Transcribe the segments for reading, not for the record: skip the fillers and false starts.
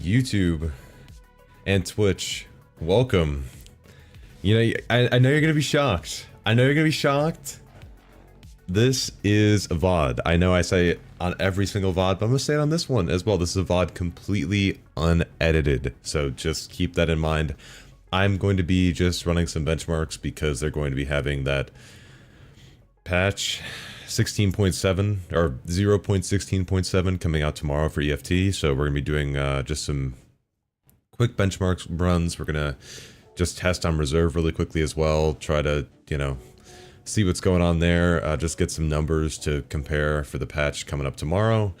YouTube and Twitch, welcome. You know, I know you're gonna be shocked. I know you're gonna be shocked. This is a VOD. I know I say it on every single VOD, but I'm gonna say it on this one as well. This is a VOD completely unedited, so just keep that in mind. I'm going to be just running some benchmarks because they're going to be having that patch 16.7 or 0.16.7 coming out tomorrow for EFT, so we're gonna be doing just some quick benchmarks runs. We're gonna just test on reserve really quickly as well, try to, you know, see what's going on there, just get some numbers to compare for the patch coming up tomorrow.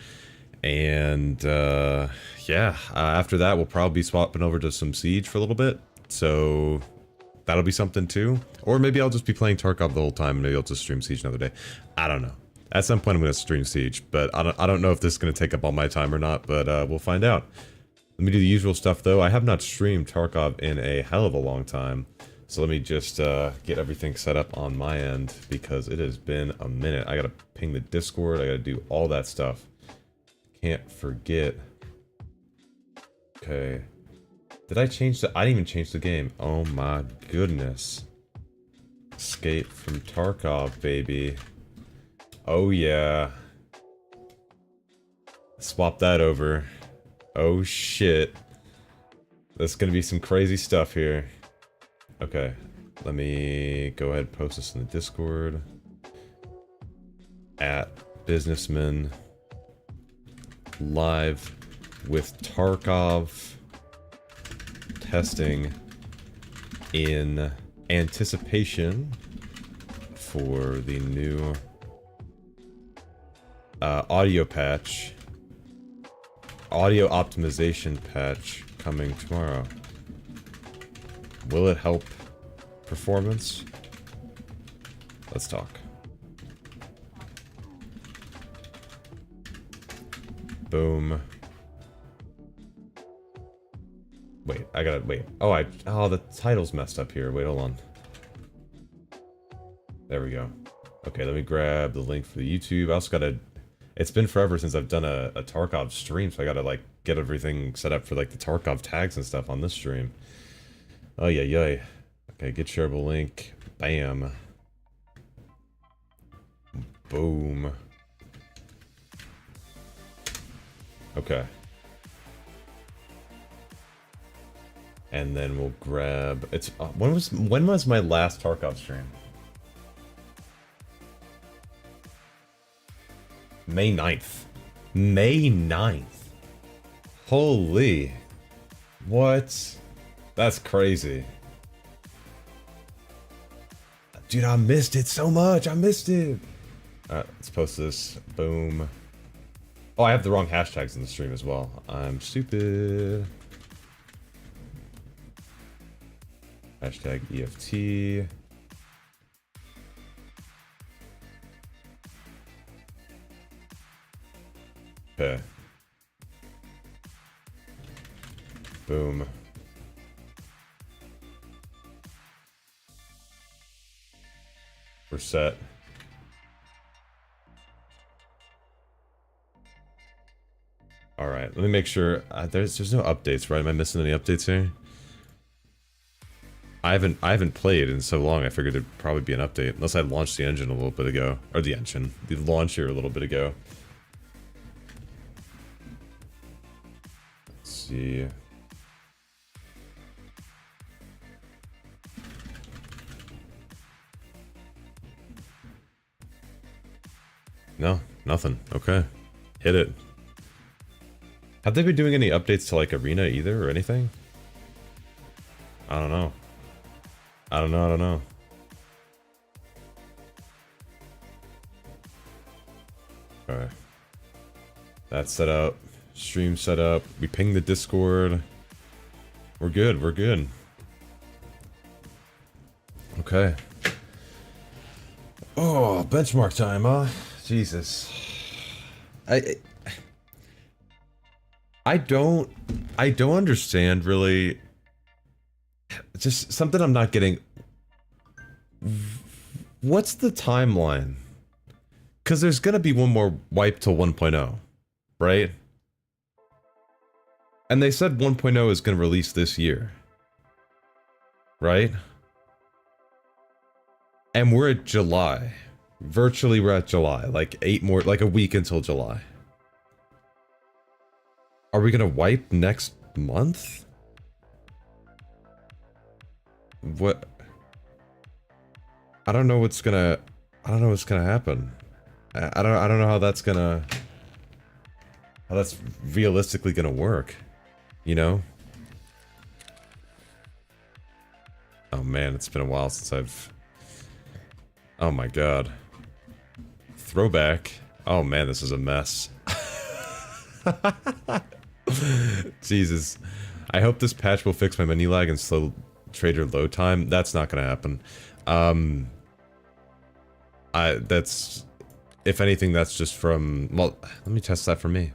And yeah, after that we'll probably be swapping over to some Siege for a little bit, so that'll be something too. Or maybe I'll just be playing Tarkov the whole time, and maybe I'll just stream Siege another day. I don't know. At some point I'm going to stream Siege, but I don't know if this is going to take up all my time or not, but we'll find out. Let me do the usual stuff though. I have not streamed Tarkov in a hell of a long time. So let me just get everything set up on my end, because it has been a minute. I gotta ping the Discord, I gotta do all that stuff. Can't forget. Okay. Did I change the... I didn't even change the game. Oh my goodness. Escape from Tarkov, baby. Oh yeah. Swap that over. Oh shit. There's gonna be some crazy stuff here. Okay, let me go ahead and post this in the Discord. At Businessman live with Tarkov testing in anticipation for the new audio patch, audio optimization patch coming tomorrow. Will it help performance? Let's talk. Boom. Wait, I gotta wait. Oh, the title's messed up here. Wait, hold on. There we go. Okay, let me grab the link for the YouTube. I also gotta... It's been forever since I've done a Tarkov stream, so I gotta, like, get everything set up for, like, the Tarkov tags and stuff on this stream. Oh, yeah. Okay, get shareable link. Bam. Boom. Okay. And then we'll grab... It's... when was my last Tarkov stream? May 9th. May 9th. Holy. What? That's crazy. Dude, I missed it so much. I missed it. Alright, let's post this. Boom. Oh, I have the wrong hashtags in the stream as well. I'm stupid. Hashtag EFT. Okay. Boom. We're set. Alright, let me make sure. There's no updates, right? Am I missing any updates here? I haven't played in so long, I figured there'd probably be an update. Unless I launched the engine a little bit ago. Or the engine. The launcher a little bit ago. Let's see. No, nothing. Okay. Hit it. Have they been doing any updates to, like, Arena either, or anything? I don't know. I don't know. Okay. That's set up. Stream set up. We pinged the Discord. We're good. Okay. Oh, benchmark time, huh? Jesus. I don't understand really. Just something I'm not getting. What's the timeline? Because there's gonna be one more wipe till 1.0, right? And they said 1.0 is going to release this year. Right? And we're at July. Virtually we're at July. Like a week until July. Are we gonna wipe next month? What? I don't know what's gonna happen. I don't know how that's realistically gonna work. You know? Oh man, it's been a while since I've... Oh my god. Throwback. Oh man, this is a mess. Jesus. I hope this patch will fix my menu lag and slow trader load time. That's not gonna happen. That's... If anything, that's just from... Well, let me test that for me.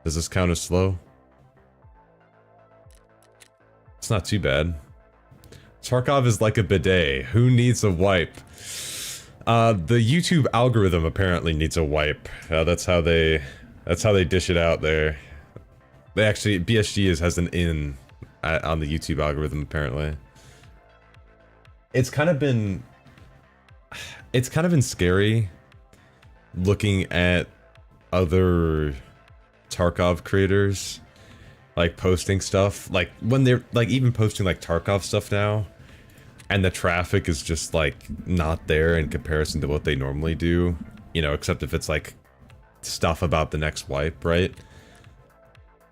Does this count as slow? It's not too bad. Tarkov is like a bidet. Who needs a wipe? The YouTube algorithm apparently needs a wipe. That's how they dish it out there. They actually, BSG has an in on the YouTube algorithm apparently. It's kind of been scary looking at other Tarkov creators like posting stuff, like when they're like even posting like Tarkov stuff now, and the traffic is just like not there in comparison to what they normally do, you know, except if it's like stuff about the next wipe, right?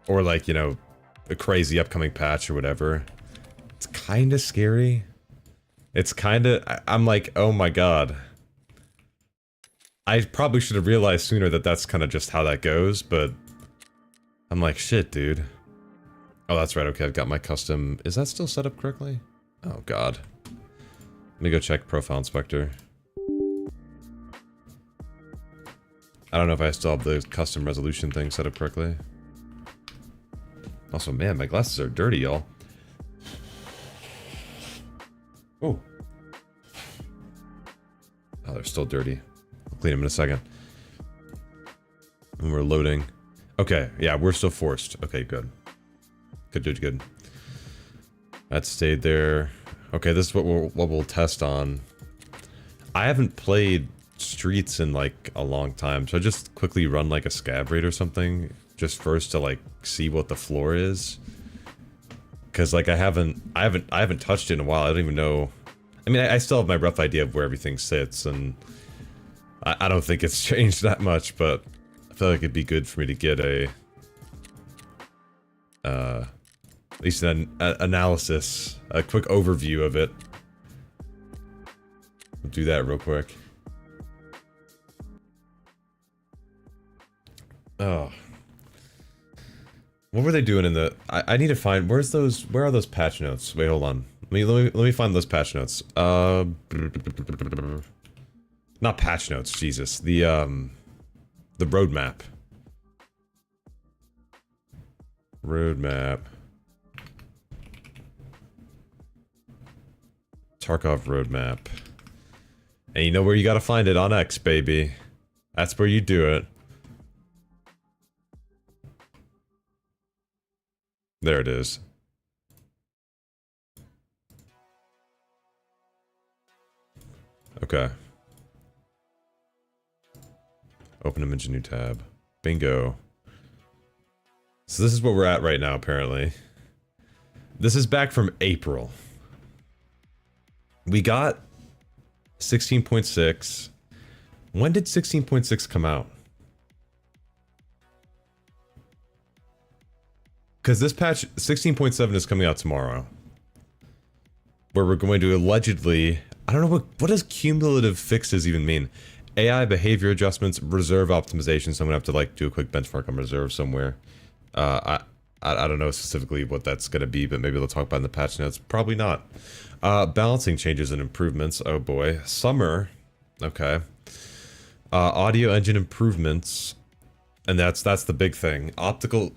Or like, you know, a crazy upcoming patch or whatever. It's kind of scary. It's kind of, I'm like, oh my god. I probably should have realized sooner that that's kind of just how that goes, but I'm like, shit, dude. Oh, that's right, okay, I've got my custom... Is that still set up correctly? Oh, god. Let me go check Profile Inspector. I don't know if I still have the custom resolution thing set up correctly. Also, man, my glasses are dirty, y'all. Oh. Oh, they're still dirty. I'll clean them in a second. And we're loading. Okay, yeah, we're still forced. Okay, good. Good. That stayed there. Okay, this is what we'll test on. I haven't played Streets in like a long time, so I just quickly run like a scab raid or something, just first to like see what the floor is. Cause like I haven't touched it in a while. I don't even know. I mean, I still have my rough idea of where everything sits, and I don't think it's changed that much, but I feel like it'd be good for me to get a at least an analysis, a quick overview of it. We'll do that real quick. Oh. What were they doing in the... I need to find... Where are those patch notes? Wait, hold on. Let me find those patch notes. Not patch notes, Jesus. The roadmap. Roadmap. Tarkov roadmap. And you know where you gotta find it? On X, baby. That's where you do it. There it is. Okay. Open image, new tab. Bingo. So this is what we're at right now, apparently. This is back from April. We got 16.6. When did 16.6 come out? Because this patch, 16.7 is coming out tomorrow. Where we're going to allegedly... I don't know what does cumulative fixes even mean? AI behavior adjustments, reserve optimization, so I'm gonna have to like do a quick benchmark on reserve somewhere. I don't know specifically what that's gonna be, but maybe they'll talk about it in the patch notes. Probably not. Balancing changes and improvements. Oh boy. Summer. Okay. Audio engine improvements. And that's the big thing. Obstacle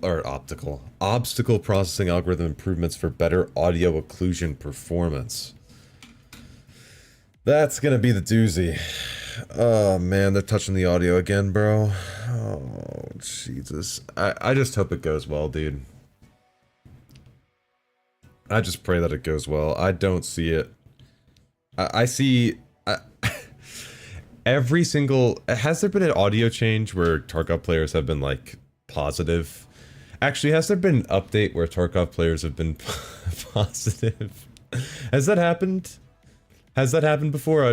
processing algorithm improvements for better audio occlusion performance. That's gonna be the doozy. Oh man, they're touching the audio again, bro. Oh Jesus. I just hope it goes well, dude. I just pray that it goes well. I don't see it. I see every single... Has there been an audio change where Tarkov players have been like positive? Actually, has there been an update where Tarkov players have been positive? Has that happened? Has that happened before?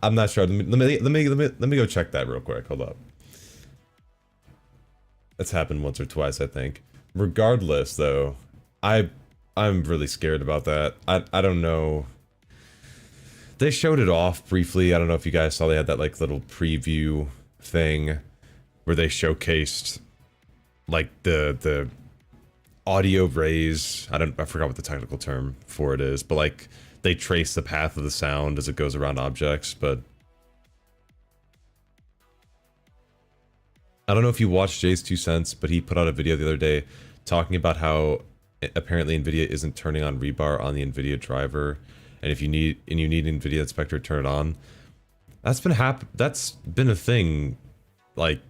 I'm not sure. Let me go check that real quick. Hold up. That's happened once or twice, I think. Regardless, though, I'm really scared about that. I don't know. They showed it off briefly. I don't know if you guys saw they had that like little preview thing where they showcased like the audio rays. I forgot what the technical term for it is, but like they trace the path of the sound as it goes around objects. But I don't know if you watched Jay's 2 cents, but he put out a video the other day talking about how apparently Nvidia isn't turning on rebar on the Nvidia driver, and if you need Nvidia Inspector, turn it on. That's been a thing. Like,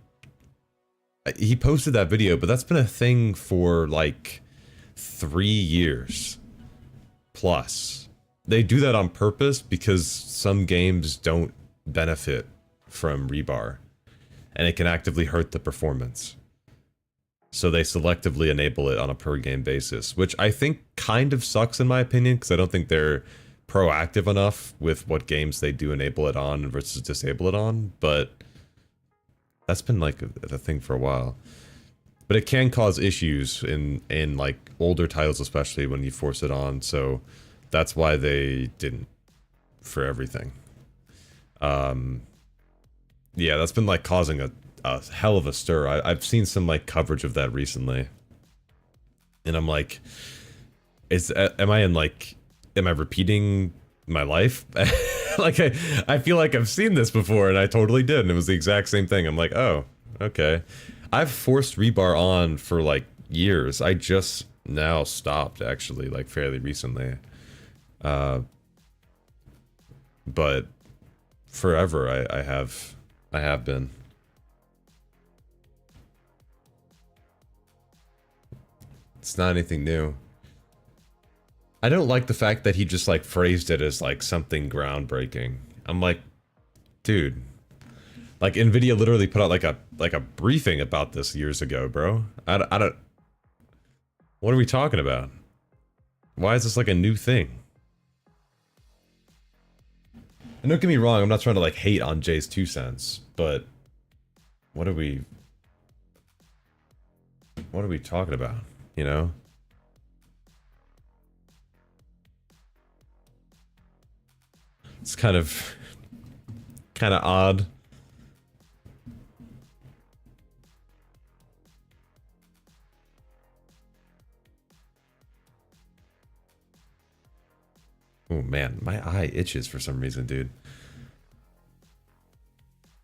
he posted that video, but that's been a thing for like 3 years plus. They do that on purpose because some games don't benefit from rebar, and it can actively hurt the performance. So they selectively enable it on a per game basis, which I think kind of sucks in my opinion, because I don't think they're proactive enough with what games they do enable it on versus disable it on, but that's been like a thing for a while. But it can cause issues in like older titles, especially when you force it on, so that's why they didn't for everything. Yeah, that's been like causing a hell of a stir. I've seen some like coverage of that recently, and I'm like, am I repeating my life? Like I feel like I've seen this before, and I totally did, and it was the exact same thing. I'm like, oh, okay. I've forced rebar on for like years. I just now stopped, actually, like fairly recently. But forever I have been. It's not anything new. I don't like the fact that he just like phrased it as like something groundbreaking. I'm like, dude, like Nvidia literally put out like a briefing about this years ago, bro. I don't. What are we talking about? Why is this like a new thing? And don't get me wrong, I'm not trying to like hate on Jay's 2 cents, but what are we talking about, you know? It's kind of odd. Oh man, my eye itches for some reason, dude.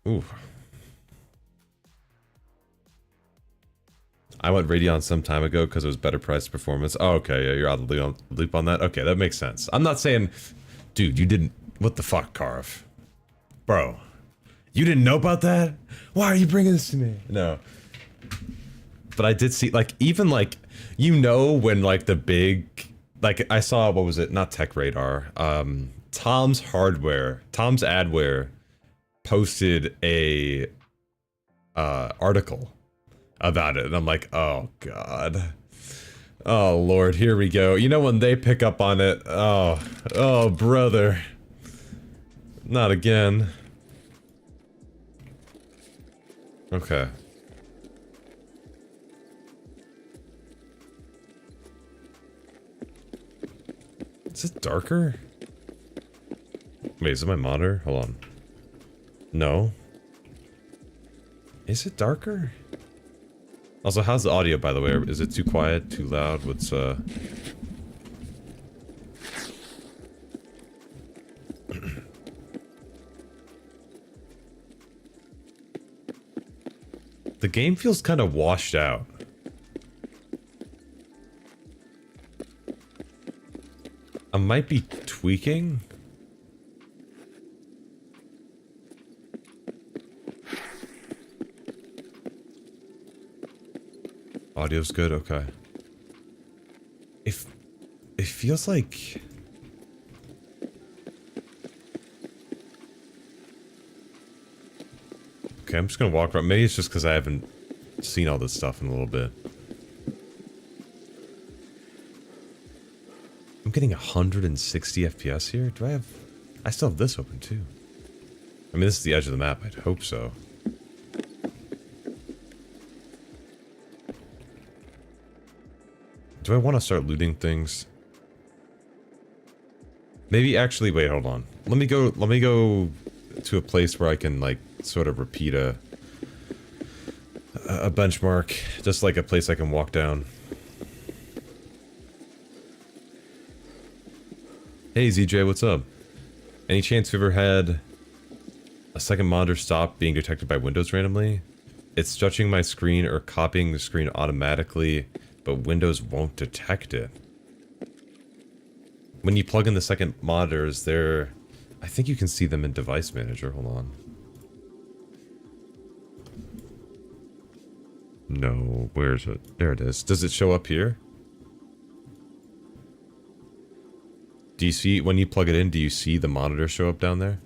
Ooh. I went Radeon some time ago because it was better price performance. Oh, okay, yeah, you're out of the loop on that. Okay, that makes sense. I'm not saying, dude, you didn't. What the fuck, Carve? Bro, you didn't know about that? Why are you bringing this to me? No. But I did see, like, even like, you know, when like the big, like I saw, what was it? Not Tech Radar. Tom's Adware posted a article about it, and I'm like, oh god, oh lord, here we go. You know, when they pick up on it, oh brother, not again. Okay. Is it darker? Wait, is it my monitor? Hold on. No. Is it darker? Also, how's the audio, by the way? Is it too quiet? Too loud? What's, The game feels kind of washed out. I might be tweaking. Audio's good, okay. If it feels like okay, I'm just gonna walk around. Maybe it's just because I haven't seen all this stuff in a little bit. I'm getting 160 FPS here. Do I have? I still have this open too. I mean, this is the edge of the map. I'd hope so. Do I want to start looting things? Maybe actually, wait, hold on. Let me go to a place where I can, like, sort of repeat a benchmark. Just like a place I can walk down. Hey, ZJ, what's up? Any chance you've ever had a second monitor stop being detected by Windows randomly? It's stretching my screen or copying the screen automatically, but Windows won't detect it. When you plug in the second monitors, I think you can see them in Device Manager. Hold on. No, where is it? There it is. Does it show up here? Do you see, when you plug it in, do you see the monitor show up down there?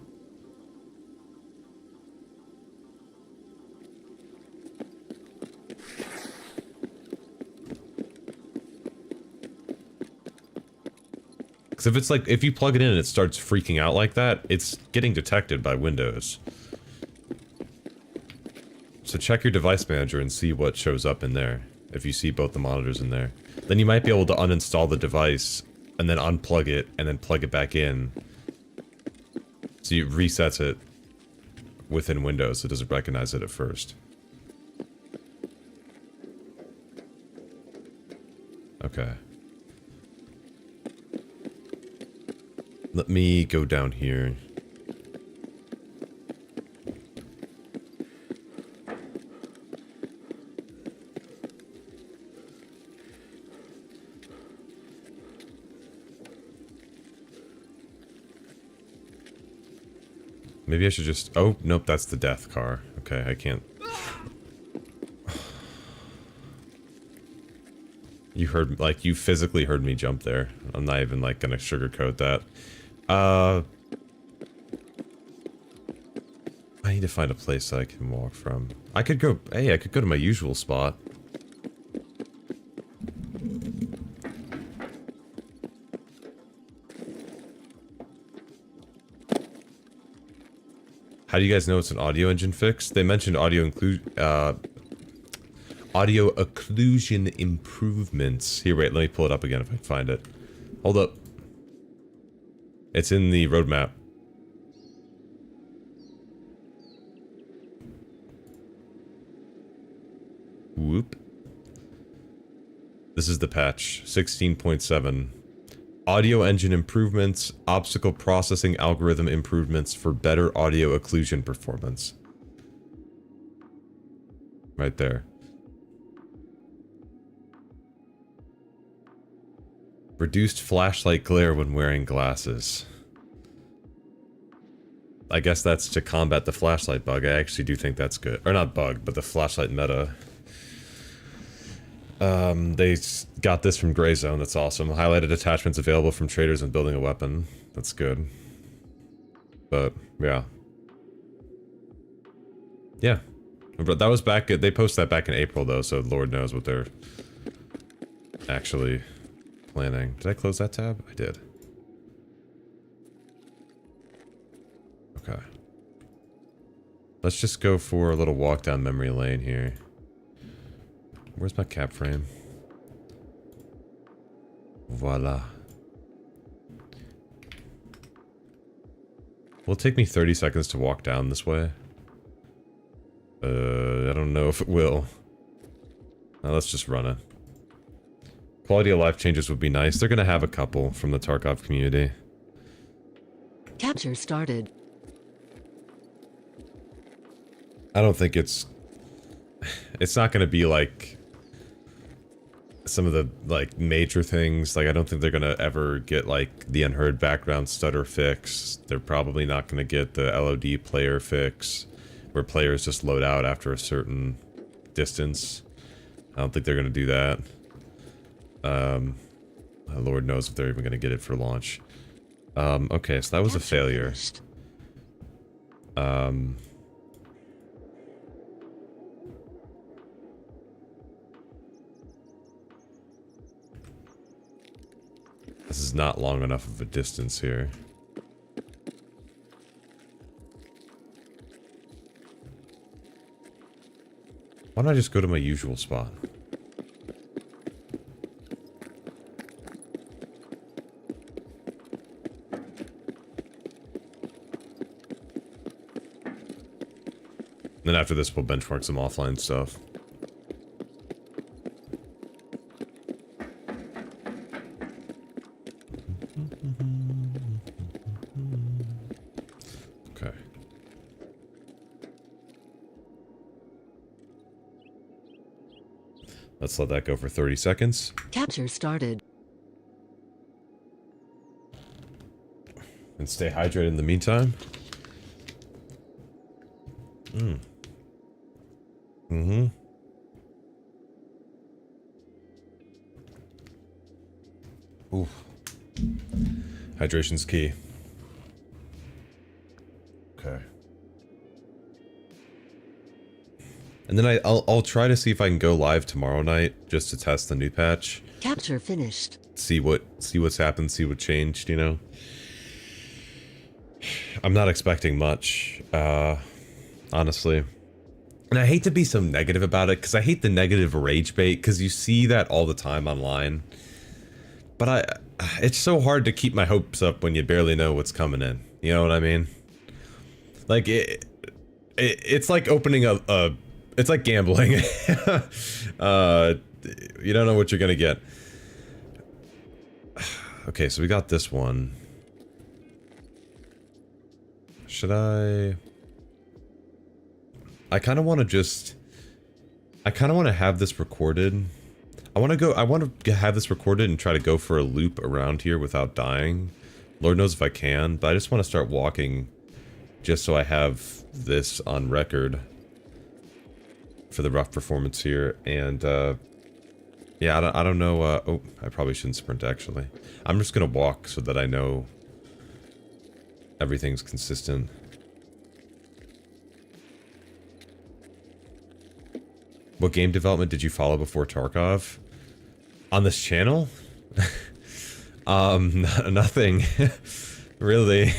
Because if it's like, if you plug it in and it starts freaking out like that, it's getting detected by Windows. So check your device manager and see what shows up in there, if you see both the monitors in there. Then you might be able to uninstall the device, and then unplug it, and then plug it back in. So it resets it within Windows, so it doesn't recognize it at first. Okay. Let me go down here. Maybe I should just... Oh, nope, that's the death car. Okay, I can't... You heard... Like, you physically heard me jump there. I'm not even, like, gonna sugarcoat that. I need to find a place I can walk from. I could go... Hey, I could go to my usual spot. How do you guys know it's an audio engine fix? They mentioned audio occlusion improvements. Here, wait, let me pull it up again if I can find it. Hold up. It's in the roadmap. Whoop. This is the patch, 16.7. Audio engine improvements, obstacle processing algorithm improvements for better audio occlusion performance. Right there. Reduced flashlight glare when wearing glasses. I guess that's to combat the flashlight bug. I actually do think that's good. Or not bug, but the flashlight meta. They got this from Gray Zone. That's awesome. Highlighted attachments available from traders when building a weapon. That's good. But, yeah. Yeah. But that was back... They posted that back in April, though, so Lord knows what they're actually planning. Did I close that tab? I did. Okay. Let's just go for a little walk down memory lane here. Where's my cap frame? Voila. Will it take me 30 seconds to walk down this way? I don't know if it will. Now let's just run it. Quality of life changes would be nice. They're gonna have a couple from the Tarkov community. Capture started. I don't think it's not gonna be like some of the like major things. Like I don't think they're gonna ever get like the unheard background stutter fix. They're probably not gonna get the LOD player fix where players just load out after a certain distance. I don't think they're gonna do that. Lord knows if they're even gonna get it for launch. Okay, so that was a failure. This is not long enough of a distance here. Why don't I just go to my usual spot? Then after this, we'll benchmark some offline stuff. Okay. Let's let that go for 30 seconds. Capture started. And stay hydrated in the meantime. Ooh. Hydration's key. Okay. And then I'll try to see if I can go live tomorrow night just to test the new patch. Capture finished. See what's happened, see what changed, you know. I'm not expecting much, honestly. And I hate to be so negative about it, because I hate the negative rage bait, because you see that all the time online. But it's so hard to keep my hopes up when you barely know what's coming in. You know what I mean? Like, it's like opening it's like gambling. You don't know what you're gonna get. Okay, so we got this one. Should I kind of want to have this recorded. I want to have this recorded and try to go for a loop around here without dying. Lord knows if I can, but I just want to start walking just so I have this on record for the rough performance here. And yeah, I don't know. Oh, I probably shouldn't sprint actually. I'm just gonna walk so that I know everything's consistent. What game development did you follow before Tarkov? On this channel? Nothing. Really.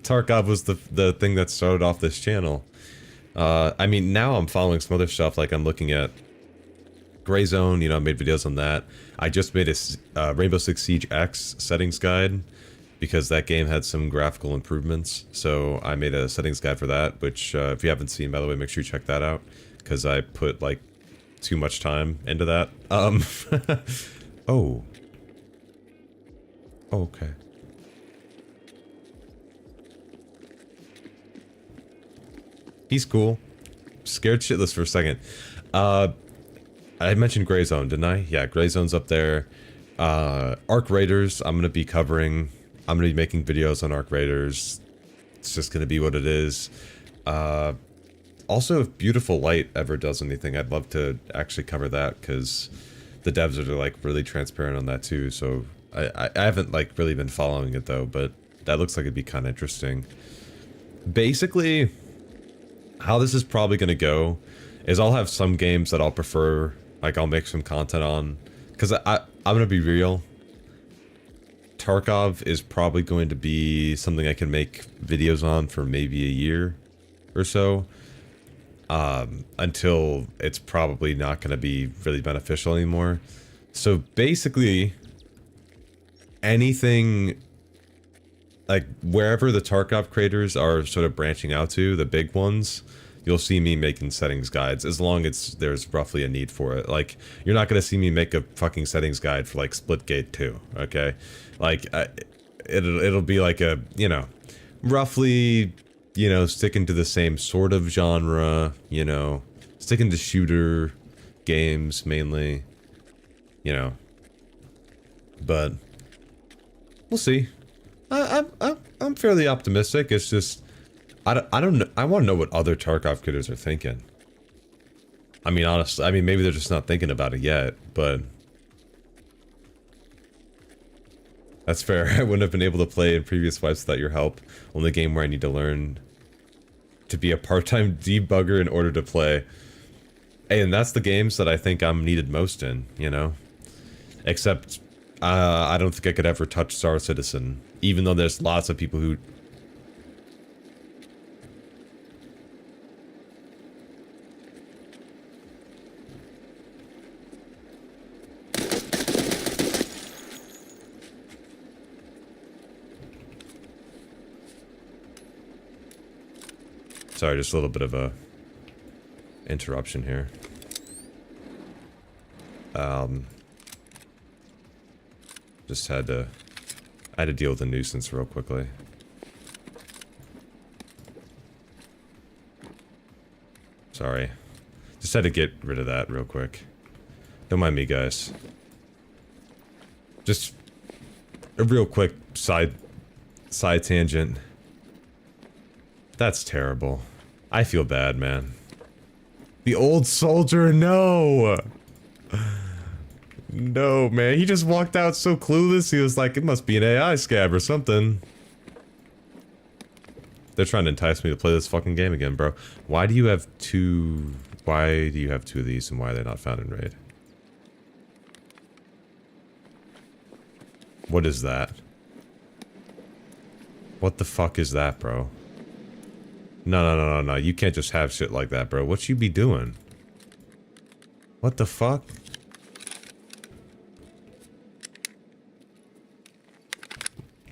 Tarkov was the thing that started off this channel. I mean, now I'm following some other stuff, like I'm looking at Gray Zone, you know, I made videos on that. I just made a Rainbow Six Siege X settings guide, because that game had some graphical improvements. So I made a settings guide for that, which if you haven't seen, by the way, make sure you check that out, because I put like too much time into that. Oh. Okay. He's cool. Scared shitless for a second. I mentioned Gray Zone, didn't I? Yeah, Gray Zone's up there. Arc Raiders, I'm gonna be covering. I'm gonna be making videos on Arc Raiders. It's just gonna be what it is. Also, if Beautiful Light ever does anything, I'd love to actually cover that, because the devs are like really transparent on that too. So I haven't like really been following it though, but that looks like it'd be kind of interesting. Basically, how this is probably gonna go is I'll have some games that I'll prefer, like I'll make some content on, because I'm gonna be real. Tarkov is probably going to be something I can make videos on for maybe a year or so. Until it's probably not going to be really beneficial anymore. So basically, anything, like wherever the Tarkov creators are sort of branching out to, the big ones, you'll see me making settings guides, as long as there's roughly a need for it. Like, you're not going to see me make a fucking settings guide for like Splitgate 2, okay? Like, it'll be like a, you know, roughly, you know, sticking to the same sort of genre, you know, sticking to shooter games mainly, you know, but we'll see. I'm fairly optimistic. It's just, I don't know. I want to know what other Tarkov creators are thinking. I mean, honestly, I mean, maybe they're just not thinking about it yet, but... That's fair. I wouldn't have been able to play in previous wipes without your help. Only game where I need to learn to be a part-time debugger in order to play. Hey, and that's the games that I think I'm needed most in, you know? Except, I don't think I could ever touch Star Citizen. Even though there's lots of people who... Sorry, just a little bit of a interruption here. Just I had to deal with a nuisance real quickly. Sorry. Just had to get rid of that real quick. Don't mind me, guys. Just a real quick side tangent. That's terrible. I feel bad, man. The old soldier, no! No, man. He just walked out so clueless. He was like, it must be an AI scab or something. They're trying to entice me to play this fucking game again, bro. Why do you have two... Why do you have two of these and why are they not found in Raid? What is that? What the fuck is that, bro? No. You can't just have shit like that, bro. What you be doing? What the fuck?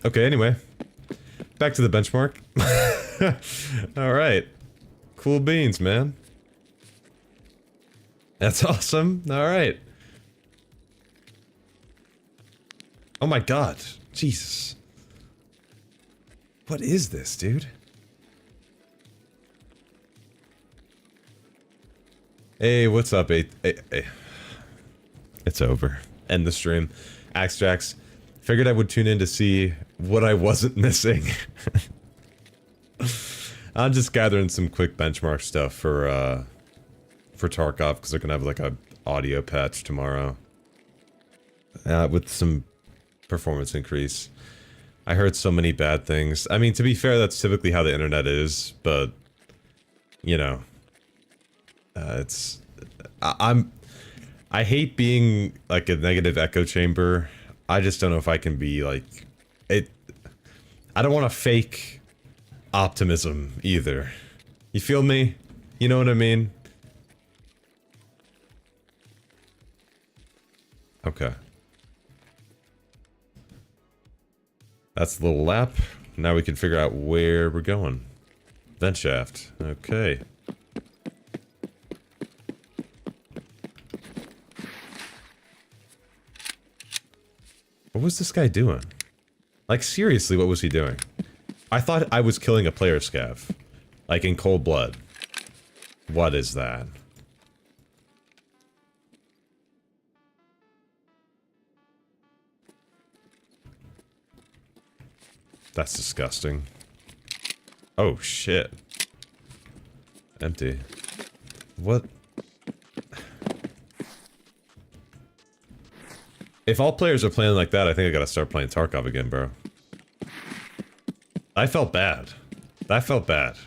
Okay, anyway. Back to the benchmark. Alright. Cool beans, man. That's awesome. Alright. Oh my god. Jesus. What is this, dude? Hey, what's up, hey. It's over. End the stream. Axtrax. Figured I would tune in to see what I wasn't missing. I'm just gathering some quick benchmark stuff for Tarkov, because they're gonna have like a audio patch tomorrow. With some performance increase. I heard so many bad things. I mean, to be fair, that's typically how the internet is, but... You know... I hate being like a negative echo chamber. I just don't know if I can be like it. I don't want to fake optimism either. You feel me? You know what I mean? Okay. That's the little lap. Now we can figure out where we're going. Vent shaft. Okay. What was this guy doing? Like, seriously, what was he doing? I thought I was killing a player scav. Like, in cold blood. What is that? That's disgusting. Oh, shit. Empty. What? If all players are playing like that, I think I gotta start playing Tarkov again, bro. I felt bad. That felt bad.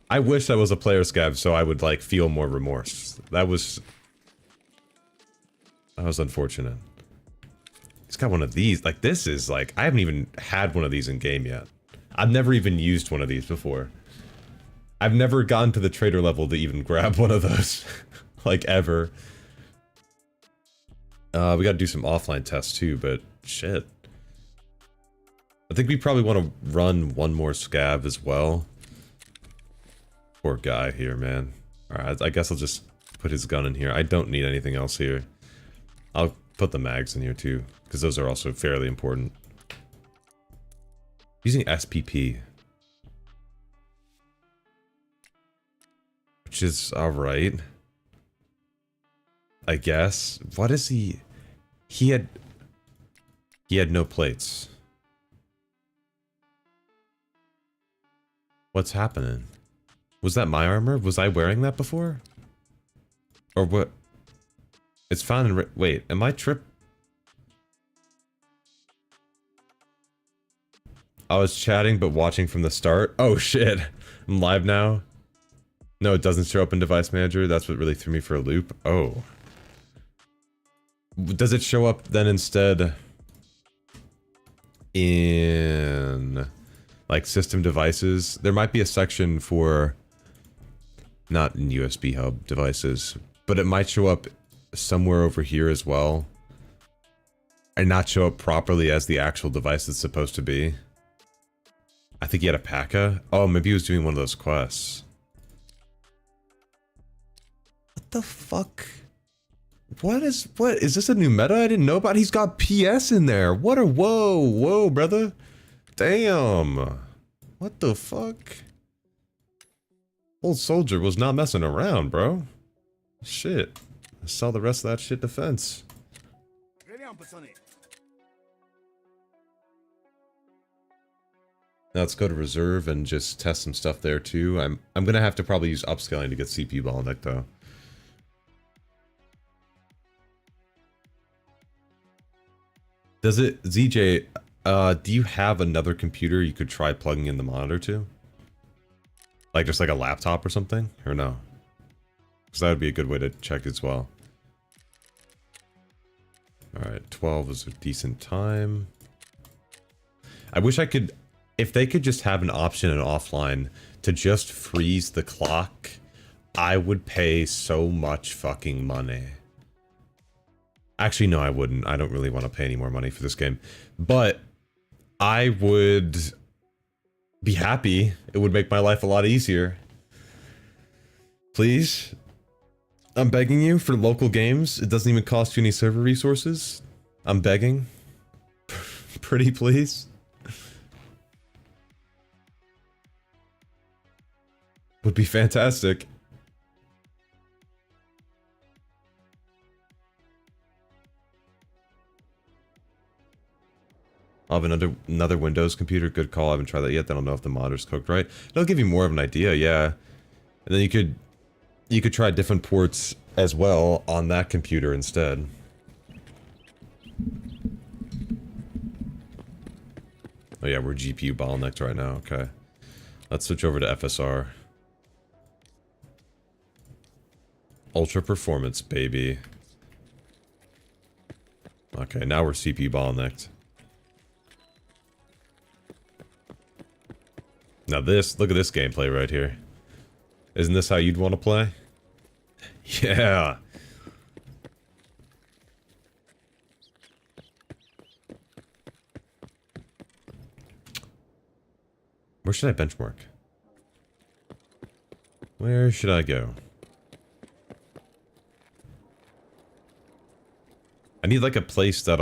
I wish I was a player scav so I would, like, feel more remorse. That was unfortunate. He's got one of these. Like, this is, like, I haven't even had one of these in game yet. I've never even used one of these before. I've never gotten to the trader level to even grab one of those. Like, ever. We gotta do some offline tests too, but shit. I think we probably want to run one more scav as well. Poor guy here, man. Alright, I guess I'll just put his gun in here. I don't need anything else here. I'll put the mags in here too, because those are also fairly important. Using SPP. Which is alright. I guess. What is he... He had no plates. What's happening? Was that my armor? Was I wearing that before? Or what? It's found in... Wait, am I trip? I was chatting but watching from the start. Oh shit. I'm live now. No, it doesn't show up in Device Manager. That's what really threw me for a loop. Oh. Does it show up then instead in like system devices? There might be a section for not in USB hub devices, but it might show up somewhere over here as well and not show up properly as the actual device it's supposed to be. I think he had a PACA. Oh, maybe he was doing one of those quests. What the fuck? What is this a new meta I didn't know about? He's got PS in there. What a whoa, brother. Damn. What the fuck? Old Soldier was not messing around, bro. Shit. I saw the rest of that shit defense. Now let's go to reserve and just test some stuff there too. I'm gonna have to probably use upscaling to get CPU bottleneck though. Does it, ZJ, do you have another computer you could try plugging in the monitor to? Like just like a laptop or something? Or no? Because that would be a good way to check as well. Alright, 12 is a decent time. I wish I could, if they could just have an option in offline to just freeze the clock, I would pay so much fucking money. Actually, no, I wouldn't. I don't really want to pay any more money for this game. But I would be happy. It would make my life a lot easier. Please? I'm begging you for local games. It doesn't even cost you any server resources. I'm begging. Pretty please. Would be fantastic. I'll have another Windows computer. Good call. I haven't tried that yet. I don't know if the monitor's cooked right. It'll give you more of an idea, yeah. And then you could try different ports as well on that computer instead. Oh yeah, we're GPU bottlenecked right now. Okay. Let's switch over to FSR. Ultra performance, baby. Okay, now we're CPU bottlenecked. Now this, look at this gameplay right here. Isn't this how you'd want to play? Yeah. Where should I benchmark? Where should I go? I need like a place that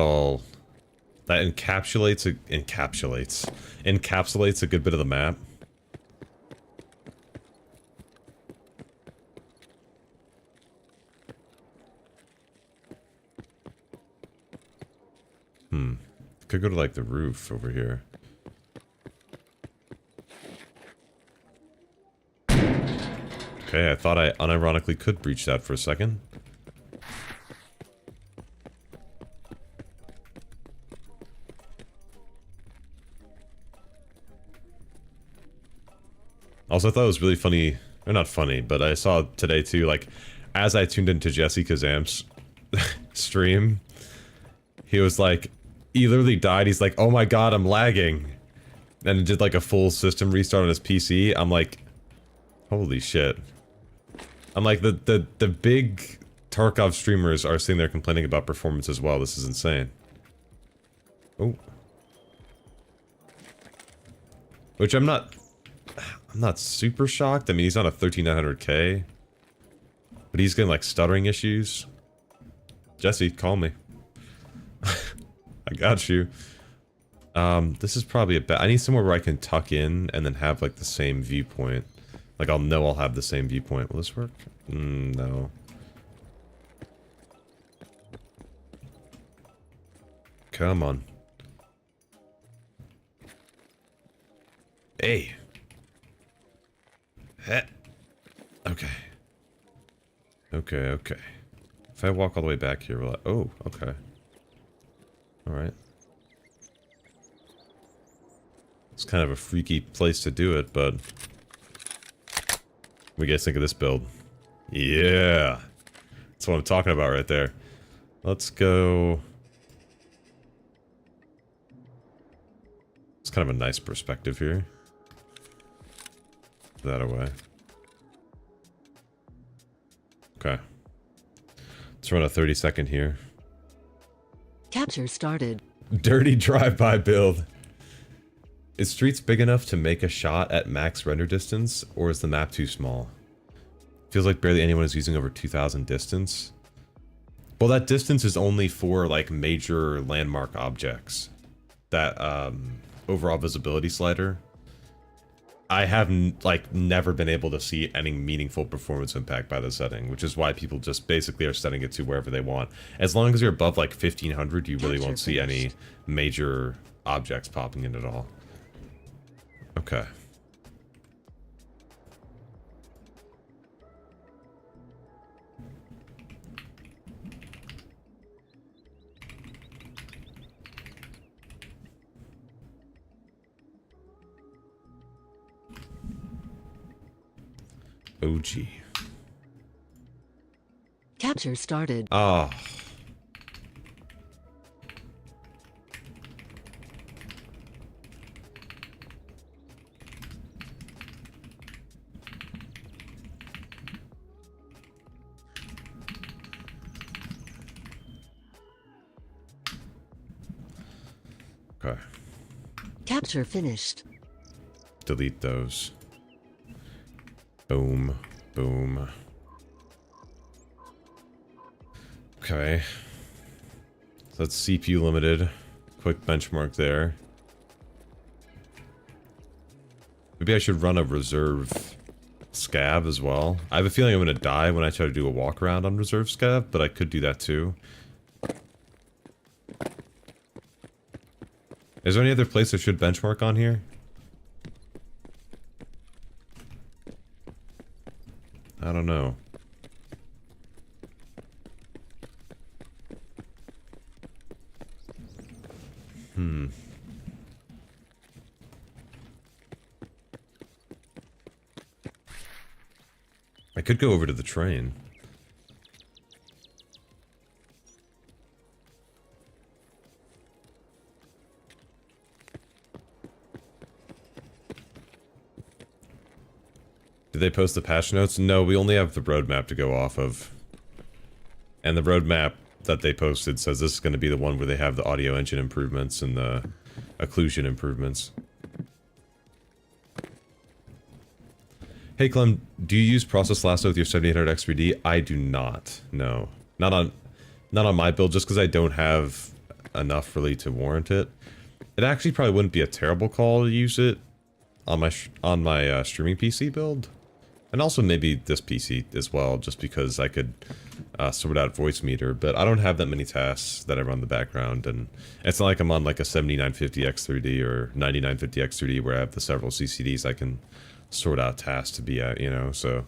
encapsulates a good bit of the map. Could go to like the roof over here. Okay, I thought I unironically could breach that for a second. Also, I thought it was really funny, or not funny, but I saw today too, like, as I tuned into Jesse Kazam's stream, he was like, he literally died, he's like, oh my god, I'm lagging. And did like a full system restart on his PC. I'm like, holy shit. I'm like, the big Tarkov streamers are sitting there complaining about performance as well. This is insane. Oh. Which I'm not super shocked. I mean, he's on a 13900K. But he's getting like stuttering issues. Jesse, call me. I got you. This is probably a bad. I need somewhere where I can tuck in and then have like the same viewpoint. Like I'll know I'll have the same viewpoint. Will this work? No. Come on. Hey. Heh. Okay. Okay, okay. If I walk all the way back here, will I... Oh, okay. Alright. It's kind of a freaky place to do it, but... What do you guys think of this build? Yeah! That's what I'm talking about right there. Let's go... It's kind of a nice perspective here. Put that away. Okay. Let's run a 30-second here. Capture started. Dirty drive-by build. Is Streets big enough to make a shot at max render distance, or is the map too small? Feels like barely anyone is using over 2,000 distance. Well, that distance is only for, like, major landmark objects. That, overall visibility slider. I have, like, never been able to see any meaningful performance impact by the setting, which is why people just basically are setting it to wherever they want. As long as you're above, like, 1,500, you really won't see any major objects popping in at all. Okay. OG. Capture started. Ah. Okay. Capture finished. Delete those. Boom. Boom. Okay. So that's CPU limited. Quick benchmark there. Maybe I should run a reserve scav as well. I have a feeling I'm going to die when I try to do a walk around on reserve scav, but I could do that too. Is there any other place I should benchmark on here? I don't know. I could go over to the train. Did they post the patch notes? No, we only have the roadmap to go off of. And the roadmap that they posted says this is going to be the one where they have the audio engine improvements and the occlusion improvements. Hey Clem, do you use Process Lasso with your 7800X 3D? I do not. No. Not on my build, just because I don't have enough really to warrant it. It actually probably wouldn't be a terrible call to use it on my streaming PC build. And also maybe this PC as well, just because I could sort out voice meter, but I don't have that many tasks that I run in the background, and it's not like I'm on like a 7950X 3D or 9950X 3D where I have the several CCDs I can sort out tasks to be at, you know, so...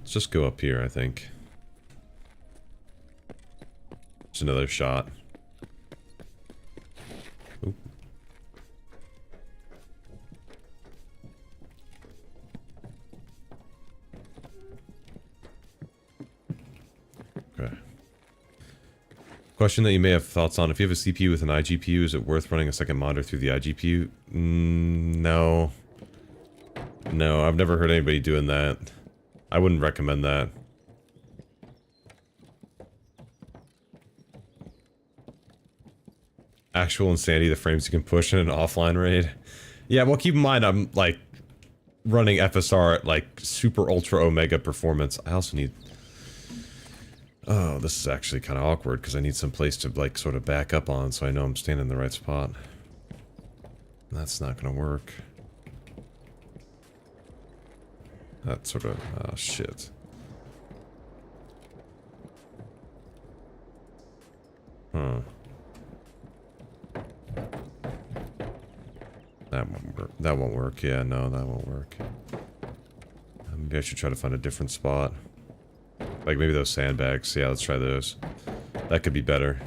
Let's just go up here, I think. Just another shot. Oop. Okay. Question that you may have thoughts on. If you have a CPU with an iGPU, is it worth running a second monitor through the iGPU? No. No, I've never heard anybody doing that. I wouldn't recommend that. Actual insanity, the frames you can push in an offline raid. Yeah, well, keep in mind, I'm, like, running FSR at, like, super ultra omega performance. I also need... Oh, this is actually kind of awkward, because I need some place to, like, sort of back up on, so I know I'm standing in the right spot. That's not gonna work. That sort of... Oh, shit. Huh. That won't work. That won't work. Yeah, no, that won't work. Maybe I should try to find a different spot. Like maybe those sandbags. Yeah, let's try those. That could be better.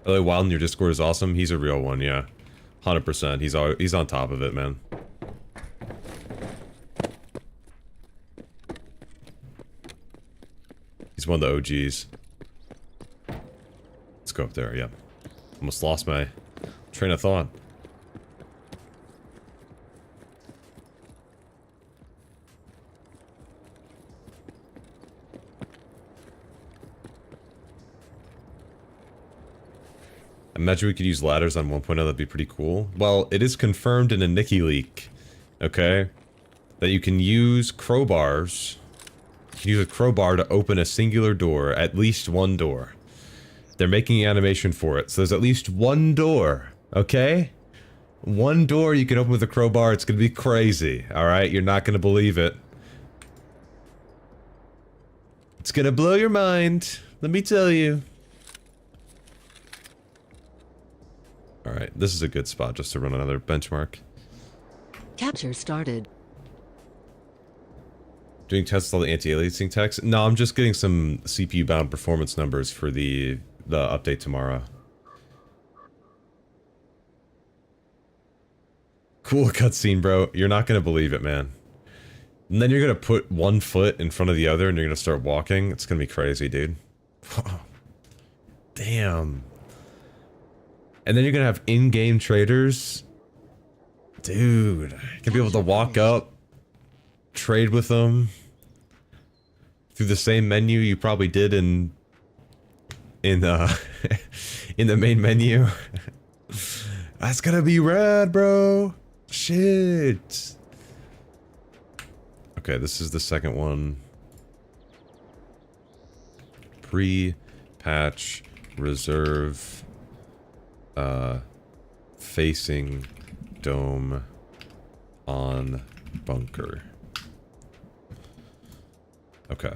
LA Wild in your Discord is awesome. He's a real one, yeah. 100%. He's on top of it, man. He's one of the OGs. Let's go up there, yep. Almost lost my train of thought. Imagine we could use ladders on 1.0, that'd be pretty cool. Well, it is confirmed in a Nikki leak, okay, that you can use crowbars. You can use a crowbar to open a singular door, at least one door. They're making an animation for it, so there's at least one door, okay? One door you can open with a crowbar, it's gonna be crazy, alright? You're not gonna believe it. It's gonna blow your mind, let me tell you. Alright, this is a good spot just to run another benchmark. Capture started. Doing tests on the anti-aliasing text? No, I'm just getting some CPU-bound performance numbers for the update tomorrow. Cool cutscene, bro. You're not gonna believe it, man. And then you're gonna put one foot in front of the other and you're gonna start walking. It's gonna be crazy, dude. Damn. And then you're gonna have in-game traders. Dude, you're gonna be able to walk up, trade with them through the same menu you probably did in in the main menu. That's gonna be rad, bro. Shit. Okay, this is the second one. Pre-patch reserve facing dome on bunker. Okay.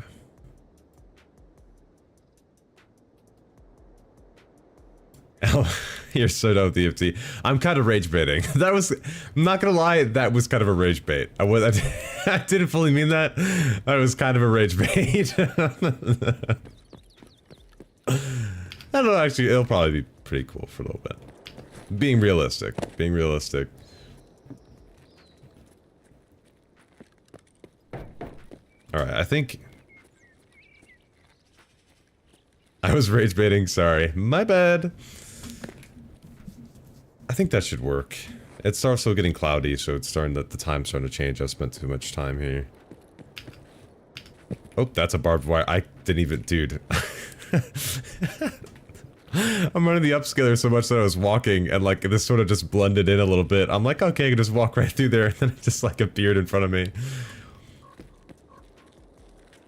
Oh, you're so done with the EFT. I'm kind of rage baiting. That was, I'm not gonna lie, that was kind of a rage bait. I didn't fully mean that. That was kind of a rage bait. I don't know, actually, it'll probably be pretty cool for a little bit. Being realistic. Being realistic. Alright, I think... I was rage baiting, sorry. My bad. I think that should work. It's also getting cloudy, so it's starting to, the time's starting to change. I spent too much time here. Oh, that's a barbed wire. I didn't even... Dude. I'm running the upscaler so much that I was walking, and like, this sort of just blended in a little bit. I'm like, okay, I can just walk right through there, and then it just like appeared in front of me.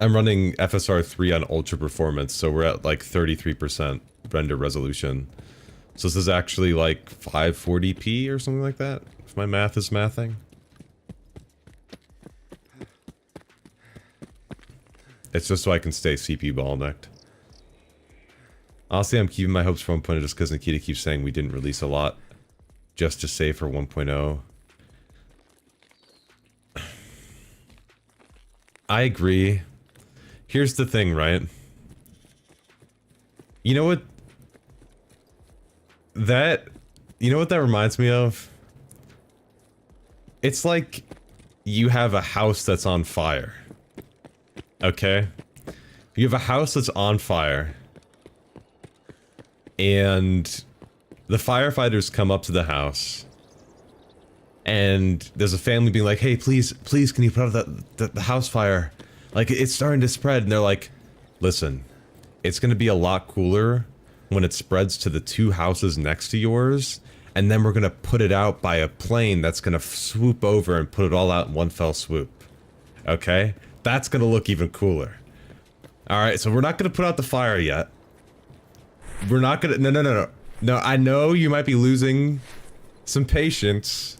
I'm running FSR 3 on ultra performance, so we're at like 33% render resolution. So this is actually like 540p or something like that, if my math is mathing. It's just so I can stay CPU bottlenecked. Honestly, I'm keeping my hopes for 1.0 just because Nikita keeps saying we didn't release a lot just to save for 1.0. I agree. Here's the thing, right? You know what? You know what that reminds me of? It's like you have a house that's on fire. Okay? You have a house that's on fire. And the firefighters come up to the house. And there's a family being like, hey, please, can you put out the house fire? Like, it's starting to spread. And they're like, listen, it's going to be a lot cooler when it spreads to the two houses next to yours. And then we're going to put it out by a plane that's going to swoop over and put it all out in one fell swoop. Okay? That's going to look even cooler. Alright, so we're not going to put out the fire yet. We're not going to... No. No, I know you might be losing some patience.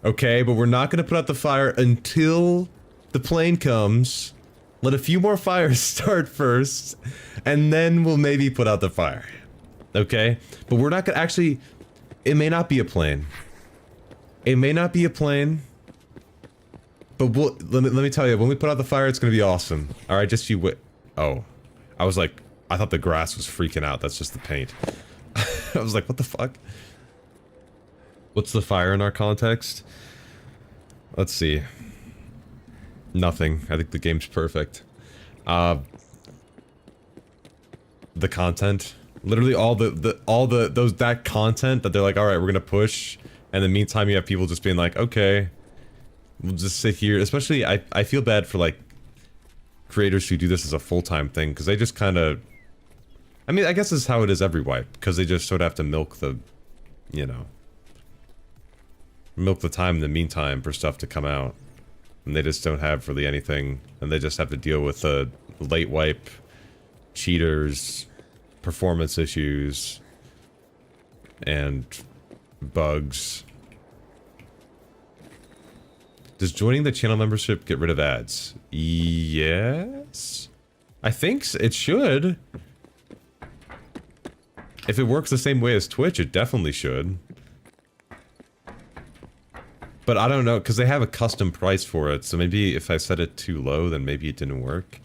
Okay, but we're not going to put out the fire until the plane comes, let a few more fires start first, and then we'll maybe put out the fire. Okay? But we're not gonna actually... It may not be a plane. It may not be a plane. But let me tell you, when we put out the fire, it's gonna be awesome. Alright, just you wait. Oh. I was like... I thought the grass was freaking out. That's just the paint. I was like, what the fuck? What's the fire in our context? Let's see. Nothing. I think the game's perfect. The content. Literally that content that they're like, alright, we're gonna push. And in the meantime, you have people just being like, okay, we'll just sit here. Especially, I feel bad for, like, creators who do this as a full-time thing, because they just kind of... I mean, I guess this is how it is every wipe, because they just sort of have to milk the, you know... milk the time in the meantime for stuff to come out. And they just don't have really anything, and they just have to deal with the late wipe, cheaters, performance issues, and bugs. Does joining the channel membership get rid of ads? Yes? I think it should. If it works the same way as Twitch, it definitely should. But I don't know, because they have a custom price for it, so maybe if I set it too low, then maybe it didn't work.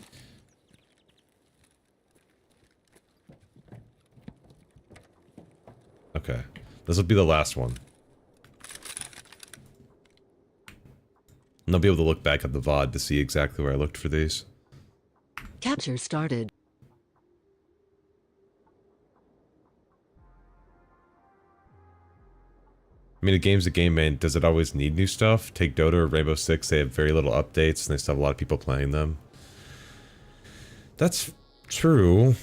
Okay. This will be the last one. And I'll be able to look back at the VOD to see exactly where I looked for these. Capture started. I mean, a game's a game, man. Does it always need new stuff? Take Dota or Rainbow Six, they have very little updates, and they still have a lot of people playing them. That's true.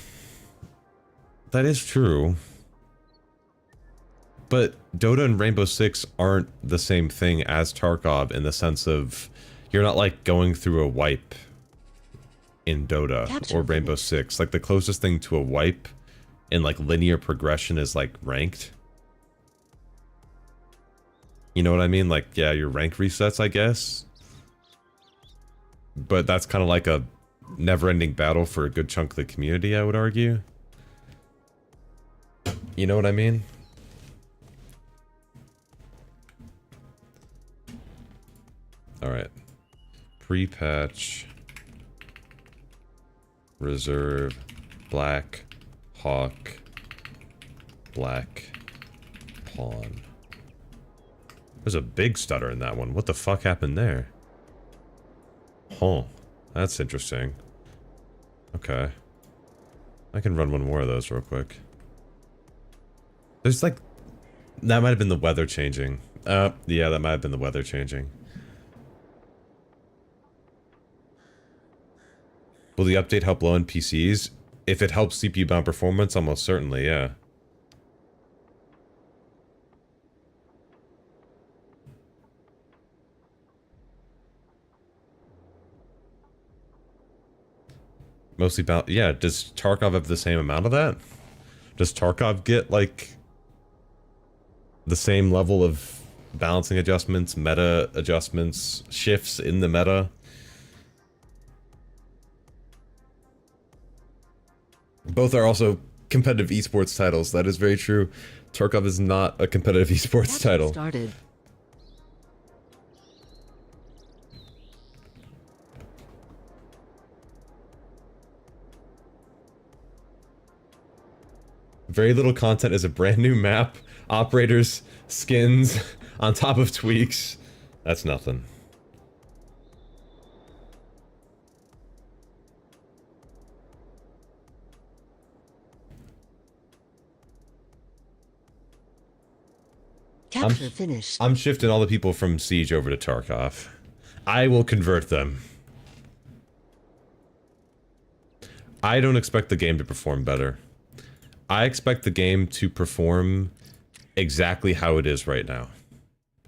That is true. But Dota and Rainbow Six aren't the same thing as Tarkov in the sense of you're not like going through a wipe in Dota or Rainbow Six. Like the closest thing to a wipe in like linear progression is like ranked. You know what I mean? Like, yeah, your rank resets, I guess. But that's kind of like a never-ending battle for a good chunk of the community, I would argue. You know what I mean? Alright. Pre-patch. Reserve. Black. Hawk. Black. Pawn. There's a big stutter in that one. What the fuck happened there? Huh. That's interesting. Okay. I can run one more of those real quick. There's like... That might have been the weather changing. Yeah, that might have been the weather changing. Will the update help low-end PCs? If it helps CPU-bound performance, almost certainly, yeah. Mostly bound. Yeah, does Tarkov have the same amount of that? Does Tarkov get, like, the same level of balancing adjustments, meta adjustments, shifts in the meta? Both are also competitive esports titles. That is very true. Tarkov is not a competitive esports title. Started. Very little content is a brand new map, operators, skins, on top of tweaks. That's nothing. Capture finished. I'm shifting all the people from Siege over to Tarkov. I will convert them. I don't expect the game to perform better. I expect the game to perform exactly how it is right now.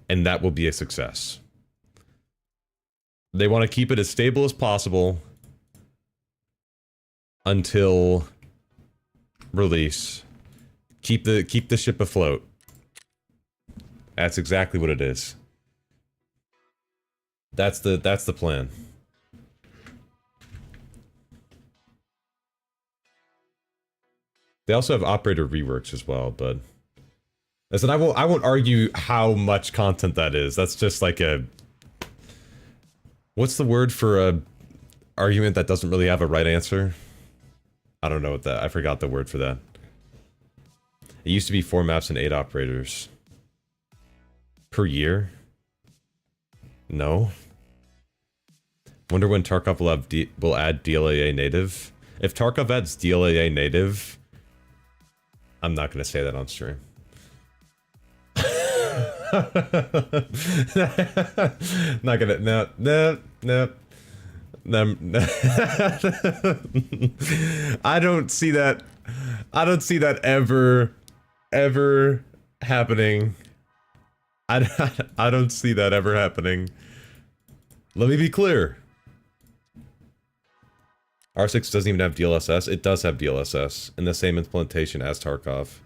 And that will be a success. They want to keep it as stable as possible until release. Keep the ship afloat. That's exactly what it is. That's the plan. They also have operator reworks as well, but listen, I won't argue how much content that is. That's just like a, what's the word for a argument that doesn't really have a right answer? I don't know what that, I forgot the word for that. It used to be 4 maps and 8 operators. Per year? No. Wonder when Tarkov will add DLAA native. If Tarkov adds DLAA native, I'm not gonna say that on stream. Not gonna, no. I don't see that ever happening. I don't see that ever happening. Let me be clear. R6 doesn't even have DLSS. It does have DLSS in the same implementation as Tarkov.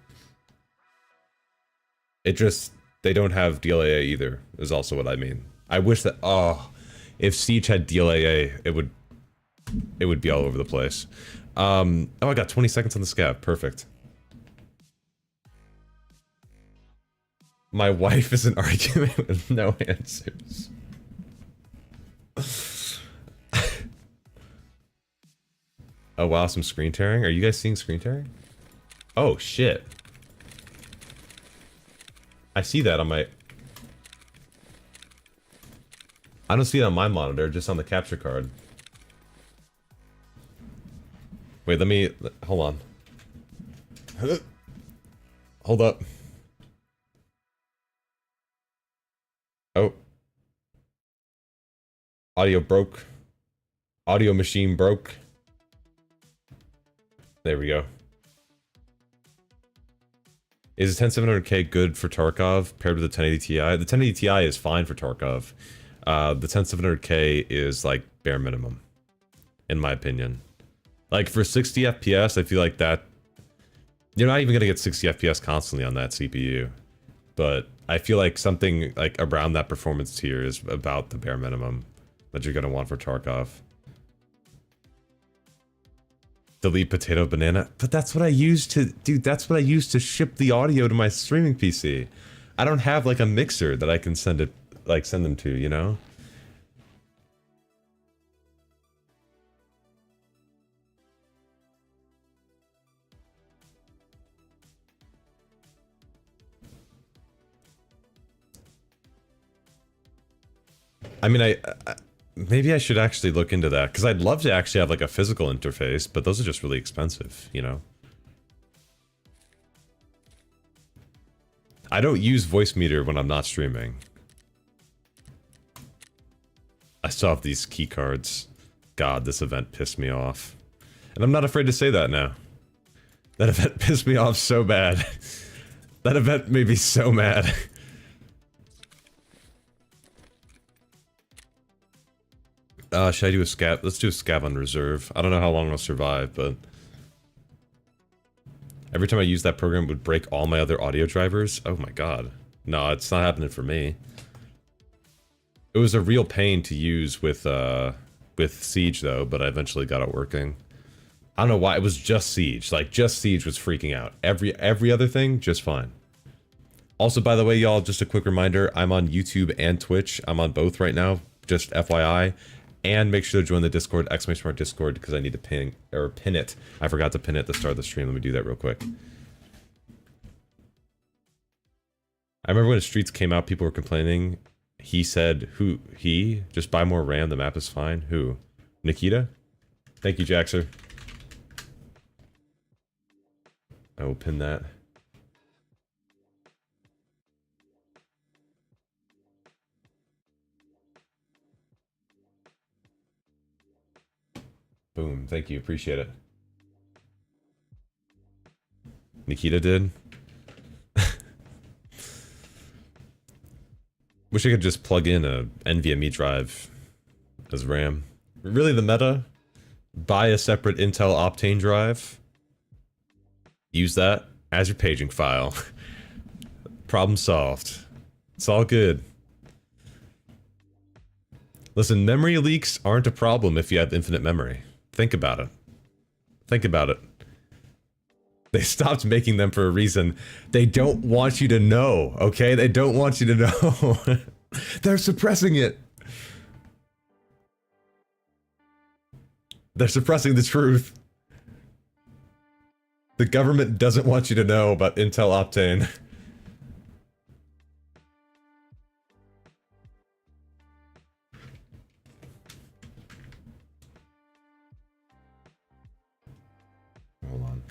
It just, they don't have DLAA either, is also what I mean. I wish that, oh, if Siege had DLAA, it would be all over the place. Oh, I got 20 seconds on the scav. Perfect. My wife is an argument with no answers. Oh wow, some screen tearing? Are you guys seeing screen tearing? Oh shit. I see that on my... I don't see it on my monitor, just on the capture card. Wait, let me... hold on. Hold up. Oh. Audio broke. Audio machine broke. There we go. Is the 10700K good for Tarkov paired with the 1080 Ti? The 1080 Ti is fine for Tarkov. The 10700K is like bare minimum, in my opinion. Like for 60 FPS, I feel like that... You're not even gonna get 60 FPS constantly on that CPU. But I feel like something like around that performance tier is about the bare minimum that you're gonna want for Tarkov. Delete potato banana, but that's what I use to, dude, that's what I use to ship the audio to my streaming PC. I don't have like a mixer that I can send it, like send them to, you know? I mean, maybe I should actually look into that, because I'd love to actually have like a physical interface, but those are just really expensive, you know? I don't use voice meter when I'm not streaming. I still have these key cards. God, this event pissed me off. And I'm not afraid to say that now. That event pissed me off so bad. That event made me so mad. Should I do a scav? Let's do a scav on reserve. I don't know how long I'll survive, but... Every time I use that program, it would break all my other audio drivers. Oh my god. No, it's not happening for me. It was a real pain to use with Siege, though, but I eventually got it working. I don't know why, it was just Siege. Like, just Siege was freaking out. Every other thing, just fine. Also, by the way, y'all, just a quick reminder, I'm on YouTube and Twitch. I'm on both right now, just FYI. And make sure to join the Discord, !smart Discord, because I need to pin it. I forgot to pin it at the start of the stream. Let me do that real quick. I remember when the Streets came out, people were complaining. He said, who? He? Just buy more RAM, the map is fine. Who? Nikita? Thank you, Jaxer. I will pin that. Boom, thank you, appreciate it. Nikita did? Wish I could just plug in a NVMe drive as RAM. Really the meta? Buy a separate Intel Optane drive. Use that as your paging file. Problem solved. It's all good. Listen, memory leaks aren't a problem if you have infinite memory. Think about it. Think about it. They stopped making them for a reason. They don't want you to know, okay? They don't want you to know. They're suppressing it. They're suppressing the truth. The government doesn't want you to know about Intel Optane. Hold on.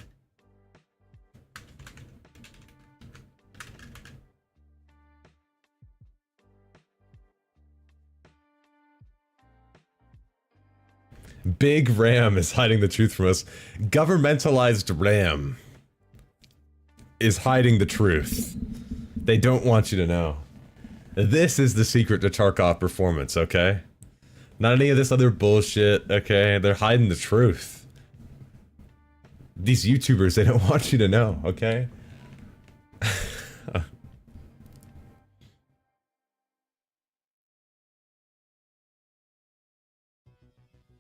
Big RAM is hiding the truth from us. Governmentalized RAM is hiding the truth. They don't want you to know. This is the secret to Tarkov performance, okay? Not any of this other bullshit, okay? They're hiding the truth. These YouTubers, they don't want you to know, okay?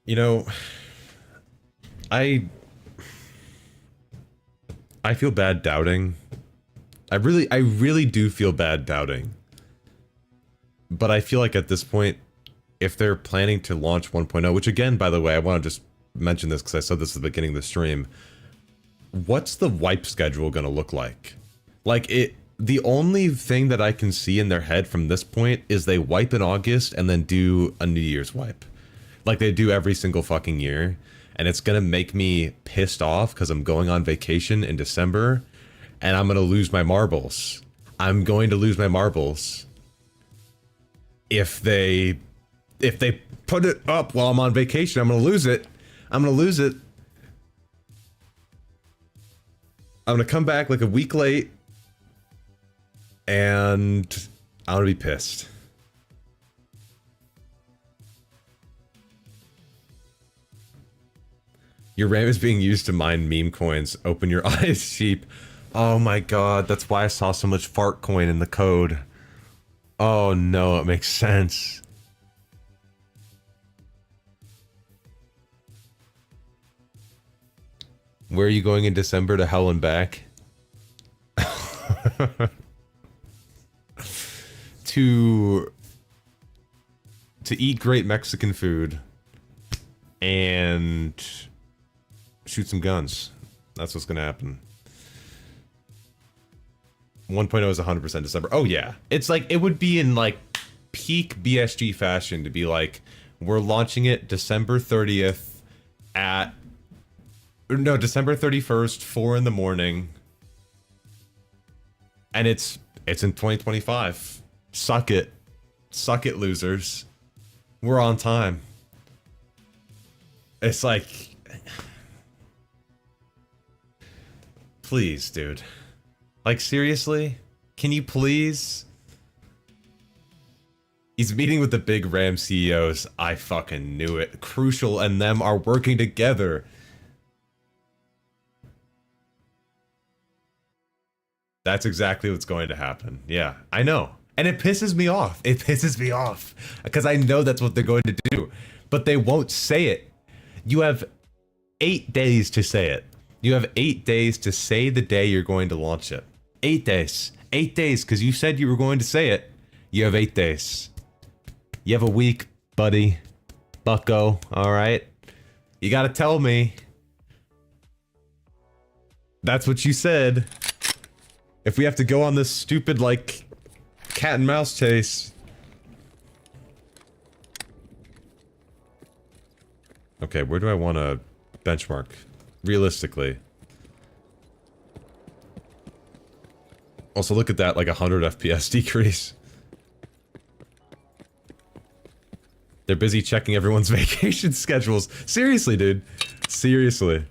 You know, I feel bad doubting. I really do feel bad doubting. But I feel like at this point, if they're planning to launch 1.0, which again, by the way, I want to just mention this because I said this at the beginning of the stream. What's the wipe schedule going to look like? Like, the only thing that I can see in their head from this point is they wipe in August and then do a New Year's wipe. Like they do every single fucking year. And it's gonna make me pissed off because I'm going on vacation in December and I'm gonna lose my marbles. I'm going to lose my marbles if they put it up while I'm on vacation. I'm gonna lose it. I'm gonna lose it. I'm gonna come back like a week late and I'm gonna be pissed. Your RAM is being used to mine meme coins. Open your eyes, sheep. Oh my god, that's why I saw so much fart coin in the code. Oh no, it makes sense. Where are you going in December? To hell and back? To eat great Mexican food and shoot some guns. That's what's gonna happen. 1.0 is 100% December. Oh yeah. It's like, it would be in like peak BSG fashion to be like, we're launching it December 30th at... No, December 31st, 4 in the morning. And it's in 2025. Suck it. Suck it, losers. We're on time. It's like... Please, dude. Like, seriously? Can you please? He's meeting with the big RAM CEOs. I fucking knew it. Crucial and them are working together. That's exactly what's going to happen. Yeah, I know. And it pisses me off. It pisses me off. Because I know that's what they're going to do. But they won't say it. You have 8 days to say it. You have 8 days to say the day you're going to launch it. 8 days. 8 days, because you said you were going to say it. You have 8 days. You have a week, buddy. Bucko, alright? You gotta tell me. That's what you said. If we have to go on this stupid, like, cat and mouse chase. Okay, where do I want to benchmark? Realistically. Also, look at that, like 100 FPS decrease. They're busy checking everyone's vacation schedules. Seriously, dude. Seriously.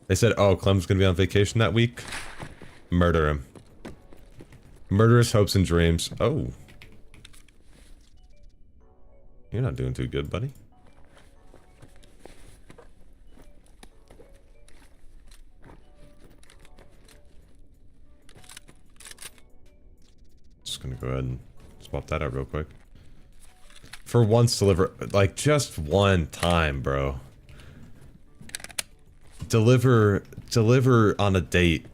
They said, oh, Clem's gonna be on vacation that week? Murder him. Murderous hopes and dreams. Oh. You're not doing too good, buddy. Just gonna go ahead and swap that out real quick. For once, deliver, like, just one time, bro. deliver on a date.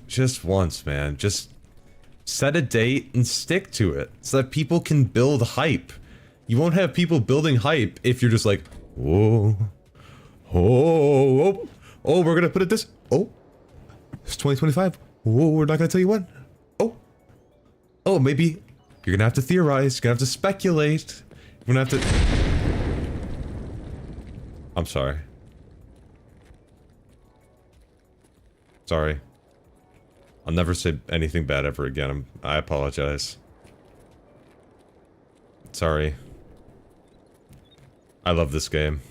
Just once, man. Just set a date and stick to it so that people can build hype. You won't have people building hype if you're just like, whoa, oh, we're gonna put it this, oh, it's 2025, whoa, we're not gonna tell you when, oh, maybe you're gonna have to theorize, you're gonna have to speculate, you're gonna have to... I'm sorry. Sorry. I'll never say anything bad ever again. I apologize. Sorry. I love this game.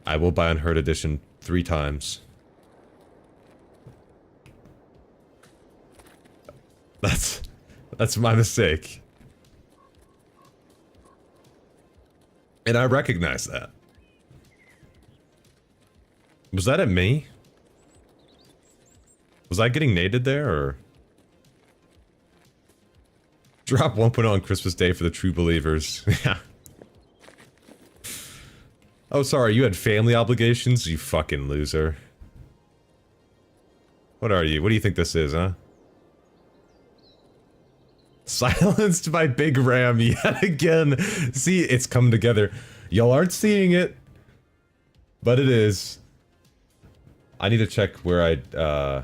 I will buy Unheard Edition 3 times. That's my mistake. And I recognize that. Was that at me? Was I getting naded there, or? Drop 1.0 on Christmas Day for the true believers. Yeah. Oh, sorry, you had family obligations, you fucking loser. What are you? What do you think this is, huh? Silenced by Big Ram yet again. See, it's come together. Y'all aren't seeing it, but it is. I need to check where I,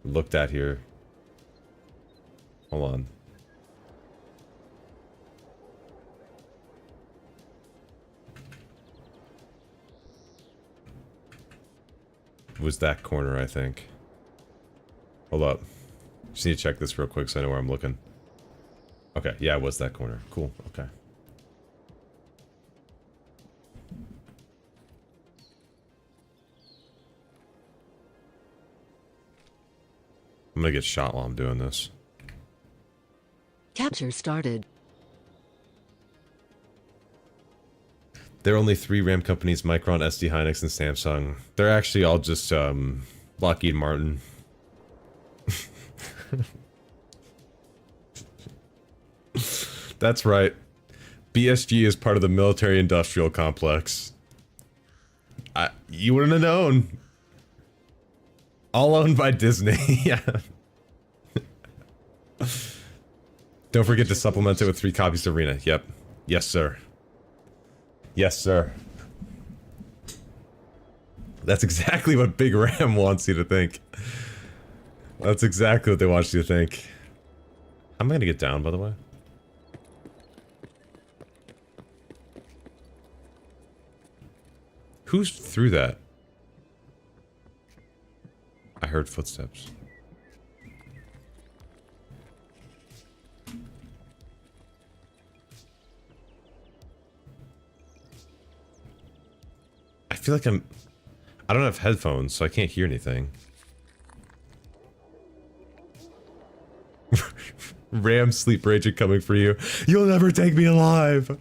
looked at here. Hold on. Was that corner, I think. Hold up. Just need to check this real quick so I know where I'm looking. Okay, yeah, it was that corner. Cool, okay. I'm gonna get shot while I'm doing this. Capture started. There are only 3 RAM companies, Micron, SD Hynix, and Samsung. They're actually all just, Lockheed Martin. That's right. BSG is part of the military-industrial complex. You wouldn't have known. All owned by Disney, yeah. Don't forget to supplement it with 3 copies of Arena. Yep. Yes, sir. Yes, sir. That's exactly what Big Ram wants you to think. That's exactly what they want you to think. How am I gonna get down, by the way? Who's through that? I heard footsteps. I feel like I don't have headphones, so I can't hear anything. Ram sleep rage coming for you. You'll never take me alive.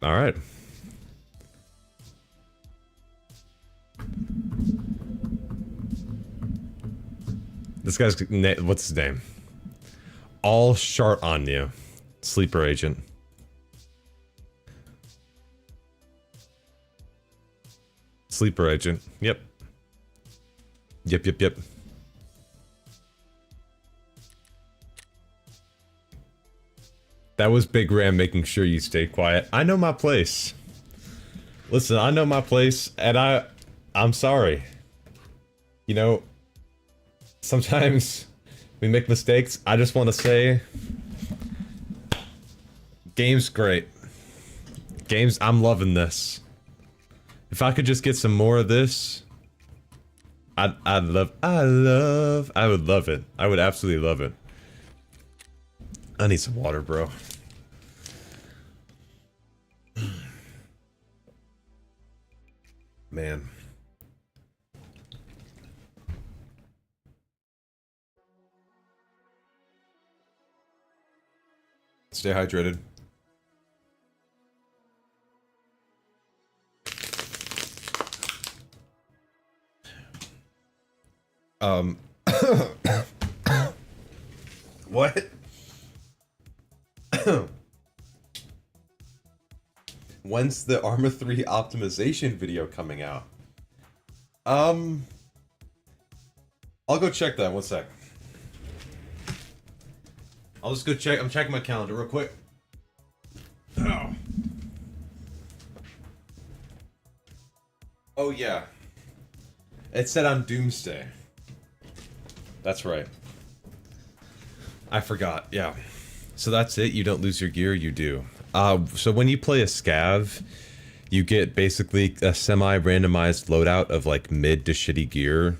All right. This guy's what's his name? All shart on you, sleeper agent. Sleeper agent. Yep. Yep. That was Big Ram making sure you stay quiet. I know my place. Listen, I know my place, and I'm sorry. You know, sometimes we make mistakes. I just want to say, game's great. I'm loving this. If I could just get some more of this, I would love it. I would absolutely love it. I need some water, bro. Man. Stay hydrated. Um, what? When's the Arma 3 optimization video coming out? I'll go check that, one sec. I'll just go check, I'm checking my calendar real quick. Oh. Oh yeah. It said on Doomsday. That's right. I forgot, yeah. So that's it, you don't lose your gear, you do. So when you play a scav, you get basically a semi-randomized loadout of like mid to shitty gear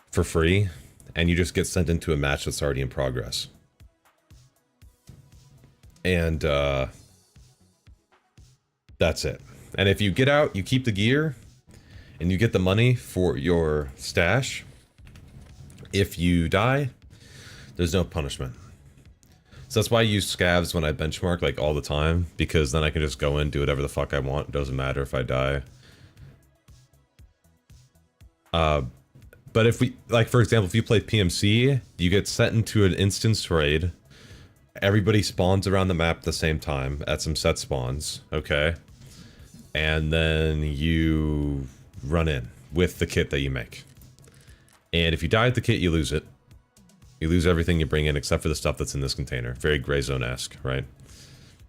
for free, and you just get sent into a match that's already in progress. And that's it. And if you get out, you keep the gear, and you get the money for your stash. If you die, there's no punishment. So that's why I use scavs when I benchmark, like, all the time, because then I can just go in, do whatever the fuck I want. It doesn't matter if I die. But if we, like, for example, if you play PMC, you get sent into an instance raid. Everybody spawns around the map at the same time at some set spawns, okay? And then you run in with the kit that you make. And if you die at the kit, you lose it. You lose everything you bring in except for the stuff that's in this container. Very Gray Zone-esque, right?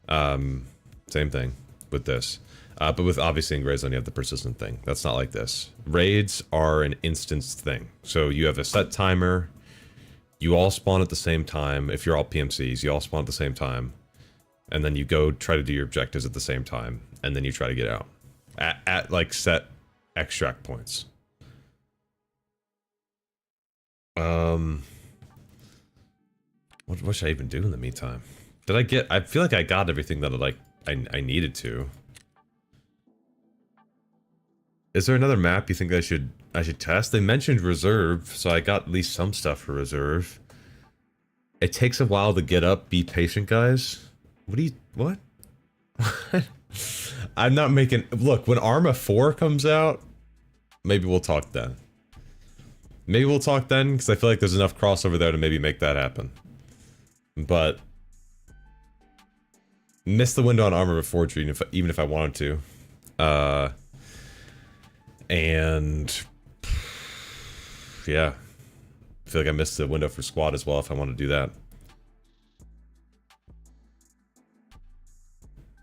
Same thing with this. But with obviously in Gray Zone, you have the persistent thing. That's not like this. Raids are an instanced thing. So you have a set timer. You all spawn at the same time. If you're all PMCs, you all spawn at the same time. And then you go try to do your objectives at the same time. And then you try to get out. At like set extract points. What should I even do in the meantime? Did I get... I feel like I got everything that I needed to. Is there another map you think I should test? They mentioned Reserve, so I got at least some stuff for Reserve. It takes a while to get up. Be patient, guys. What? I'm not making... Look, when Arma 4 comes out, maybe we'll talk then. Maybe we'll talk then, because I feel like there's enough crossover there to maybe make that happen. But... missed the window on Armor before, even if I wanted to. And... yeah. I feel like I missed the window for Squad as well if I want to do that.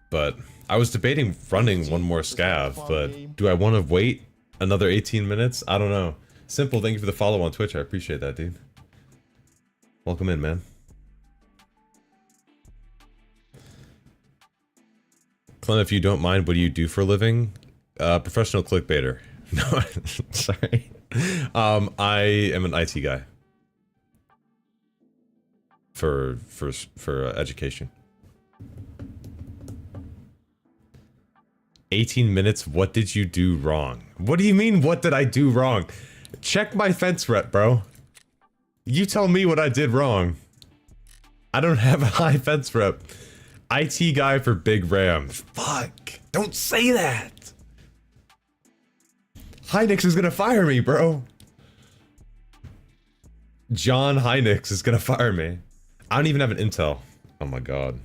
But I was debating running one more scav, but do I want to wait another 18 minutes? I don't know. Simple, thank you for the follow on Twitch. I appreciate that, dude. Welcome in, man. Clem, if you don't mind, what do you do for a living? Professional clickbaiter. No, sorry. I am an IT guy. For education. 18 minutes, what did you do wrong? What do you mean, what did I do wrong? Check my fence rep, bro. You tell me what I did wrong. I don't have a high fence rep. IT guy for Big Ram. Fuck. Don't say that. Hynix is gonna fire me, bro. John Hynix is gonna fire me. I don't even have an Intel. Oh my god.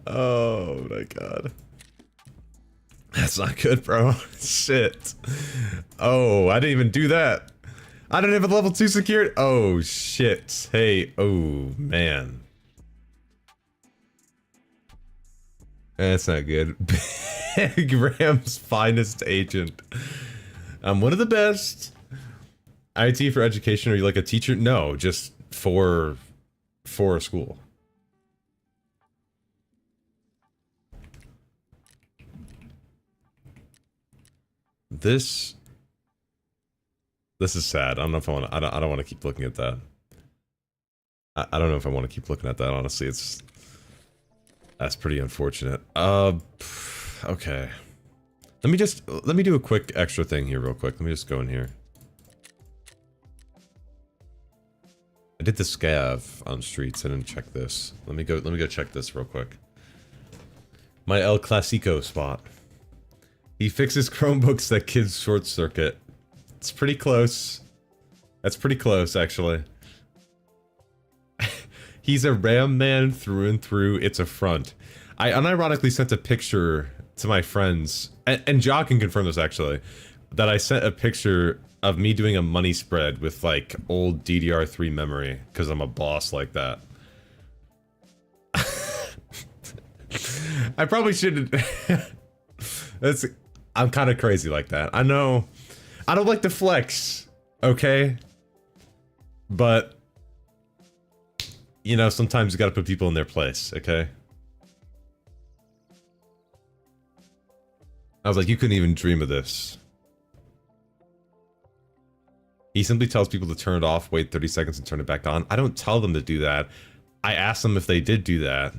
Oh my god. That's not good, bro. Shit. Oh, I didn't even do that. I didn't have a level 2 secured. Oh, shit. Hey, oh, man. That's not good. Big Ram's finest agent. I'm one of the best. IT for education, are you like a teacher? No, just for a school. This is sad. I don't know if I want to. I don't want to keep looking at that. I don't know if I want to keep looking at that. Honestly, that's pretty unfortunate. Okay. Let me do a quick extra thing here, real quick. Let me just go in here. I did the scav on streets. I didn't check this. Let me go check this real quick. My El Clasico spot. He fixes Chromebooks that kids short circuit. It's pretty close. That's pretty close, actually. He's a RAM man through and through. It's a front. I unironically sent a picture to my friends, and Ja can confirm this actually, that I sent a picture of me doing a money spread with like old DDR3 memory, because I'm a boss like that. I probably shouldn't. I'm kind of crazy like that. I know. I don't like to flex, okay? But, you know, sometimes you gotta put people in their place, okay? I was like, you couldn't even dream of this. He simply tells people to turn it off, wait 30 seconds and turn it back on. I don't tell them to do that. I ask them if they did do that.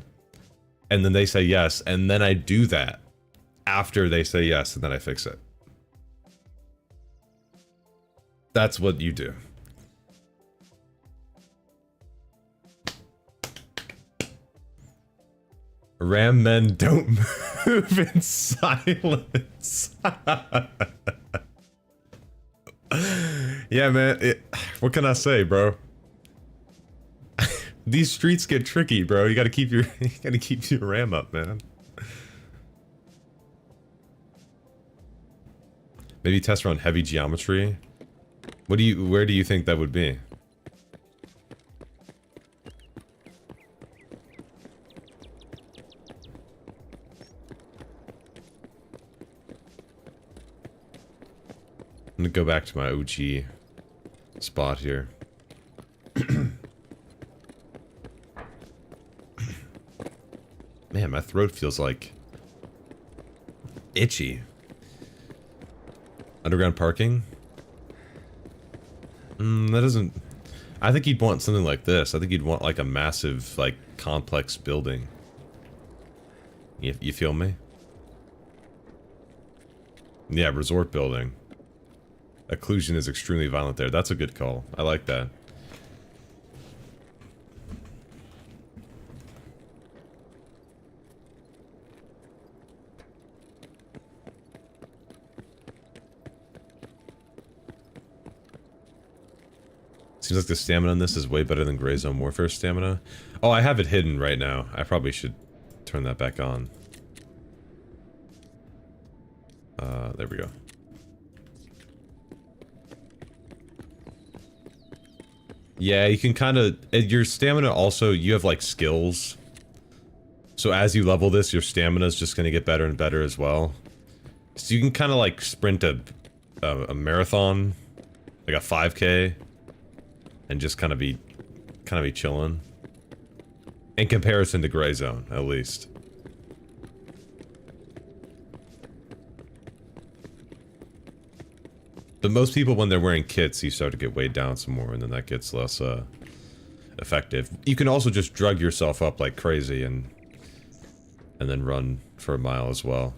And then they say yes, and then I do that. After they say yes, and then I fix it. That's what you do. RAM men don't move in silence. Yeah, man. What can I say, bro? These streets get tricky, bro. You gotta keep your RAM up, man. Maybe test run heavy geometry. Where do you think that would be? I'm gonna go back to my OG spot here. Man, my throat feels like itchy. Underground parking? That doesn't... I think you'd want something like this. I think you'd want like a massive, like, complex building. You feel me? Yeah, resort building. Occlusion is extremely violent there. That's a good call. I like that. Seems like the stamina on this is way better than Gray Zone Warfare stamina. Oh, I have it hidden right now. I probably should turn that back on. There we go. Yeah, you can kind of... Your stamina also, you have like skills. So as you level this, your stamina is just going to get better and better as well. So you can kind of like sprint a marathon, like a 5K. And just kind of be chilling. In comparison to Gray Zone, at least. But most people, when they're wearing kits, you start to get weighed down some more, and then that gets less effective. You can also just drug yourself up like crazy and then run for a mile as well.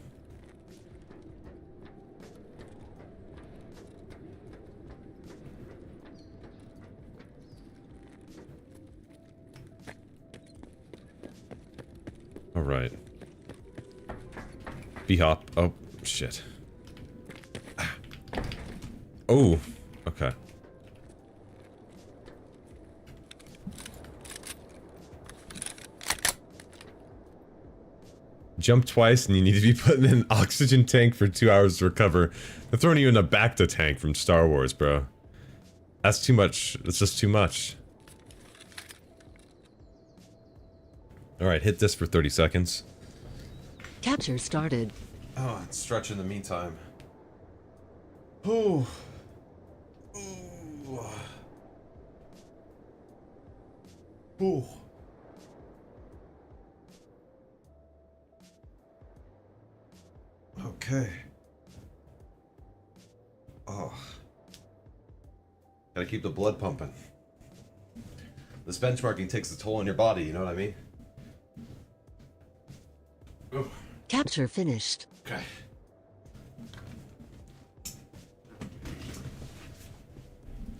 Alright. B-hop. Oh, shit. Ah. Oh, okay. Jump twice and you need to be put in an oxygen tank for 2 hours to recover. They're throwing you in a Bacta tank from Star Wars, bro. That's too much. That's just too much. Alright, hit this for 30 seconds. Capture started. Oh, it's stretch in the meantime. Ooh. Ooh. Ooh. Okay. Oh. Gotta keep the blood pumping. This benchmarking takes a toll on your body, you know what I mean? Ooh. Capture finished. Okay.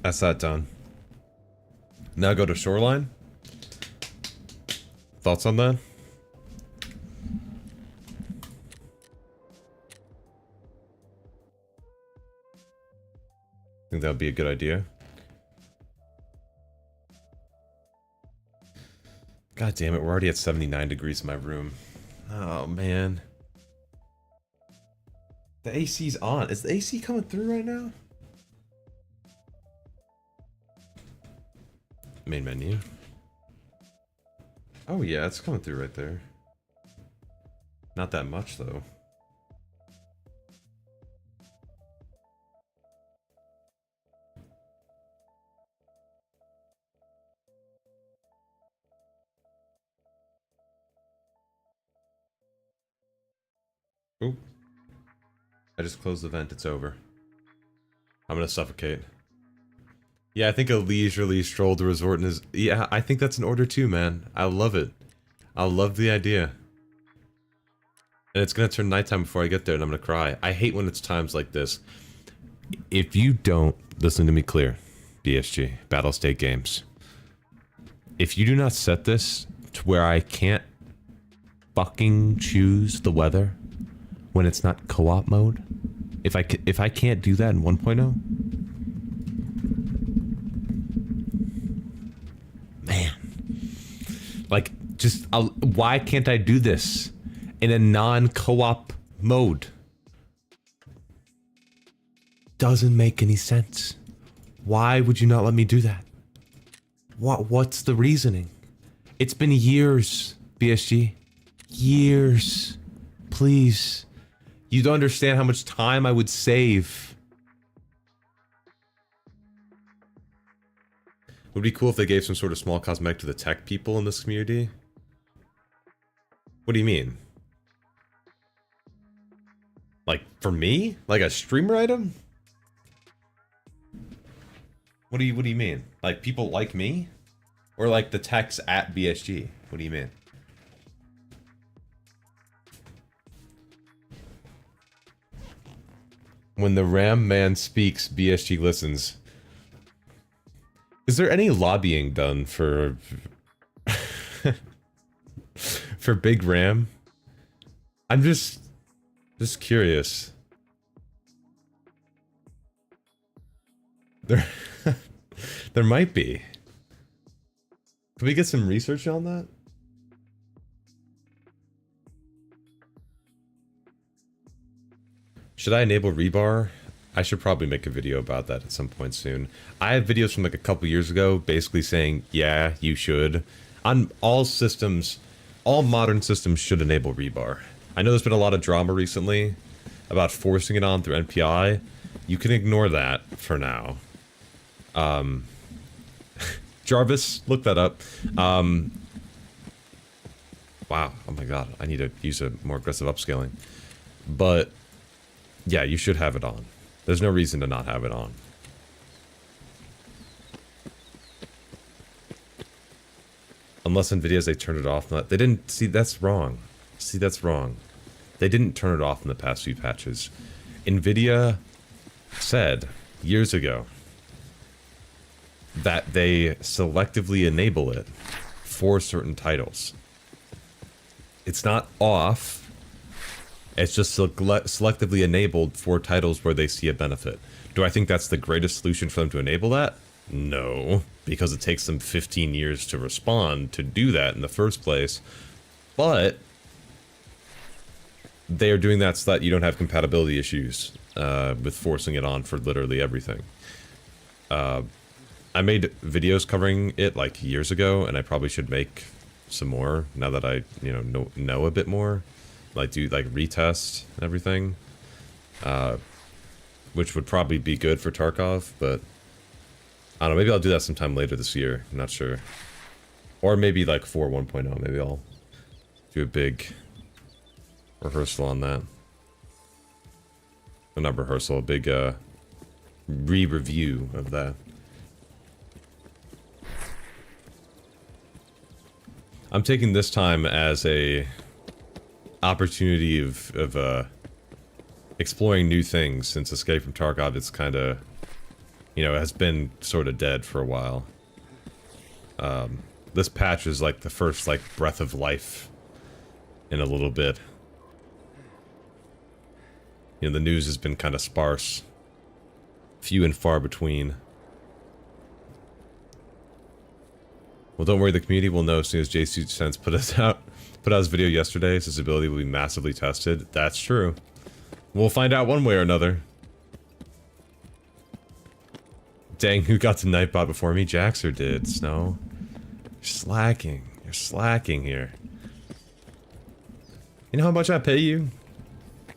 That's that done. Now go to Shoreline. Thoughts on that? Think that would be a good idea. God damn it, we're already at 79 degrees in my room. Oh, man. The AC's on. Is the AC coming through right now? Main menu. Oh yeah, it's coming through right there. Not that much though. Oop. I just closed the vent, it's over. I'm gonna suffocate. Yeah, I think a leisurely stroll to resort is... Yeah, I think that's an order too, man. I love it. I love the idea. And it's gonna turn nighttime before I get there and I'm gonna cry. I hate when it's times like this. If you don't listen to me clear, BSG, Battle State Games. If you do not set this to where I can't fucking choose the weather when it's not co-op mode, if I can't do that in 1.0, man, like, just, why can't I do this in a non-co-op mode? Doesn't make any sense. Why would you not let me do that? What's the reasoning? It's been years, BSG. Years. Please. You don't understand how much time I would save. It would be cool if they gave some sort of small cosmetic to the tech people in this community. What do you mean? Like, for me? Like a streamer item? What do you mean? Like people like me? Or like the techs at BSG? What do you mean? When the RAM man speaks, BSG listens. Is there any lobbying done for for big RAM? I'm just curious. There might be. Can we get some research on that? Should I enable rebar? I should probably make a video about that at some point soon. I have videos from like a couple years ago basically saying, yeah, you should. On all systems, all modern systems should enable rebar. I know there's been a lot of drama recently about forcing it on through NPI. You can ignore that for now. Jarvis, look that up. Wow, oh my god, I need to use a more aggressive upscaling. But, yeah, you should have it on. There's no reason to not have it on. Unless Nvidia's, they turned it off. They didn't, see, that's wrong. See, that's wrong. They didn't turn it off in the past few patches. Nvidia said, years ago, that they selectively enable it for certain titles. It's not off. It's just selectively enabled for titles where they see a benefit. Do I think that's the greatest solution for them to enable that? No, because it takes them 15 years to respond to do that in the first place. But they are doing that so that you don't have compatibility issues with forcing it on for literally everything. I made videos covering it like years ago, and I probably should make some more now that I, know a bit more. Like do like retest and everything, which would probably be good for Tarkov, but I don't know, maybe I'll do that sometime later this year. I'm not sure. Or maybe like for 1.0, maybe I'll do a big rehearsal on that. Well, not rehearsal, a big re-review of that. I'm taking this time as a opportunity of exploring new things, since Escape from Tarkov, it's kind of, has been sort of dead for a while. This patch is like the first like breath of life in a little bit. The news has been kind of sparse. few and far between. Well, don't worry, the community will know as soon as JSense put out his video yesterday. His ability will be massively tested. That's true. We'll find out one way or another. Dang, who got to Nightbot before me? Jaxer did. Snow. You're slacking. You're slacking here. You know how much I pay you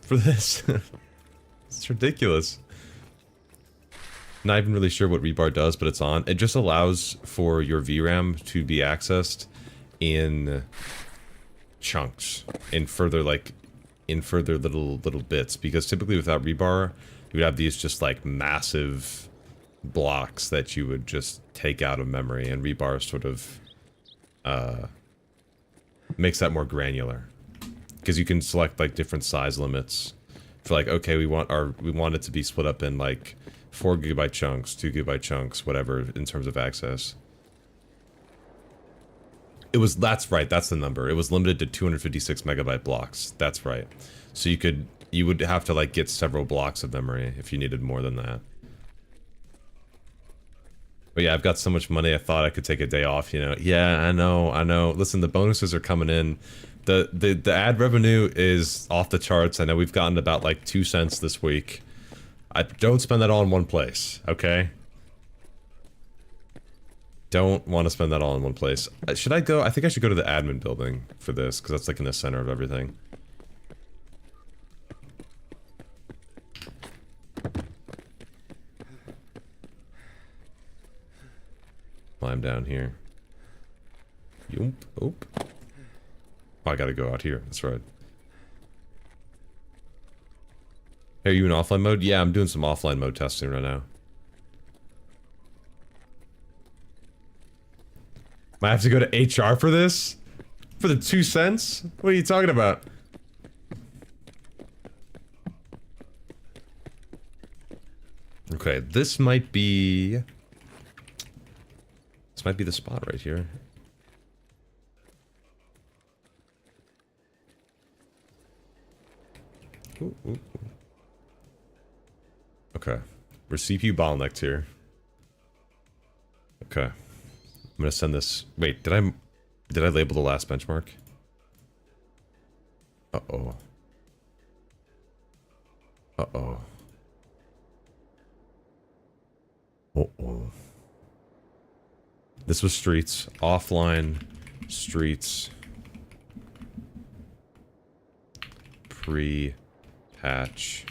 for this? It's ridiculous. Not even really sure what rebar does, but it's on. It just allows for your VRAM to be accessed in chunks, in further little bits. Because typically without rebar, you would have these just like massive blocks that you would just take out of memory, and rebar sort of makes that more granular. Because you can select like different size limits for like, okay, we want it to be split up in like 4 GB chunks, 2 GB chunks, whatever, in terms of access. That's right, that's the number. It was limited to 256 megabyte blocks. That's right. So you would have to like get several blocks of memory if you needed more than that. But yeah, I've got so much money, I thought I could take a day off, you know. Yeah, I know. Listen, the bonuses are coming in. The ad revenue is off the charts. I know we've gotten about like 2 cents this week. Don't spend that all in one place, okay? Don't want to spend that all in one place. Should I go? I think I should go to the admin building for this, because that's like in the center of everything. Climb down here. Yoop. Oop. Oh, I gotta go out here. That's right. Hey, are you in offline mode? Yeah, I'm doing some offline mode testing right now. Might have to go to HR for this? For the 2 cents? What are you talking about? Okay, this might be the spot right here. Ooh, ooh, ooh. Okay, we're CPU bottlenecked here. Okay, I'm gonna send this. Wait, did I label the last benchmark? Uh-oh. Uh-oh. Uh-oh. This was streets, offline, streets, pre-patch.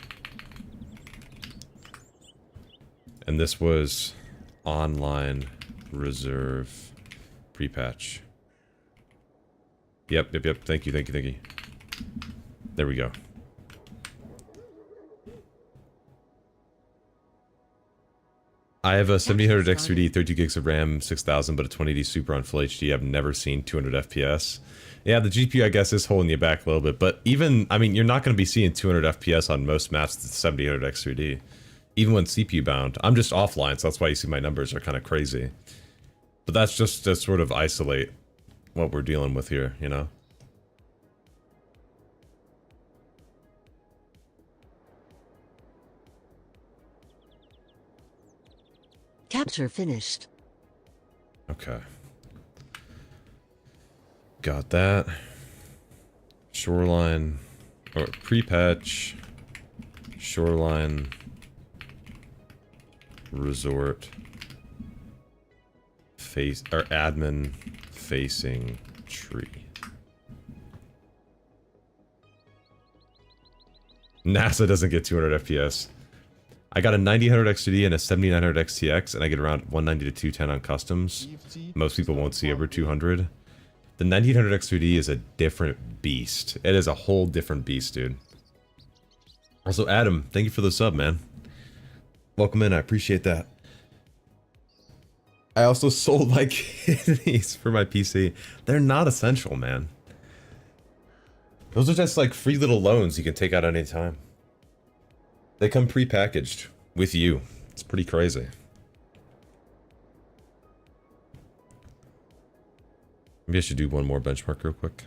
And this was online reserve pre-patch. Yep. Thank you. There we go. I have a 7800 X3D, 32 gigs of RAM, 6000, but a 2080 Super on full HD. I've never seen 200 FPS. Yeah, the GPU, I guess, is holding you back a little bit, but even, I mean, you're not going to be seeing 200 FPS on most maps with the 7800 X3D. Even when CPU bound. I'm just offline, so that's why you see my numbers are kind of crazy. But that's just to sort of isolate what we're dealing with here, you know? Capture finished. Okay. Got that. Shoreline. Or pre-patch. Shoreline. Resort. Or admin facing tree. NASA doesn't get 200 FPS. I got a 9000 XTD and a 7900 XTX, and I get around 190 to 210 on customs. Most people won't see over 200. The 1900 XTD is a different beast. It is a whole different beast, dude. Also, Adam, thank you for the sub, man. Welcome in, I appreciate that. I also sold my kidneys for my PC. They're not essential, man. Those are just like free little loans you can take out any time. They come pre-packaged with you. It's pretty crazy. Maybe I should do one more benchmark real quick.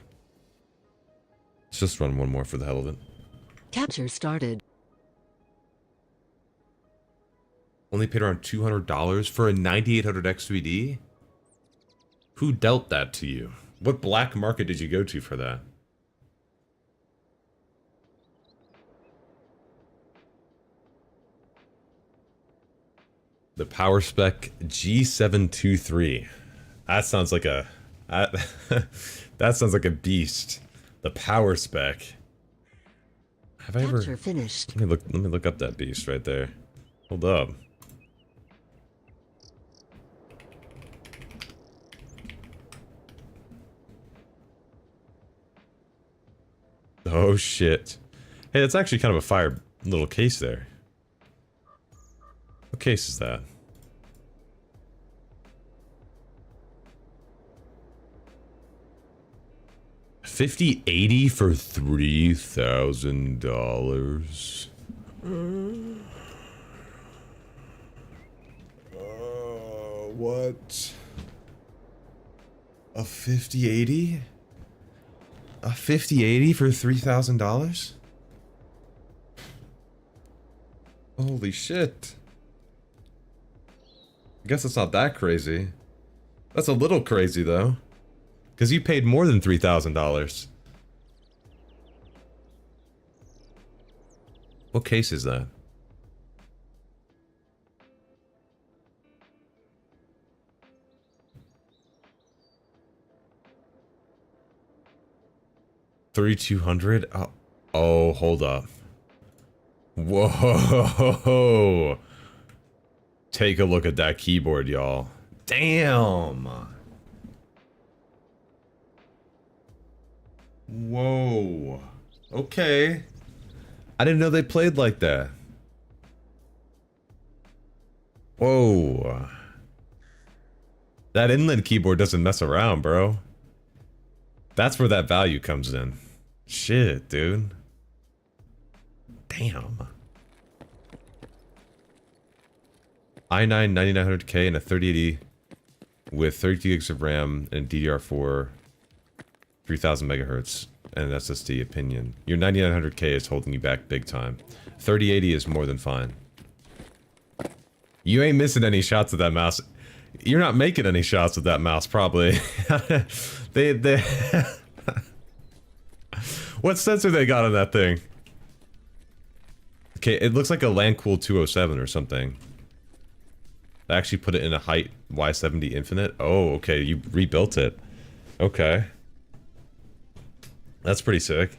Let's just run one more for the hell of it. Capture started. Only paid around $200 for a 9800X 3D? Who dealt that to you? What black market did you go to for that? The Power Spec G723. That sounds like a... that sounds like a beast. The Power Spec. Have I ever... Capture finished. Let me look up that beast right there. Hold up. Oh shit. Hey, that's actually kind of a fire little case there. What case is that? $5080 for $3,000. What? A 5080? A 5080 for $3,000? Holy shit. I guess it's not that crazy. That's a little crazy though. Because you paid more than $3,000. What case is that? $3,200? Oh, hold up. Whoa. Take a look at that keyboard, y'all. Damn. Whoa. Okay. I didn't know they played like that. Whoa. That inland keyboard doesn't mess around, bro. That's where that value comes in. Shit, dude. Damn. i9 9900K and a 3080 with 32 gigs of RAM and DDR4 3000 megahertz and an SSD opinion. Your 9900K is holding you back big time. 3080 is more than fine. You ain't missing any shots with that mouse. You're not making any shots with that mouse, probably. they What sensor they got on that thing? Okay, it looks like a LandCool 207 or something. They actually put it in a height Y70 Infinite. Oh, okay, you rebuilt it. Okay. That's pretty sick.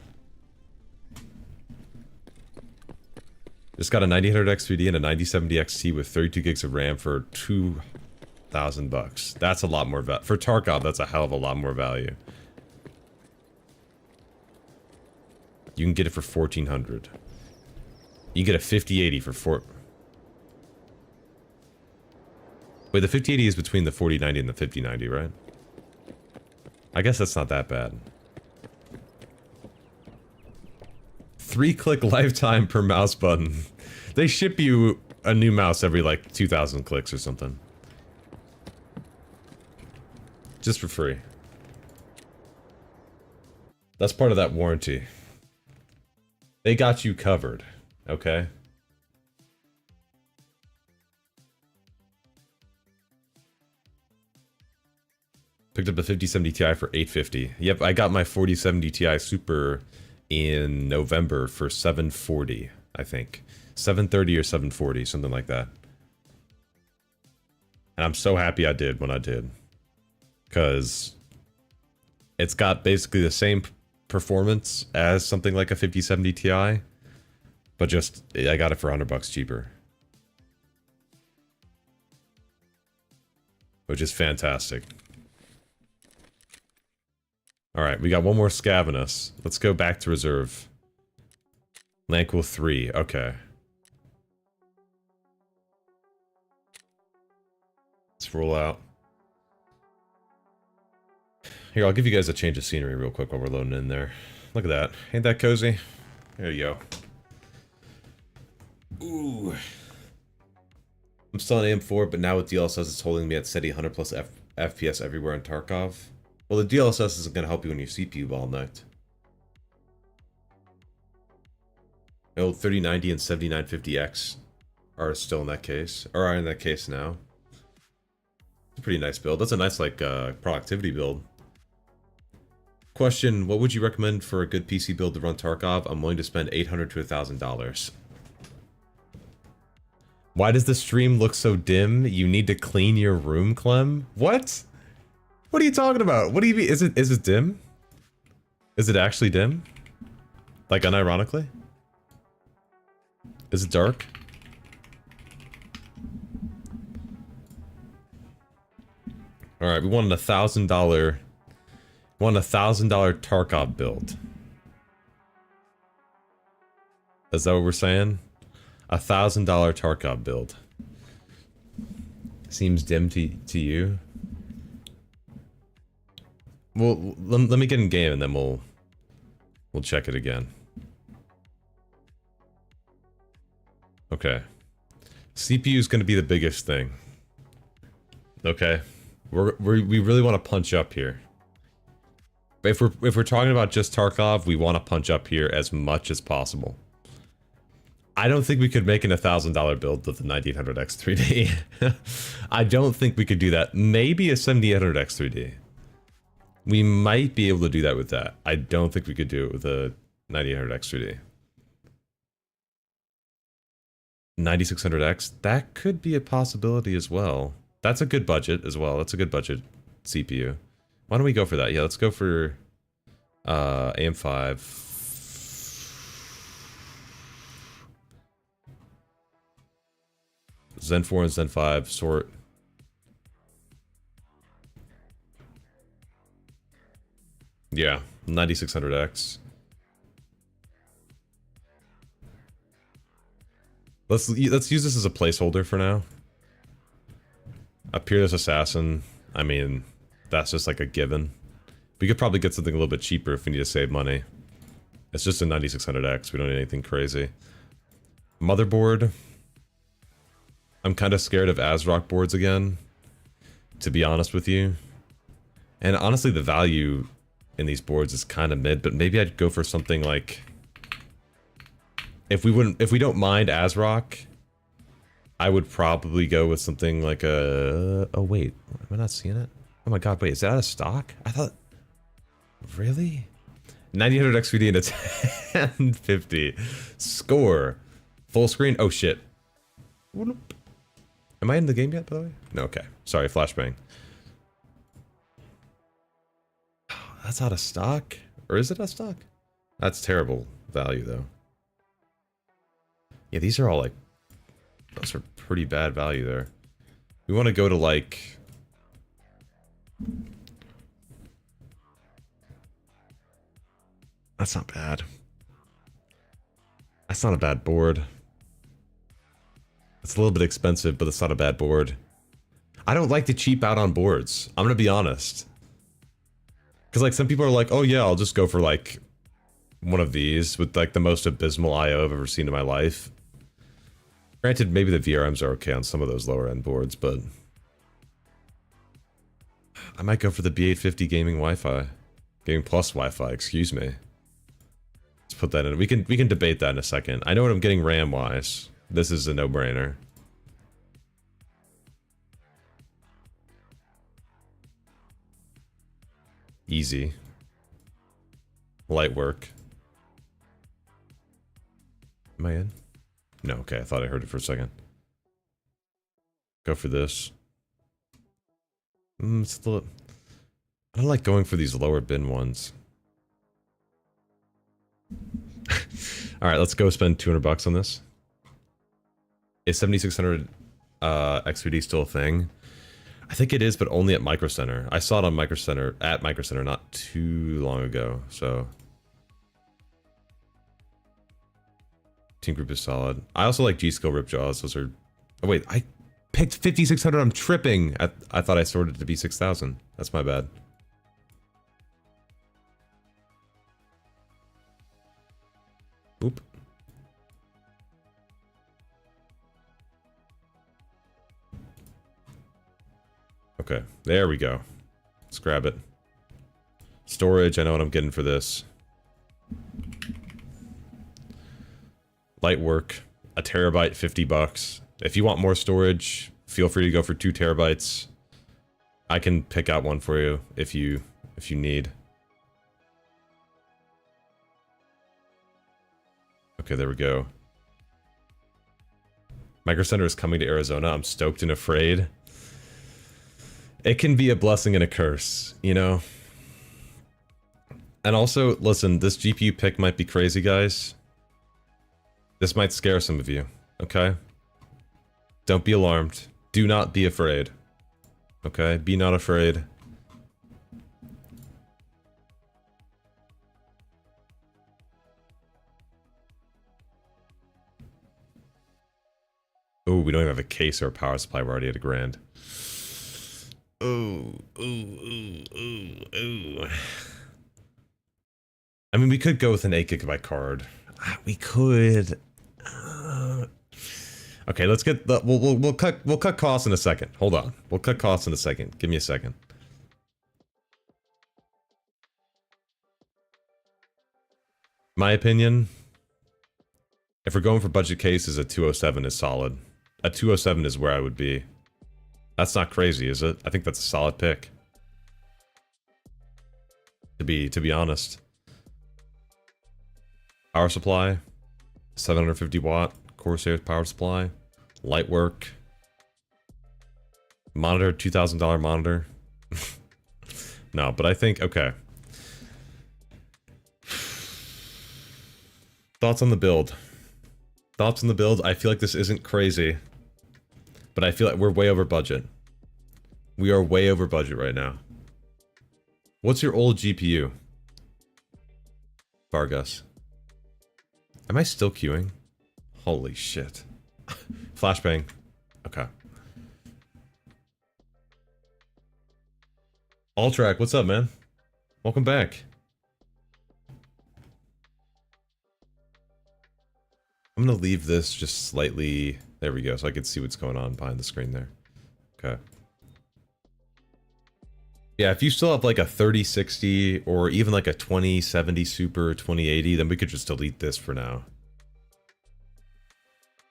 Just got a 9000X 3D and a 9070 XT with 32 gigs of RAM for $2,000. That's a lot more value. For Tarkov, that's a hell of a lot more value. You can get it for $1,400. You get a 5080 for Wait, the 5080 is between the 4090 and the 5090, right? I guess that's not that bad. 3-click lifetime per mouse button. They ship you a new mouse every like 2,000 clicks or something. Just for free. That's part of that warranty. They got you covered, okay? Picked up a 5070 Ti for $850. Yep, I got my 4070 Ti Super in November for $740, I think. $730 or $740, something like that. And I'm so happy I did when I did. Because it's got basically the same performance as something like a 5070 Ti, but just, I got it for $100 cheaper. Which is fantastic. Alright, we got one more scav in us. Let's go back to reserve. LandCool 3, okay. Let's roll out. Here, I'll give you guys a change of scenery real quick while we're loading in there. Look at that. Ain't that cozy? There you go. Ooh. I'm still on AM4, but now with DLSS it's holding me at steady 100 plus FPS everywhere in Tarkov. Well, the DLSS isn't going to help you when your CPU bottlenecked. The old 3090 and 7950X are still in that case, or are in that case now. It's a pretty nice build. That's a nice, like, productivity build. Question, what would you recommend for a good PC build to run Tarkov? I'm willing to spend $800 to $1,000. Why does the stream look so dim? You need to clean your room, Clem? What? What are you talking about? What do you mean? Is it dim? Is it actually dim? Like, unironically? Is it dark? Alright, we wanted $1,000... Want a $1,000 Tarkov build. Is that what we're saying? $1,000 Tarkov build. Seems dim to you? Well, let me get in game and then we'll check it again. Okay. CPU is going to be the biggest thing. Okay. We really want to punch up here. If we're talking about just Tarkov, we want to punch up here as much as possible. I don't think we could make an $1,000 build with the 9800X 3D. I don't think we could do that. Maybe a 7800X 3D. We might be able to do that with that. I don't think we could do it with a 9800X 3D. 9600X, that could be a possibility as well. That's a good budget as well. That's a good budget CPU. Why don't we go for that? Yeah, let's go for AM5. Zen 4 and Zen 5 sort. Yeah, 9600X. Let's use this as a placeholder for now. A Peerless Assassin, I mean, that's just like a given. We could probably get something a little bit cheaper if we need to save money. It's just a 9600X, we don't need anything crazy. Motherboard. I'm kind of scared of ASRock boards again, to be honest with you. And honestly, the value in these boards is kind of mid, but maybe I'd go for something like... If we don't mind ASRock, I would probably go with something like a... Oh wait, am I not seeing it? Oh my god, wait, is that out of stock? I thought... Really? 9800X 3D and a 1050. Score. Full screen? Oh shit. Am I in the game yet, by the way? No, okay. Sorry, flashbang. That's out of stock? Or is it out of stock? That's terrible value, though. Yeah, these are all like... Those are pretty bad value there. We want to go to like... That's not bad. That's not a bad board. It's a little bit expensive, but it's not a bad board. I don't like to cheap out on boards. I'm gonna be honest. Because like some people are like, oh yeah, I'll just go for like one of these with like the most abysmal IO I've ever seen in my life. Granted, maybe the VRMs are okay on some of those lower end boards, but I might go for the B850 gaming Wi-Fi. Gaming plus Wi-Fi, excuse me. Let's put that in. We can debate that in a second. I know what I'm getting RAM-wise. This is a no-brainer. Easy. Light work. Am I in? No, okay, I thought I heard it for a second. Go for this. It's a little... I don't like going for these lower bin ones. Alright, let's go spend 200 bucks on this. Is 7600 X3D still a thing? I think it is, but only at Micro Center. I saw it on Micro Center, at Micro Center not too long ago, so... Team Group is solid. I also like G-Skill Ripjaws. Those are... Oh wait, I picked 5600. I'm tripping. I thought I sorted it to be 6000. That's my bad. Oop. Okay, there we go. Let's grab it. Storage, I know what I'm getting for this. Light work, a terabyte, 50 bucks. If you want more storage, feel free to go for 2 terabytes. I can pick out one for you if you need. Okay, there we go. Micro Center is coming to Arizona. I'm stoked and afraid. It can be a blessing and a curse, you know? And also, listen, this GPU pick might be crazy, guys. This might scare some of you, okay? Don't be alarmed. Do not be afraid. Okay? Be not afraid. Oh, we don't even have a case or a power supply. We're already at $1,000. Ooh. I mean, we could go with an 8GB card. We could. Okay, let's get the. We'll cut costs in a second. Hold on. We'll cut costs in a second. Give me a second. My opinion, if we're going for budget cases, a 207 is solid. A 207 is where I would be. That's not crazy, is it? I think that's a solid pick. To be honest. Power supply, 750 watt Corsair power supply, light work, monitor, $2,000 monitor. No, but I think, okay. Thoughts on the build? Thoughts on the build? I feel like this isn't crazy, but I feel like we're way over budget. We are way over budget right now. What's your old GPU? Vargas. Am I still queuing? Holy shit. Flashbang. Okay. Alltrack, what's up, man? Welcome back. I'm gonna leave this just slightly... There we go, so I can see what's going on behind the screen there. Okay. Yeah, if you still have like a 3060 or even like a 2070 Super 2080, then we could just delete this for now.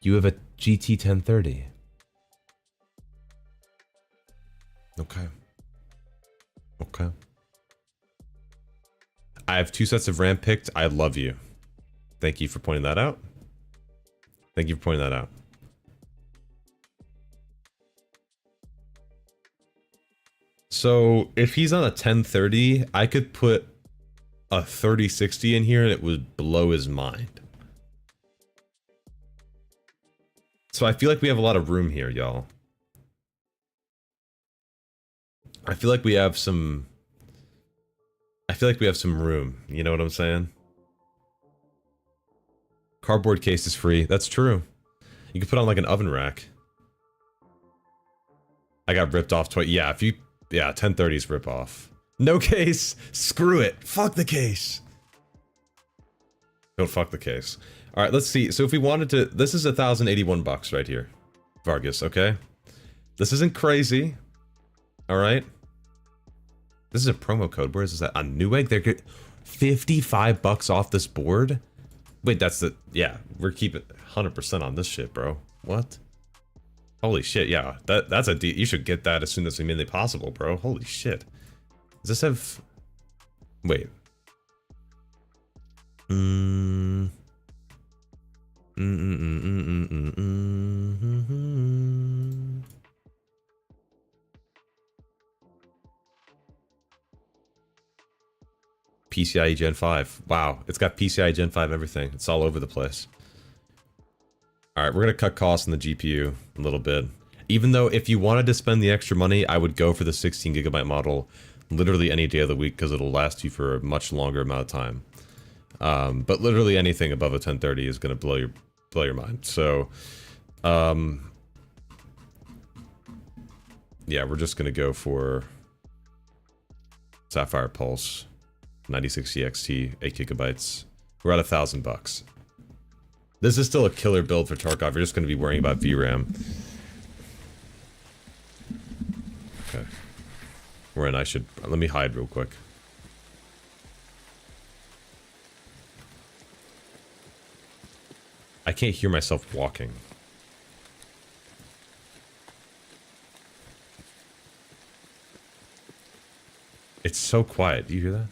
You have a GT 1030. Okay. Okay. I have 2 sets of RAM picked. I love you. Thank you for pointing that out. Thank you for pointing that out. So, if he's on a 1030, I could put a 3060 in here and it would blow his mind. So I feel like we have a lot of room here, y'all. I feel like we have some... I feel like we have some room, you know what I'm saying? Cardboard case is free, that's true. You can put on like an oven rack. I got ripped off twice. Yeah, if you... Yeah, 1030's rip off. No case! Screw it! Fuck the case! Don't fuck the case. Alright, let's see. So if we wanted to... This is 1,081 bucks right here. Vargas, okay? This isn't crazy. Alright? This is a promo code. Where is that? On Newegg? They're good. 55 bucks off this board? Wait, that's the... Yeah, we're keeping 100% on this shit, bro. What? Holy shit, yeah. That's a deal. You should get that as soon as humanly possible, bro. Holy shit. Does this have... Wait. PCIe Gen 5. Wow, it's got PCIe Gen 5 everything. It's all over the place. Alright, we're gonna cut costs on the GPU a little bit. Even though if you wanted to spend the extra money, I would go for the 16GB model literally any day of the week because it'll last you for a much longer amount of time. But literally anything above a 1030 is gonna blow your mind. So, yeah, we're just gonna go for Sapphire Pulse, 9060 XT, 8GB. We're at $1,000. This is still a killer build for Tarkov. You're just gonna be worrying about VRAM. Okay. We're in. I should... Let me hide real quick. I can't hear myself walking. It's so quiet. Do you hear that?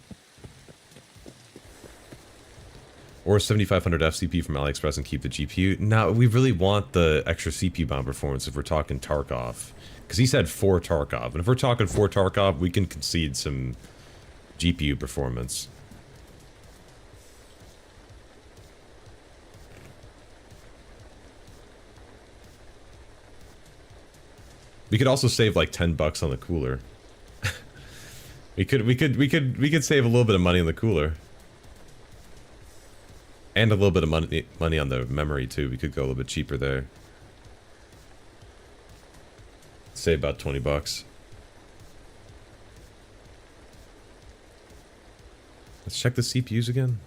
Or 7500 FCP from AliExpress and keep the GPU. Now, we really want the extra CPU bound performance if we're talking Tarkov. Because he said 4 Tarkov. And if we're talking 4 Tarkov, we can concede some GPU performance. We could also save like $10 on the cooler. we could save a little bit of money on the cooler. And a little bit of money on the memory too. We could go a little bit cheaper there. Save about $20. Let's check the CPUs again.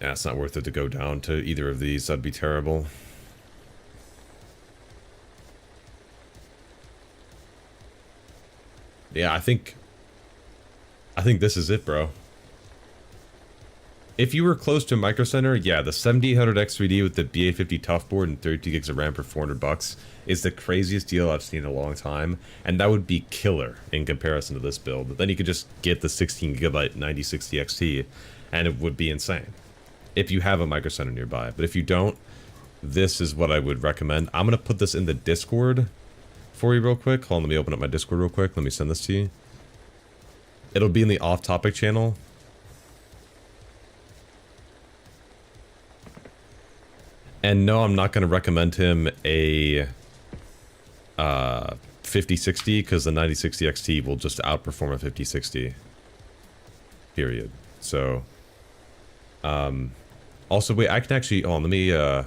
Yeah, it's not worth it to go down to either of these. That'd be terrible. Yeah, I think this is it, bro. If you were close to Micro Center, yeah, the 7800 X3D with the BA50 tough board and 32 gigs of RAM for $400 is the craziest deal I've seen in a long time, and that would be killer in comparison to this build. Then you could just get the 16 gigabyte 9060 XT, and it would be insane if you have a Micro Center nearby. But if you don't, this is what I would recommend. I'm gonna put this in the Discord for you real quick. Hold on, let me open up my Discord real quick. Let me send this to you. It'll be in the off-topic channel. And no, I'm not going to recommend him a 5060 because the 9060 XT will just outperform a 5060. Period. So, also, wait, I can actually, hold on, let me, I'll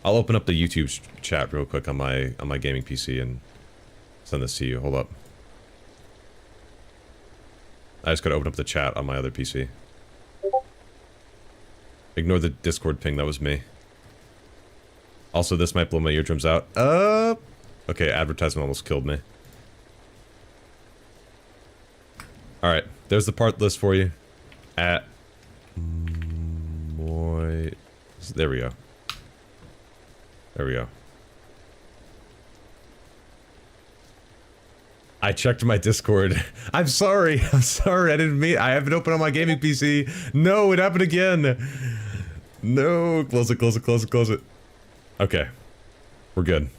open up the YouTube chat real quick on my gaming PC and send this to you. Hold up. I just gotta open up the chat on my other PC. Ignore the Discord ping, that was me. Also, this might blow my eardrums out. Okay, advertisement almost killed me. Alright, there's the part list for you. There we go. There we go. I checked my Discord. I'm sorry. I'm sorry. I didn't mean. I have it open on my gaming PC. No, it happened again. No. Close it, close it, close it, close it. Okay. We're good.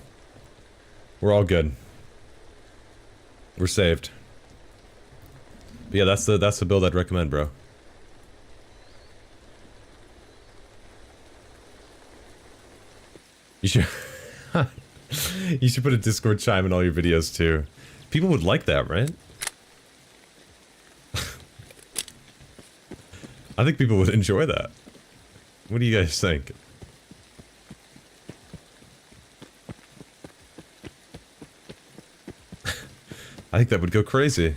We're all good. We're saved. But yeah, that's the build I'd recommend, bro. You should you should put a Discord chime in all your videos too. People would like that, right? I think people would enjoy that. What do you guys think? I think that would go crazy.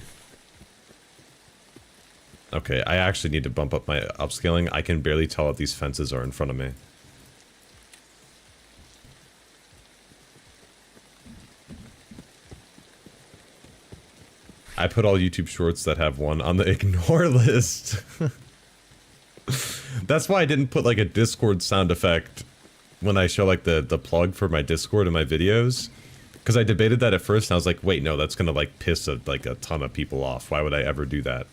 Okay, I actually need to bump up my upscaling. I can barely tell if these fences are in front of me. I put all YouTube shorts that have one on the ignore list. That's why I didn't put like a Discord sound effect when I show like the plug for my Discord in my videos. Because I debated that at first and I was like, wait, no, that's gonna like piss a ton of people off. Why would I ever do that?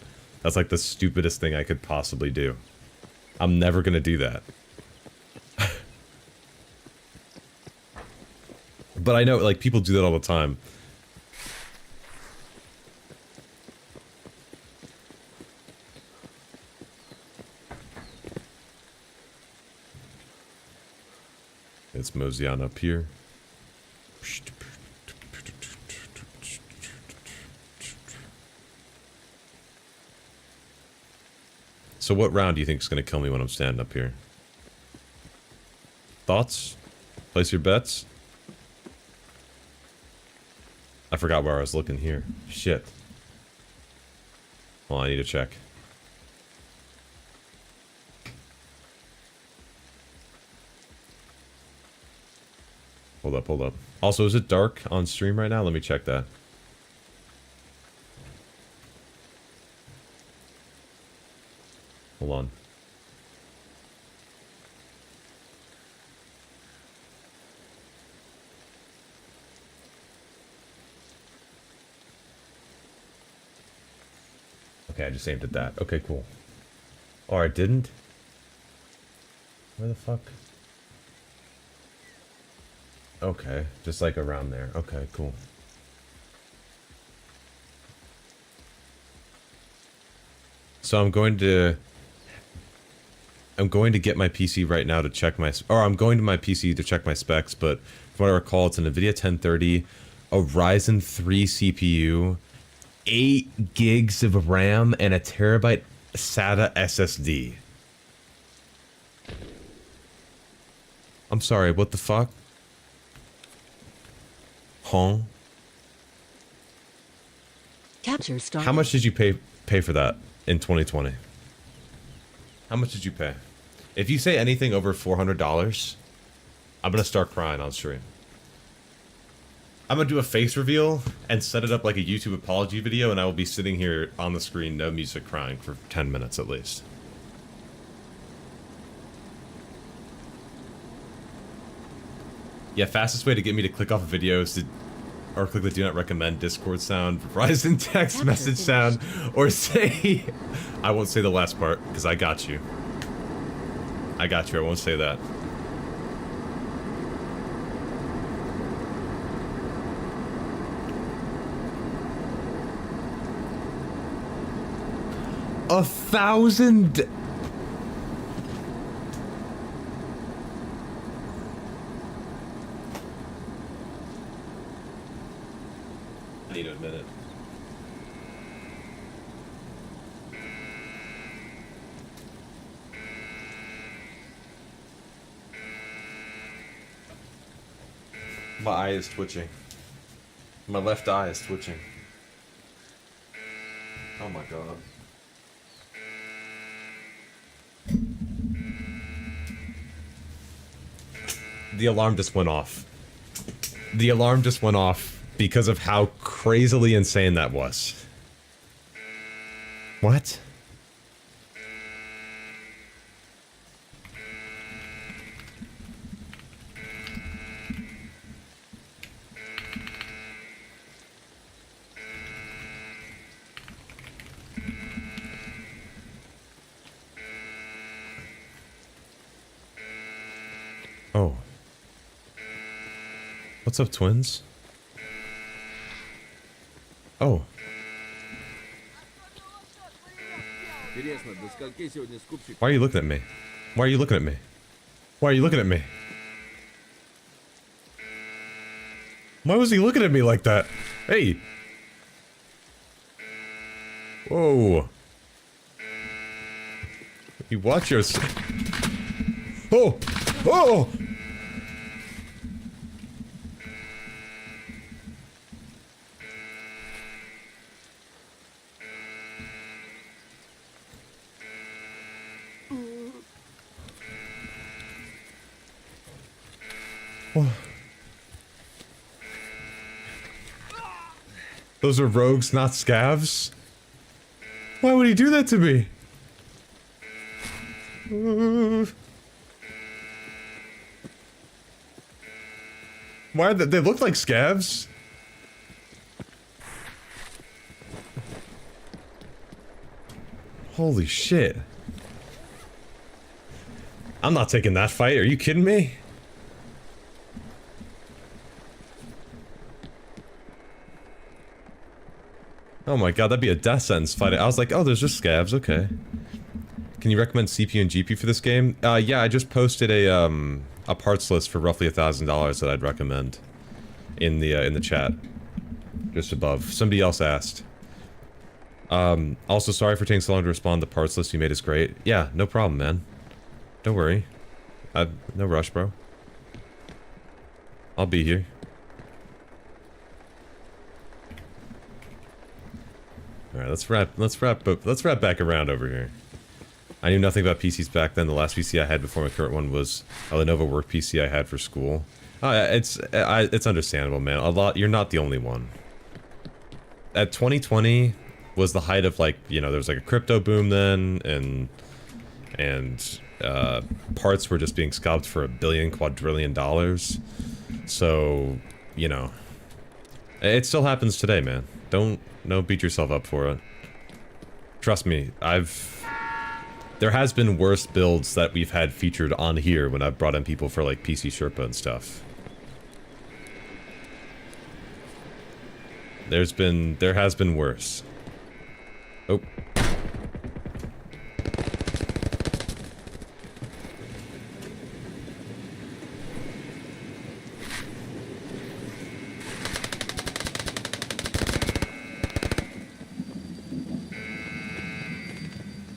That's like the stupidest thing I could possibly do. I'm never gonna do that. But I know like people do that all the time. It's mosey on up here. So what round do you think is going to kill me when I'm standing up here? Thoughts? Place your bets? I forgot where I was looking here. Shit. Well, I need to check. Hold up, hold up. Also, is it dark on stream right now? Let me check that. Hold on. Okay, I just aimed at that. Okay, cool. Or I didn't? Where the fuck? Okay, just like around there. Okay, cool. So I'm going to get my PC right now to check my, or I'm going to my PC to check my specs, but from what I recall, it's an Nvidia 1030, a Ryzen 3 CPU, 8 gigs of RAM, and a terabyte SATA SSD. I'm sorry, what the fuck? Huh? Capture started. How much did you pay for that in 2020? How much did you pay? If you say anything over $400, I'm gonna start crying on stream. I'm gonna do a face reveal and set it up like a YouTube apology video, and I will be sitting here on the screen, no music, crying for 10 minutes at least. Yeah, fastest way to get me to click off a video is to, or click the do not recommend Discord sound, Ryzen text message sound, or say, I won't say the last part, because I got you. I got you, I won't say that. $1,000. I need to admit it. My eye is twitching. My left eye is twitching. Oh my god. The alarm just went off. The alarm just went off because of how crazily insane that was. What? Oh. What's up, twins? Oh. Why are you looking at me? Why are you looking at me? Why are you looking at me? Why was he looking at me like that? Hey! Whoa. You watch your... Oh! Oh! Those are rogues, not scavs? Why would he do that to me? Why are they look like scavs? Holy shit. I'm not taking that fight, are you kidding me? Oh my god, that'd be a death sentence fight. I was like, oh, there's just scavs, okay. Can you recommend CPU and GPU for this game? Yeah, I just posted a parts list for roughly $1,000 that I'd recommend in the chat. Just above. Somebody else asked. Also, sorry for taking so long to respond. The parts list you made is great. Yeah, no problem, man. Don't worry. No rush, bro. I'll be here. Alright, let's wrap back around over here. I knew nothing about PCs back then. The last PC I had before my current one was a Lenovo work PC I had for school. It's understandable, man. You're not the only one. At 2020 was the height of, like, you know, there was like a crypto boom then, and parts were just being scalped for $1 billion, quadrillion dollars. So, you know, it still happens today, man. Don't beat yourself up for it. Trust me, there has been worse builds that we've had featured on here when I've brought in people for like PC Sherpa and stuff. There has been worse. Oh.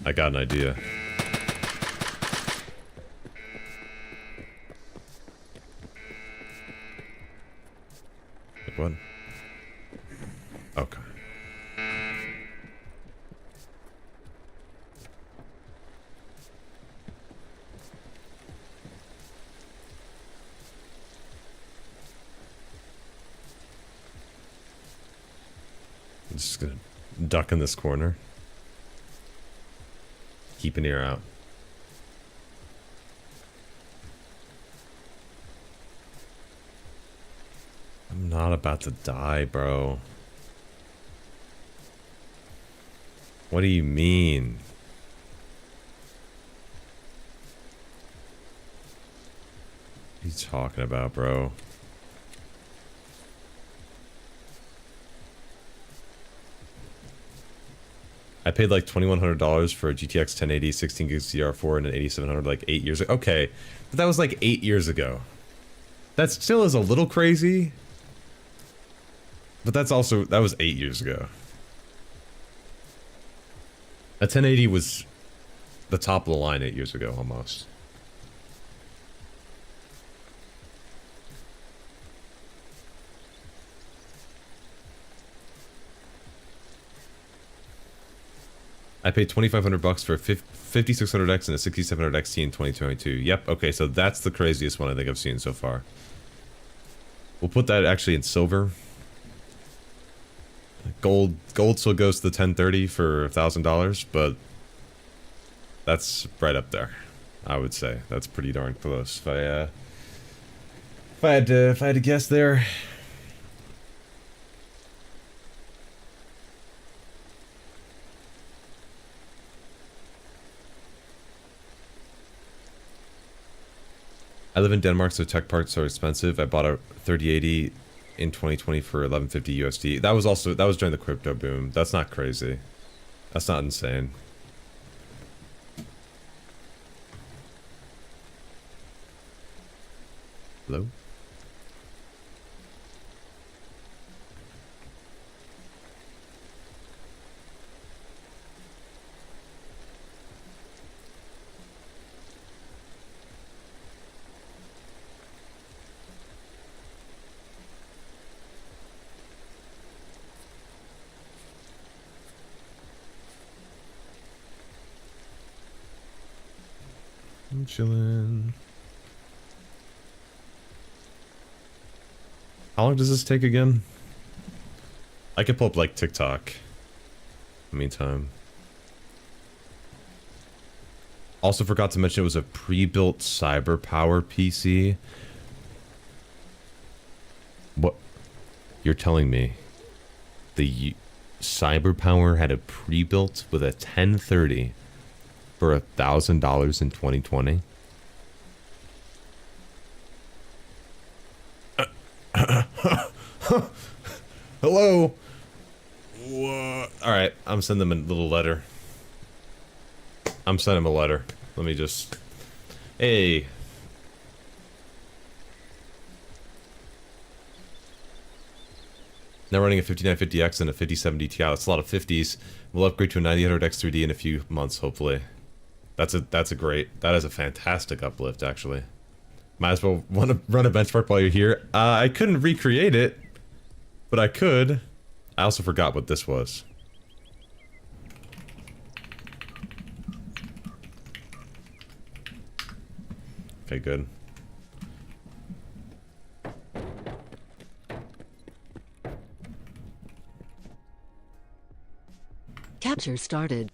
I got an idea. Like what? Okay. I'm just gonna duck in this corner. Keep an ear out. I'm not about to die, bro. What do you mean? What are you talking about, bro? I paid like $2,100 for a GTX 1080, 16 gigs DR4, and an 8700 like 8 years ago. Okay, but that was like 8 years ago. That still is a little crazy. But that was 8 years ago. A 1080 was the top of the line 8 years ago, almost. I paid $2,500 for a 5600X and a 6700 XT in 2022. Yep, okay, so that's the craziest one I think I've seen so far. We'll put that actually in silver. Gold still goes to the 1030 for $1,000, but that's right up there. I would say that's pretty darn close. If I had to guess there. I live in Denmark, so tech parts are expensive. I bought a 3080 in 2020 for 1150 USD. That was during the crypto boom. That's not crazy. That's not insane. Hello? I'm chilling. How long does this take again? I could pull up like TikTok. In the meantime. Also forgot to mention it was a pre-built CyberPower PC. What? You're telling me the CyberPower had a pre-built with a 1030 for $1,000 in 2020? Hello? What? Alright, I'm sending them a little letter. I'm sending him a letter. Let me just... Hey. Now running a 5950X and a 5070 Ti. That's a lot of 50s. We'll upgrade to a 9000 X3D in a few months, hopefully. That is a fantastic uplift, actually. Might as well run a benchmark while you're here. I couldn't recreate it, but I could. I also forgot what this was. Okay, good. Capture started.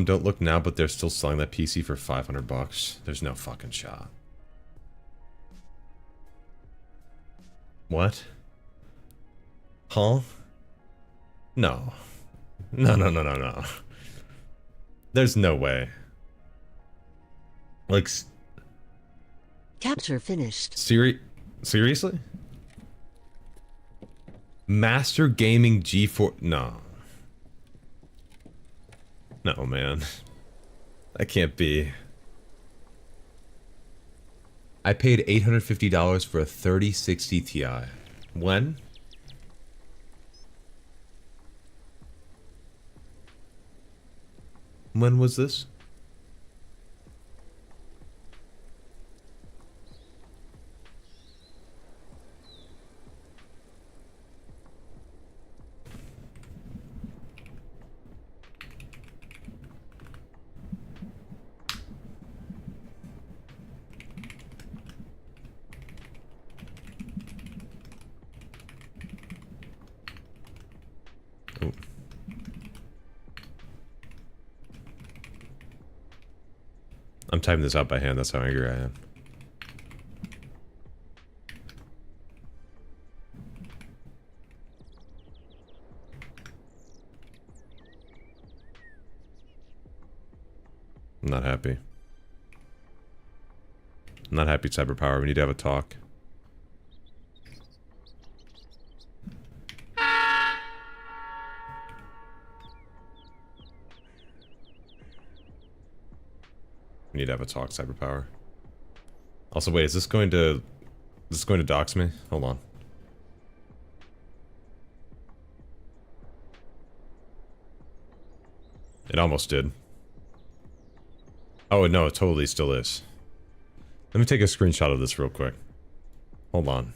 Don't look now, but they're still selling that PC for $500. There's no fucking shot. What? Huh? No. No, no, no, no, no. There's no way. Like... Capture finished. Seriously? Master Gaming G4... No. No, man. That can't be. I paid $850 for a 3060 Ti. When? When was this? Oh. I'm typing this out by hand, that's how angry I am. I'm not happy. I'm not happy, Cyberpower. We need to have a talk. We need to have a talk, Cyberpower. Also, wait, is this going to dox me? Hold on. It almost did. Oh, no, it totally still is. Let me take a screenshot of this real quick. Hold on.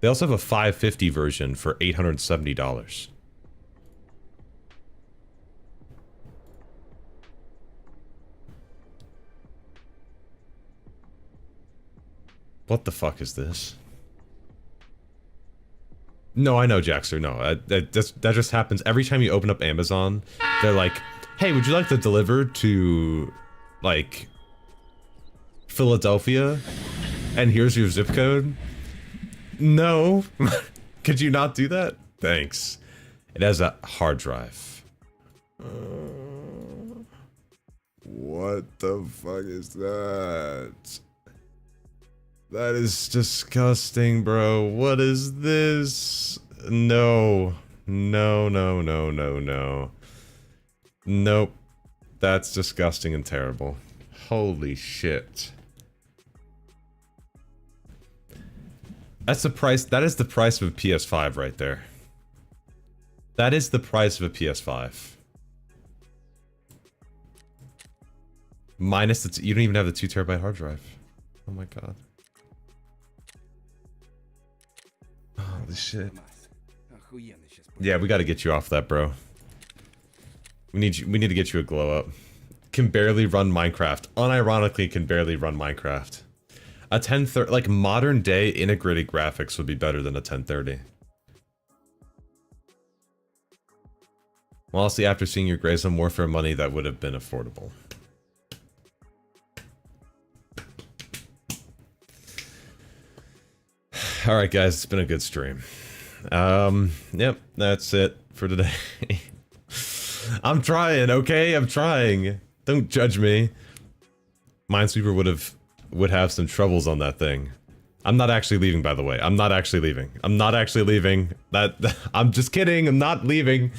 They also have a 550 version for $870. What the fuck is this? No, I know, Jaxter. No, that just happens every time you open up Amazon. They're like, "Hey, would you like to deliver to, like, Philadelphia? And here's your zip code." No, could you not do that? Thanks. It has a hard drive. What the fuck is that? That is disgusting, bro. What is this? No. No, no, no, no, no. Nope. That's disgusting and terrible. Holy shit. That's the price. That is the price of a PS5 right there. That is the price of a PS5. Minus the... You don't even have the 2 terabyte hard drive. Oh my god. Holy shit. Yeah, we gotta get you off that, bro. We need to get you a glow up. Can barely run Minecraft. Unironically, can barely run Minecraft. A 1030, like modern day integrated graphics would be better than a 1030. Well, honestly, after seeing your grades on Warfare money, that would have been affordable. Alright guys, it's been a good stream. Yep, that's it for today. I'm trying, okay? I'm trying. Don't judge me. Minesweeper would have some troubles on that thing. I'm not actually leaving, by the way. I'm not actually leaving. I'm not actually leaving. I'm just kidding. I'm not leaving.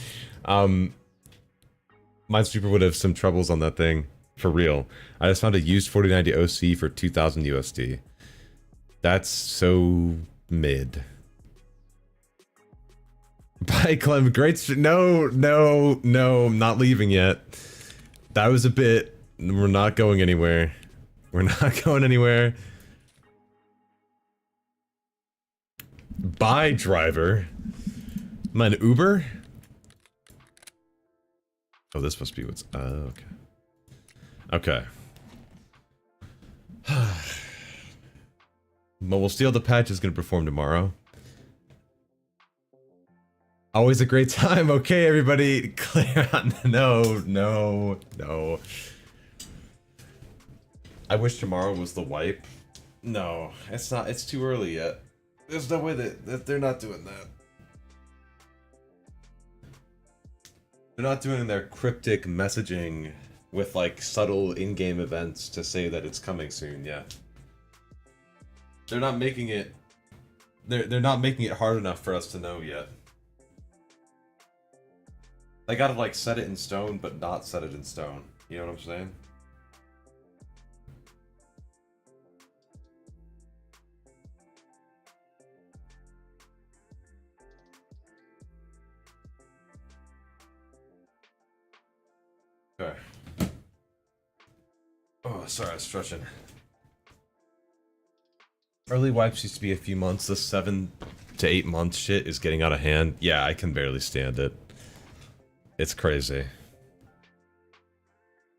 Minesweeper would have some troubles on that thing. For real. I just found a used 4090 OC for 2,000 USD. That's so mid. Bye, Clem. Great. No, no, no. I'm not leaving yet. That was a bit. We're not going anywhere. We're not going anywhere. Bye, driver. Am I an Uber? Oh, this must be what's... okay. Okay. Mobile Steel, the patch is going to perform tomorrow. Always a great time. Okay, everybody. Clear on. No, no, no. I wish tomorrow was the wipe. No, it's not. It's too early yet. There's no way that they're not doing that. They're not doing their cryptic messaging with like subtle in-game events to say that it's coming soon. Yeah. They're not making it. They're not making it hard enough for us to know yet. They gotta like set it in stone, but not set it in stone. You know what I'm saying? Okay. Oh, sorry, I was stretching. Early wipes used to be a few months. The 7 to 8 month shit is getting out of hand. Yeah, I can barely stand it. It's crazy.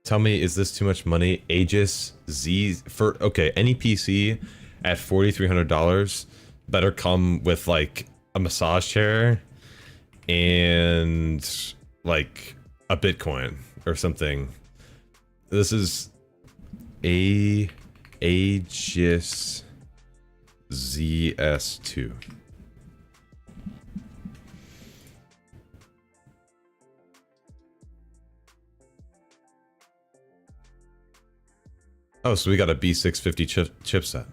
Tell me, is this too much money? Aegis Z for okay, any PC at $4,300 better come with like a massage chair and like a Bitcoin or something. This is Aegis ZS2. Oh, so we got a B650 chipset.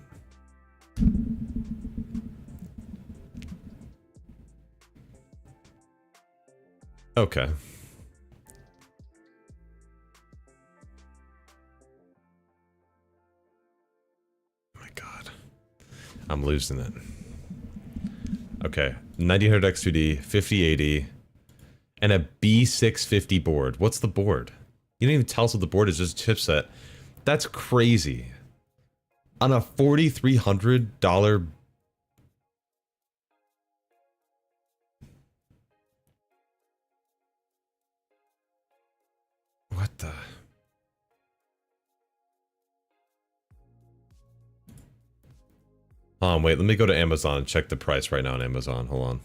Okay. My God. I'm losing it. Okay. 1900X2D, 5080, and a B650 board. What's the board? You didn't even tell us what the board is, just chipset. That's crazy. On a $4,300. What the? Hold on, wait, let me go to Amazon and check the price right now on Amazon. Hold on.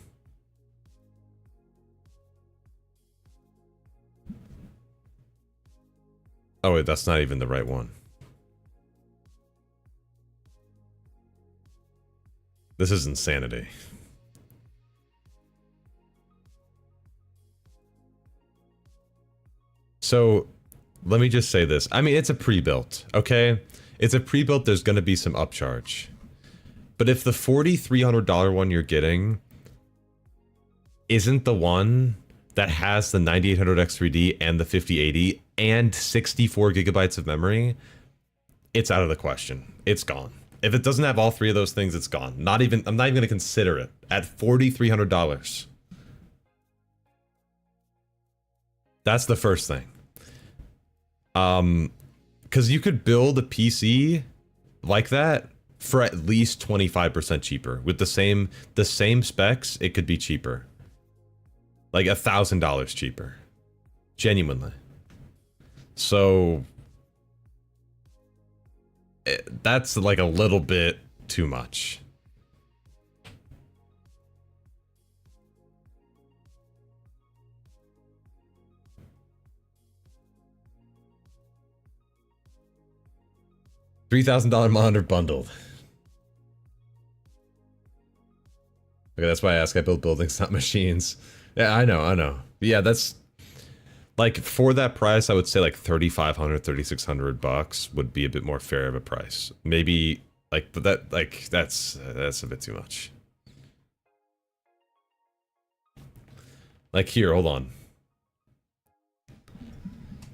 Oh wait, that's not even the right one. This is insanity. So, let me just say this. I mean, it's a pre-built, okay? It's a pre-built, there's gonna be some upcharge. But if the $4,300 one you're getting isn't the one that has the 9800X3D and the 5080 and 64 gigabytes of memory, it's out of the question. It's gone. If it doesn't have all three of those things, it's gone. I'm not even going to consider it at $4,300. That's the first thing. Because you could build a PC like that for at least 25% cheaper. With the same specs, it could be cheaper. Like $1,000 cheaper. Genuinely. So that's like a little bit too much. $3,000 monitor bundled. Okay, that's why I ask. I build buildings, not machines. Yeah, I know. Yeah, that's like for that price. I would say like $3,500, $3,600 would be a bit more fair of a price. Maybe like, but that like that's a bit too much. Like here, hold on.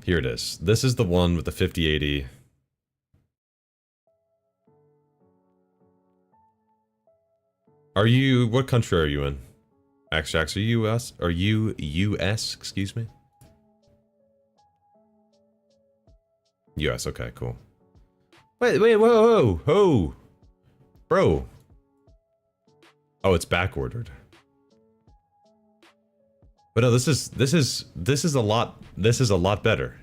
Here it is. This is the one with the 5080. Are you, what country are you in? Axjax, are you US? Are you US, excuse me? US, okay, cool. Wait, whoa. Bro. Oh, it's back ordered. But no, this is a lot better.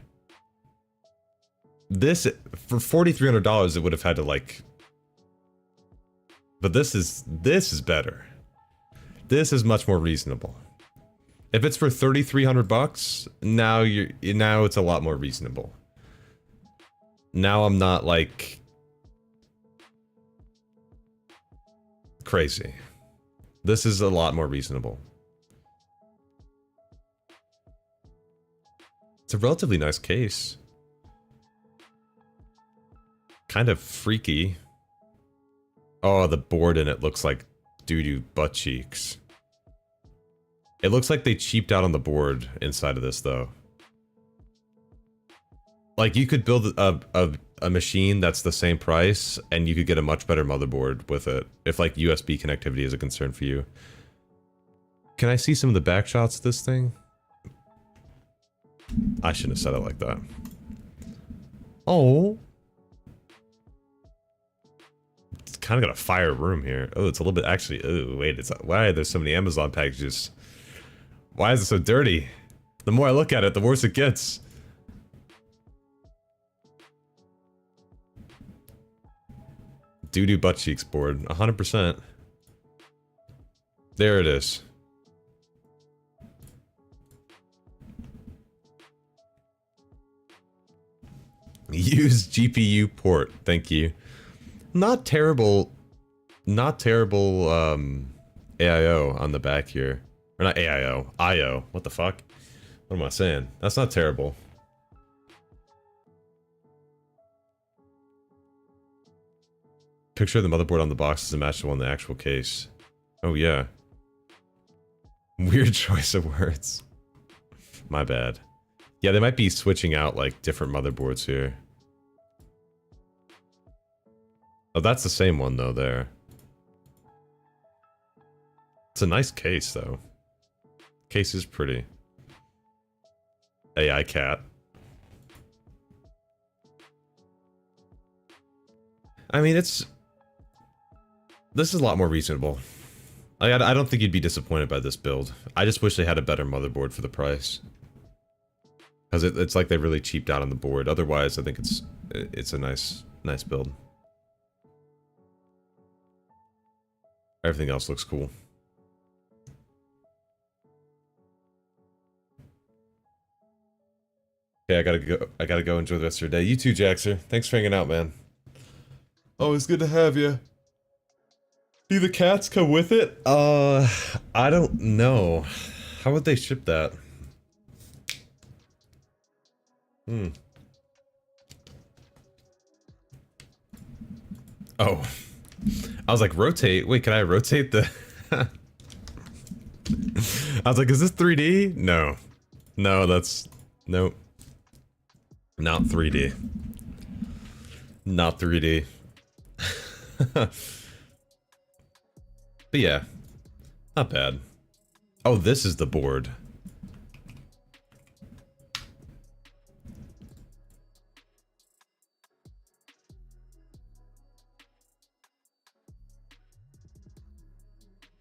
This, for $4,300, it would have had to like, but this is better. This is much more reasonable. If it's for $3,300, now it's a lot more reasonable. now I'm not like crazy. This is a lot more reasonable. It's a relatively nice case. Kind of freaky. Oh, the board in it looks like doo-doo butt cheeks. It looks like they cheaped out on the board inside of this, though. Like, you could build a machine that's the same price, and you could get a much better motherboard with it, if, like, USB connectivity is a concern for you. Can I see some of the back shots of this thing? I shouldn't have said it like that. Oh. It's kind of got a fire room here. Oh, it's a little bit, actually, oh, wait, it's, why are there so many Amazon packages? Why is it so dirty? The more I look at it, the worse it gets. Doo-doo butt cheeks board, 100%. There it is. Use GPU port, thank you. Not terrible, AIO on the back here. Or not AIO, IO, what the fuck? What am I saying? That's not terrible. Picture of the motherboard on the box is a match to one in the actual case. Oh yeah. Weird choice of words. My bad. Yeah, they might be switching out like different motherboards here. Oh, that's the same one though there. It's a nice case though. Case is pretty. AI cat. I mean, this is a lot more reasonable. I don't think you'd be disappointed by this build. I just wish they had a better motherboard for the price. Because it's like they really cheaped out on the board. Otherwise, I think it's a nice build. Everything else looks cool. Okay, I gotta go enjoy the rest of your day. You too, Jaxer. Thanks for hanging out, man. Always good to have you. Do the cats come with it? I don't know. How would they ship that? Oh. I was like, rotate? Wait, can I rotate the... I was like, is this 3D? No. No, that's... Nope. Not 3D. Not 3D. But yeah. Not bad. Oh, this is the board.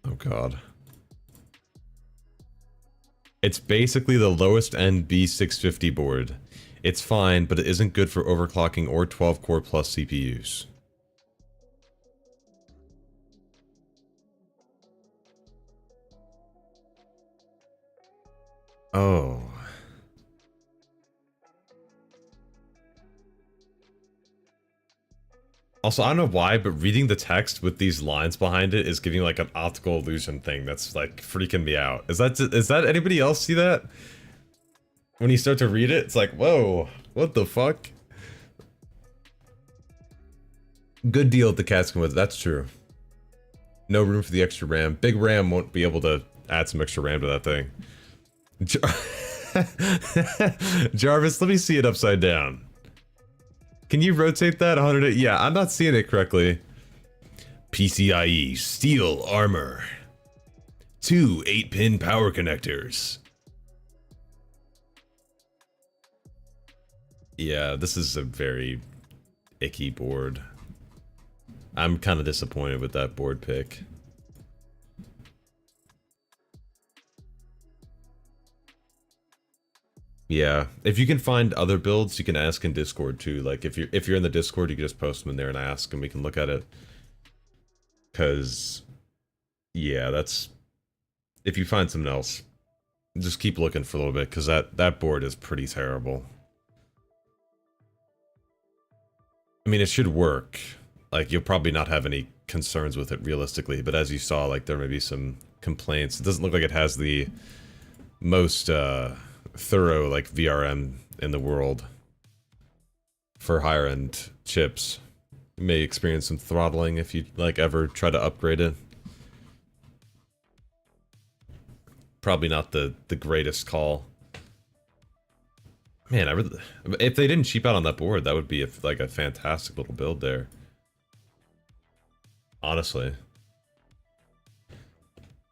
Oh god. It's basically the lowest end B650 board. It's fine, but it isn't good for overclocking or 12 core plus CPUs. Oh. Also, I don't know why, but reading the text with these lines behind it is giving like an optical illusion thing that's like freaking me out. Is that anybody else see that? When you start to read it, it's like, whoa, what the fuck? Good deal at the cats come with it, that's true. No room for the extra RAM. Big RAM won't be able to add some extra RAM to that thing. Jarvis, let me see it upside down. Can you rotate that 100? Yeah, I'm not seeing it correctly. PCIe steel armor. 2 8-pin power connectors. Yeah, this is a very icky board. I'm kind of disappointed with that board pick. Yeah, if you can find other builds, you can ask in Discord too. Like if you're in the Discord, you can just post them in there and ask, and we can look at it. Cause, yeah, that's if you find something else, just keep looking for a little bit, cause that board is pretty terrible. I mean, it should work. Like, you'll probably not have any concerns with it realistically, but as you saw, like, there may be some complaints. It doesn't look like it has the most thorough, like, VRM in the world for higher-end chips. You may experience some throttling if you, like, ever try to upgrade it. Probably not the greatest call. Man, I really, if they didn't cheap out on that board, that would be like a fantastic little build there. Honestly.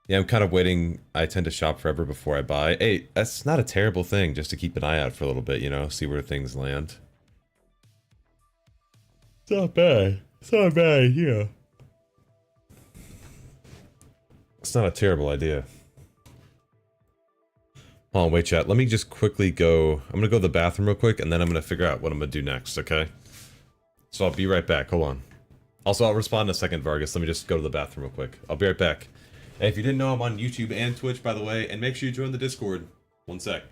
Yeah, I'm kind of waiting. I tend to shop forever before I buy. Hey, that's not a terrible thing, just to keep an eye out for a little bit, you know, see where things land. It's not bad. It's not a bad idea. It's not a terrible idea. Hold on, wait, chat. Let me just quickly go. I'm gonna go to the bathroom real quick, and then I'm gonna figure out what I'm gonna do next, okay? So I'll be right back. Hold on. Also, I'll respond in a second, Vargas. Let me just go to the bathroom real quick. I'll be right back. And if you didn't know, I'm on YouTube and Twitch, by the way, and make sure you join the Discord. One sec.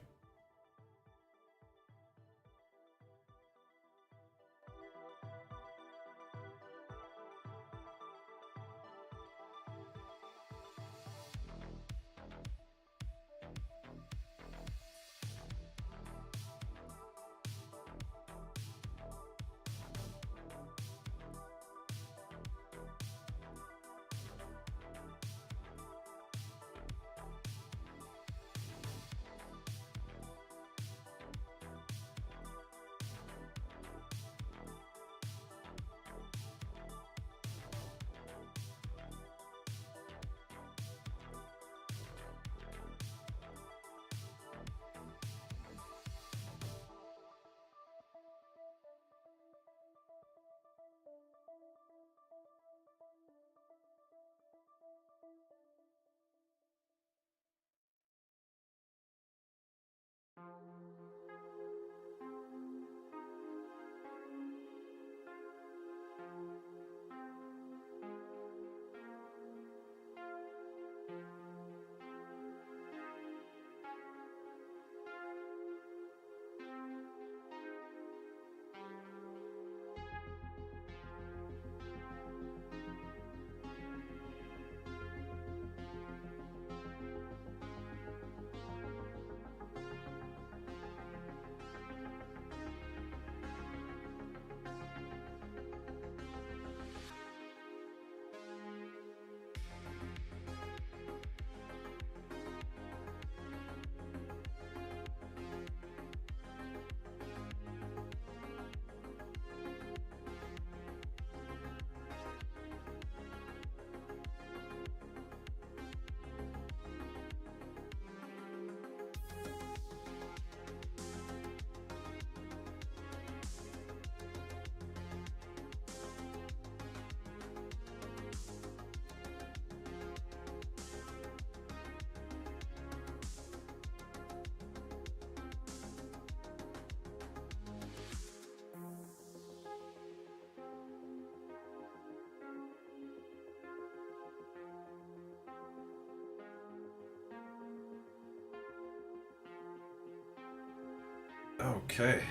Okay.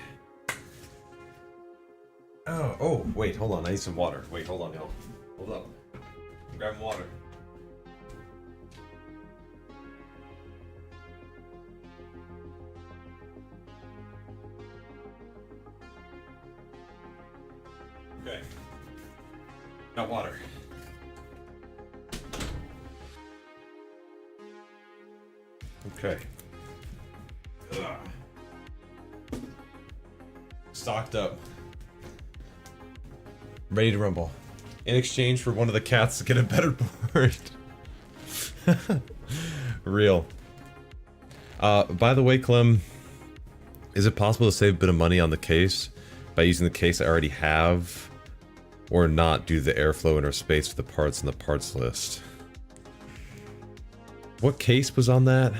Oh, wait, hold on. I need some water. Wait, hold on, y'all. Hold up. I'm grabbing water. Okay. Got water. Okay. Ugh. Stocked up. Ready to rumble. In exchange for one of the cats to get a better board. Real. By the way, Clem, is it possible to save a bit of money on the case by using the case I already have, or not due to the airflow and or space for the parts in the parts list? What case was on that?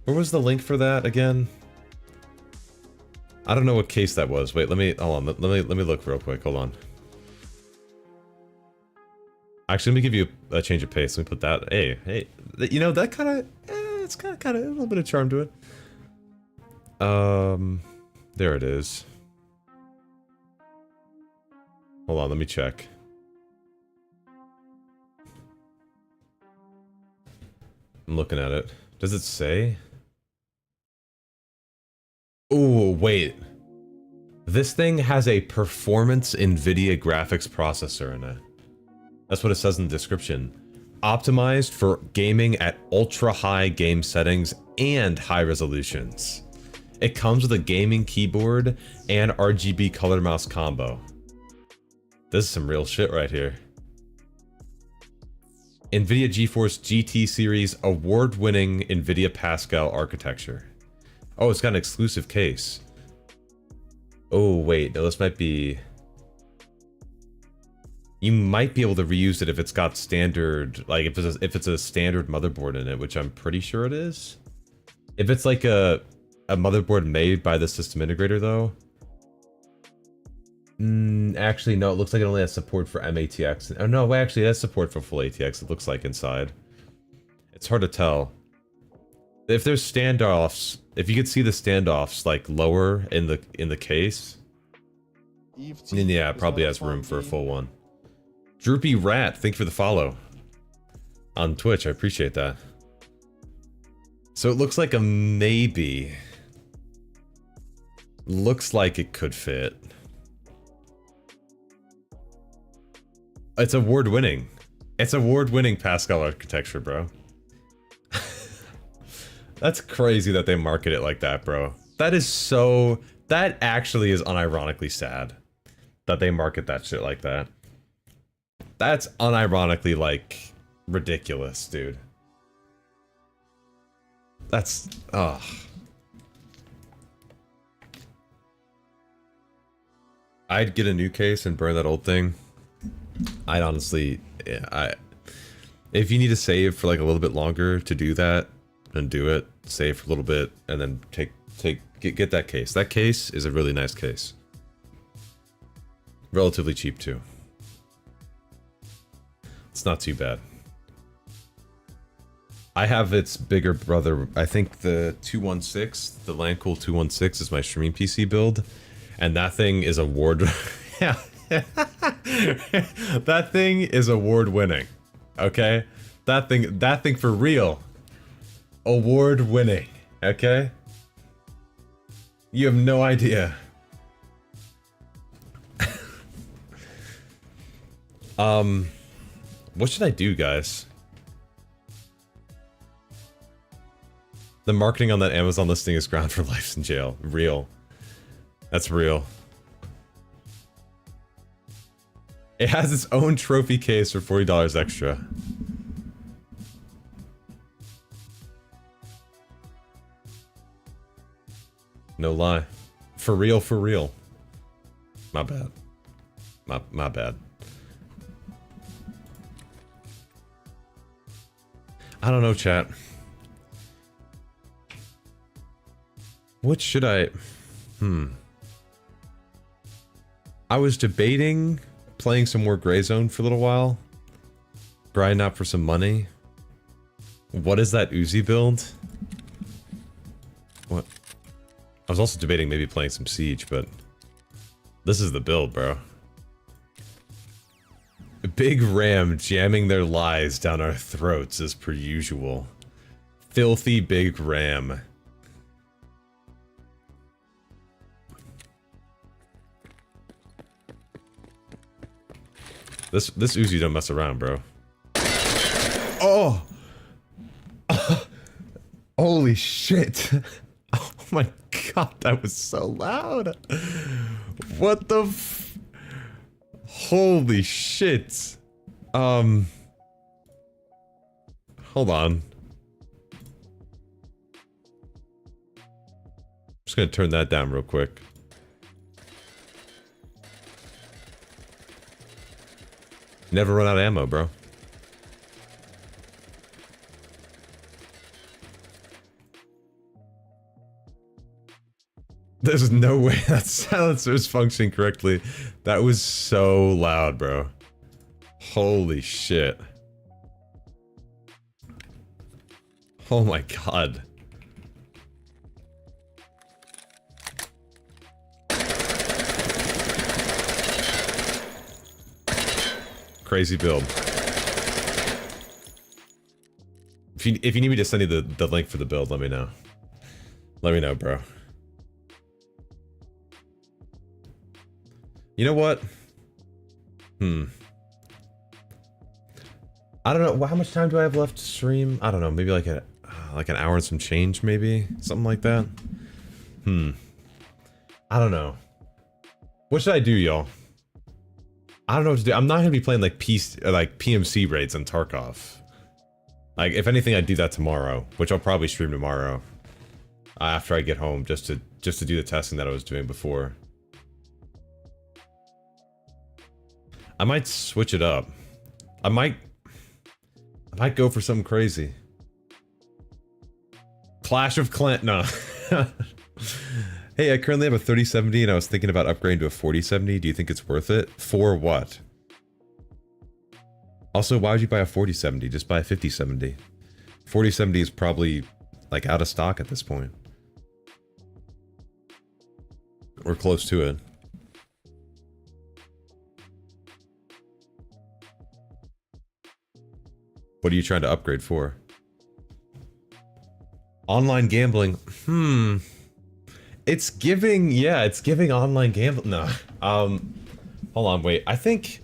Where was the link for that again? I don't know what case that was. Wait, hold on. Let me look real quick. Hold on. Actually, let me give you a change of pace. Let me put that. Hey, you know that kind of. It's kind of a little bit of charm to it. There it is. Hold on, let me check. I'm looking at it. Does it say? Oh, wait. This thing has a performance Nvidia graphics processor in it. That's what it says in the description. Optimized for gaming at ultra-high game settings and high resolutions. It comes with a gaming keyboard and RGB color mouse combo. This is some real shit right here. Nvidia GeForce GT Series award-winning Nvidia Pascal architecture. Oh, it's got an exclusive case. Oh, wait, no, this might be... You might be able to reuse it if it's got standard, like if it's a standard motherboard in it, which I'm pretty sure it is. If it's like a motherboard made by the system integrator though. Actually, no, it looks like it only has support for MATX. Oh no, actually it has support for full ATX, it looks like inside. It's hard to tell. If there's standoffs, if you could see the standoffs like lower in the case, then yeah, it probably has room for a full one. Droopy Rat, thank you for the follow on Twitch. I appreciate that. So it looks like a maybe. Looks like it could fit. It's award-winning. It's award-winning Pascal architecture, bro. That's crazy that they market it like that, bro. That is so... That actually is unironically sad. That they market that shit like that. That's unironically, like, ridiculous, dude. That's... Ugh. I'd get a new case and burn that old thing. I'd honestly... Yeah, if you need to save for, like, a little bit longer to do that, then do it. Save for a little bit, and then get that case. That case is a really nice case. Relatively cheap, too. It's not too bad. I have its bigger brother. I think the 216, the Landcool 216 is my streaming PC build. And that thing is award... Yeah. That thing is award winning. Okay? That thing for real. Award winning. Okay? You have no idea. What should I do, guys? The marketing on that Amazon listing is ground for life in jail. Real. That's real. It has its own trophy case for $40 extra. No lie. For real, for real. My bad. My bad. I don't know, chat. What should I... I was debating playing some more Gray Zone for a little while. Grind out for some money. What is that Uzi build? What? I was also debating maybe playing some Siege, but... This is the build, bro. Big Ram jamming their lies down our throats as per usual. Filthy Big Ram. This Uzi don't mess around, bro. Oh! Holy shit. Oh my god, that was so loud. What the f... Holy shit. Hold on. I'm just gonna turn that down real quick. Never run out of ammo, bro. There's no way that silencer is functioning correctly. That was so loud, bro. Holy shit. Oh my god. crazy build. If you need me to send you the link for the build, let me know. Let me know, bro. You know what? I don't know. How much time do I have left to stream? I don't know. Maybe like an hour and some change, maybe something like that. I don't know. What should I do, y'all? I don't know what to do. I'm not gonna be playing like PMC raids on Tarkov. Like, if anything, I'd do that tomorrow, which I'll probably stream tomorrow after I get home, just to do the testing that I was doing before. I might switch it up. I might go for something crazy. Clash of Clans. No. Hey, I currently have a 3070 and I was thinking about upgrading to a 4070. Do you think it's worth it? For what? Also, why would you buy a 4070? Just buy a 5070. 4070 is probably like out of stock at this point. Or close to it. What are you trying to upgrade for? Online gambling. It's giving, yeah, it's giving online gambling. No. Hold on, wait. I think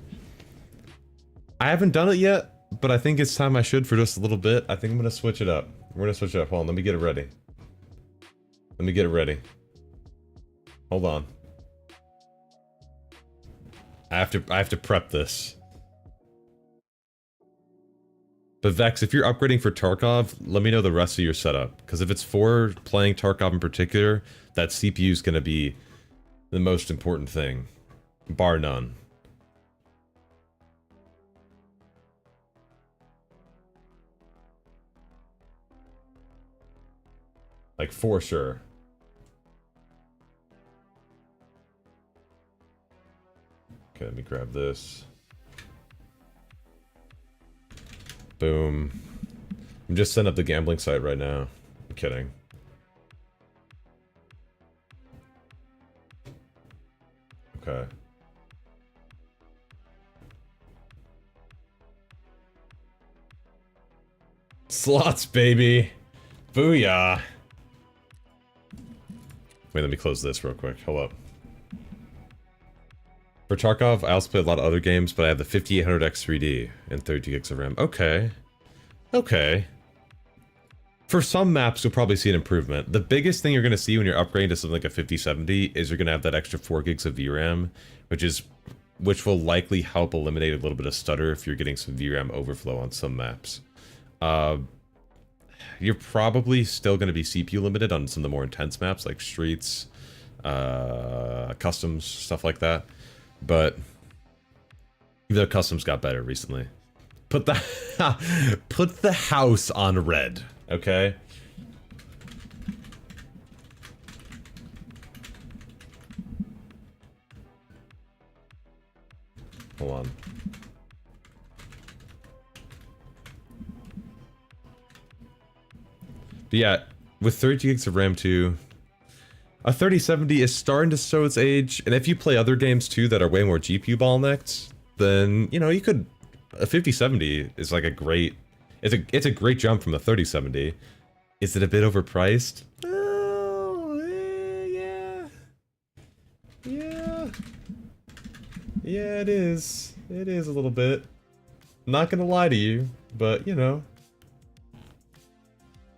I haven't done it yet, but I think it's time I should for just a little bit. I think I'm gonna switch it up. We're gonna switch it up. Hold on, let me get it ready. Let me get it ready. Hold on. I have to prep this. But Vex, if you're upgrading for Tarkov, let me know the rest of your setup. Because if it's for playing Tarkov in particular, that CPU is going to be the most important thing. Bar none. Like, for sure. Okay, let me grab this. Boom. I'm just setting up the gambling site right now. I'm kidding. Okay. Slots, baby. Booyah. Wait, let me close this real quick. Hold up. For Tarkov, I also play a lot of other games, but I have the 5800X 3D and 32 gigs of RAM. Okay. Okay. For some maps, you'll probably see an improvement. The biggest thing you're going to see when you're upgrading to something like a 5070 is you're going to have that extra 4 gigs of VRAM, which will likely help eliminate a little bit of stutter if you're getting some VRAM overflow on some maps. You're probably still going to be CPU limited on some of the more intense maps like Streets, Customs, stuff like that. But the Customs got better recently. Put the house on red, okay? Hold on. But yeah, with 30 gigs of RAM too, a 3070 is starting to show its age, and if you play other games too that are way more GPU bottlenecked, then, you know, you could... A 5070 is like a great... It's a great jump from the 3070. Is it a bit overpriced? Oh, yeah. Yeah. Yeah, it is. It is a little bit. Not gonna lie to you, but, you know.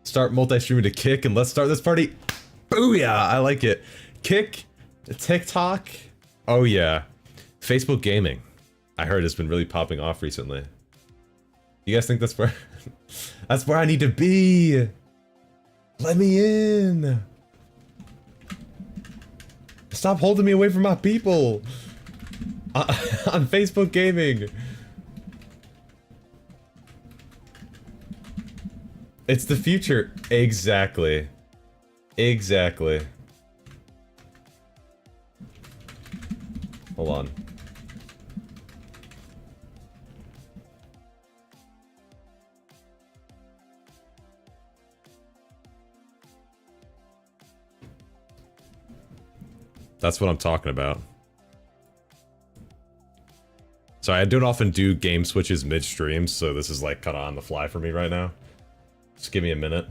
Start multi-streaming to Kick, and let's start this party. Booyah! I like it. Kick, TikTok. Oh yeah. Facebook gaming. I heard it's been really popping off recently. You guys think that's where that's where I need to be? Let me in. Stop holding me away from my people. On Facebook gaming. It's the future. Exactly. Exactly. Hold on. That's what I'm talking about. So I don't often do game switches mid-stream, so this is like kind of on the fly for me right now. Just give me a minute.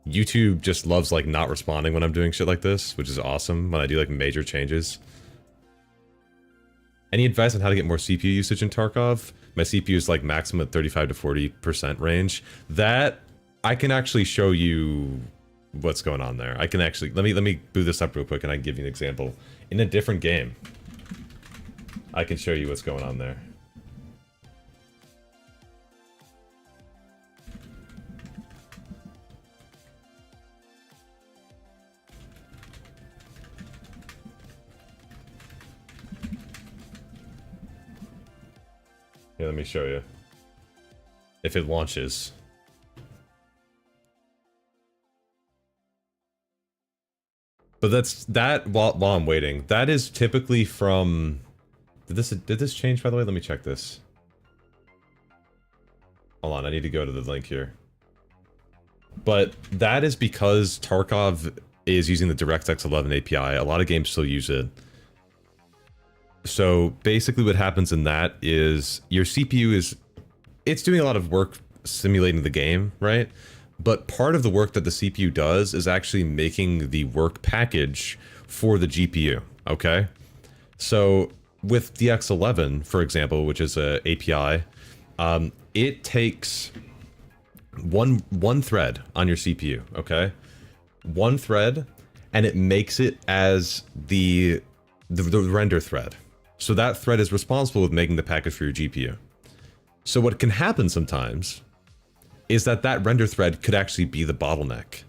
YouTube just loves like not responding when I'm doing shit like this, which is awesome when I do like major changes. Any advice on how to get more CPU usage in Tarkov? My CPU is like maximum at 35 to 40% range. That I can actually show you what's going on there. I can actually let me boot this up real quick and I can give you an example in a different game. I can show you what's going on there. Here, let me show you. If it launches. But that while I'm waiting, that is typically from... Did this change, by the way? Let me check this. Hold on, I need to go to the link here. But that is because Tarkov is using the DirectX 11 API. A lot of games still use it. So basically what happens in that is your CPU is... It's doing a lot of work simulating the game, right? But part of the work that the CPU does is actually making the work package for the GPU, okay? So with DX11, for example, which is a API, it takes one thread on your CPU, okay? One thread, and it makes it as the render thread. So that thread is responsible with making the package for your GPU. So what can happen sometimes is that render thread could actually be the bottleneck.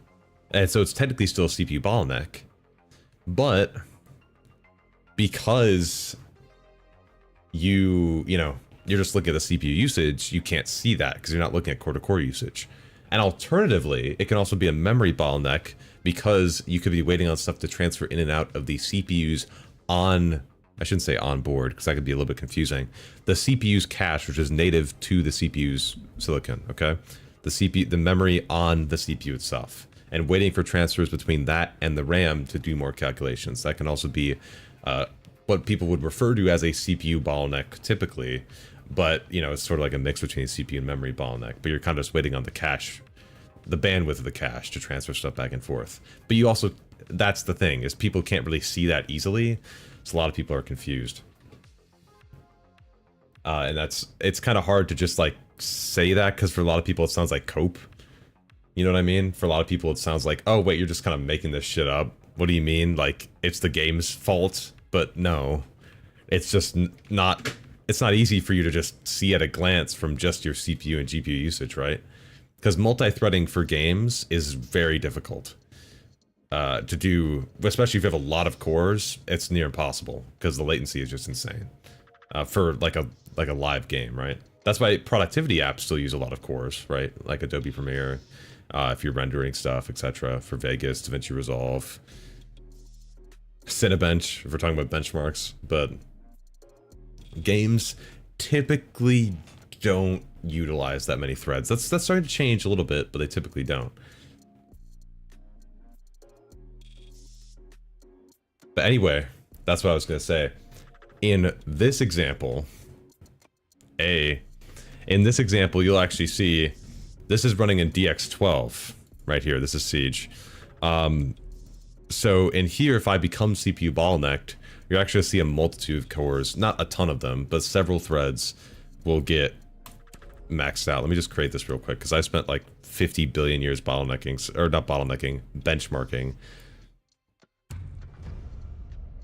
And so it's technically still a CPU bottleneck. But because you're just looking at the CPU usage, you can't see that because you're not looking at core-to-core usage. And alternatively, it can also be a memory bottleneck because you could be waiting on stuff to transfer in and out of the CPU's on... I shouldn't say on board because that could be a little bit confusing. The CPU's cache, which is native to the CPU's silicon, okay? The memory on the CPU itself, and waiting for transfers between that and the RAM to do more calculations. That can also be what people would refer to as a CPU bottleneck typically, but it's sort of like a mix between CPU and memory bottleneck. But you're kind of just waiting on the cache, the bandwidth of the cache to transfer stuff back and forth. But you also, that's the thing, is people can't really see that easily. So a lot of people are confused. And it's kind of hard to just like say that because for a lot of people it sounds like cope. You know what I mean? For a lot of people it sounds like, oh wait, you're just kind of making this shit up. What do you mean? Like it's the game's fault? But no, it's just not, it's not easy for you to just see at a glance from just your CPU and GPU usage, right? Because multi-threading for games is very difficult. To do, especially if you have a lot of cores, it's near impossible because the latency is just insane for like a live game, right? That's why productivity apps still use a lot of cores, right? Like Adobe Premiere, if you're rendering stuff, etc. For Vegas, DaVinci Resolve, Cinebench, if we're talking about benchmarks. But games typically don't utilize that many threads. That's starting to change a little bit, but they typically don't. But anyway, that's what I was going to say. In this example, you'll actually see this is running in DX12 right here. This is Siege. So in here, if I become CPU bottlenecked, you'll actually see a multitude of cores, not a ton of them, but several threads will get maxed out. Let me just create this real quick because I spent like 50 billion years bottlenecking, or not bottlenecking, benchmarking.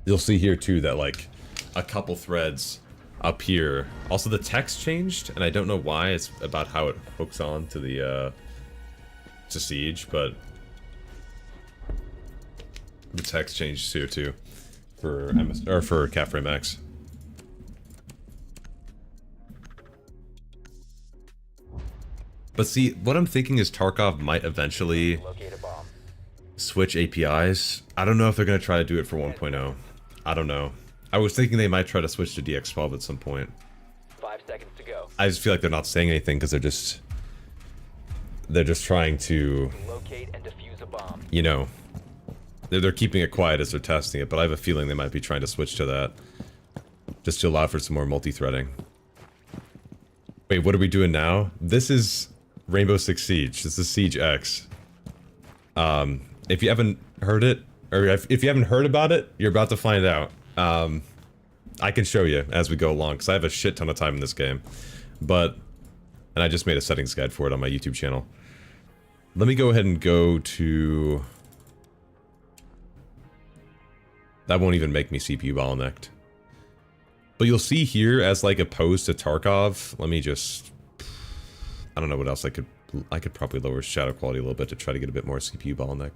You'll see here too that like a couple threads up here. Also the text changed and I don't know why. It's about how it hooks on to the to Siege, but the text changed here too for for CapFrame X. But see, what I'm thinking is Tarkov might eventually switch APIs. I don't know if they're going to try to do it for 1.0. I don't know. I was thinking they might try to switch to DX12 at some point. 5 seconds to go. I just feel like they're not saying anything because they're just trying to Locate and defuse a bomb. They're keeping it quiet as they're testing it, but I have a feeling they might be trying to switch to that. just to allow for some more multi-threading. Wait, what are we doing now? This is Rainbow Six Siege. This is Siege X. If you haven't heard it, or if you haven't heard about it, you're about to find out. I can show you as we go along, because I have a shit ton of time in this game. And I just made a settings guide for it on my YouTube channel. Let me go ahead and go to... That won't even make me CPU bottlenecked. But you'll see here, as like opposed to Tarkov, let me just... I don't know what else I could probably lower shadow quality a little bit to try to get a bit more CPU bottleneck.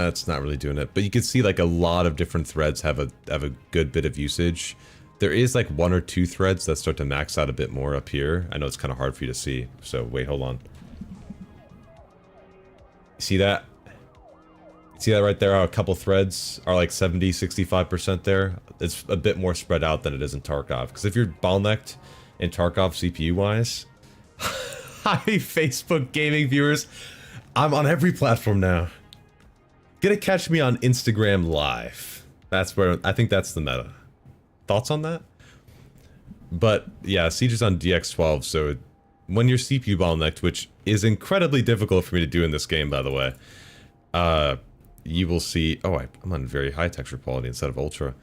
It's not really doing it, but you can see like a lot of different threads have a good bit of usage. There is like 1 or 2 threads that start to max out a bit more up here. I know it's kind of hard for you to see, so wait, hold on. See that? See that right there? How a couple threads are like 70, 65% there. It's a bit more spread out than it is in Tarkov. Because if you're bottlenecked in Tarkov CPU-wise... Hi, Facebook gaming viewers. I'm on every platform now. Gonna catch me on Instagram Live. That's where... I think that's the meta. Thoughts on that? But, yeah, Siege is on DX12, so... When you're CPU bottlenecked, which is incredibly difficult for me to do in this game, by the way... you will see... Oh, I'm on very high texture quality instead of ultra.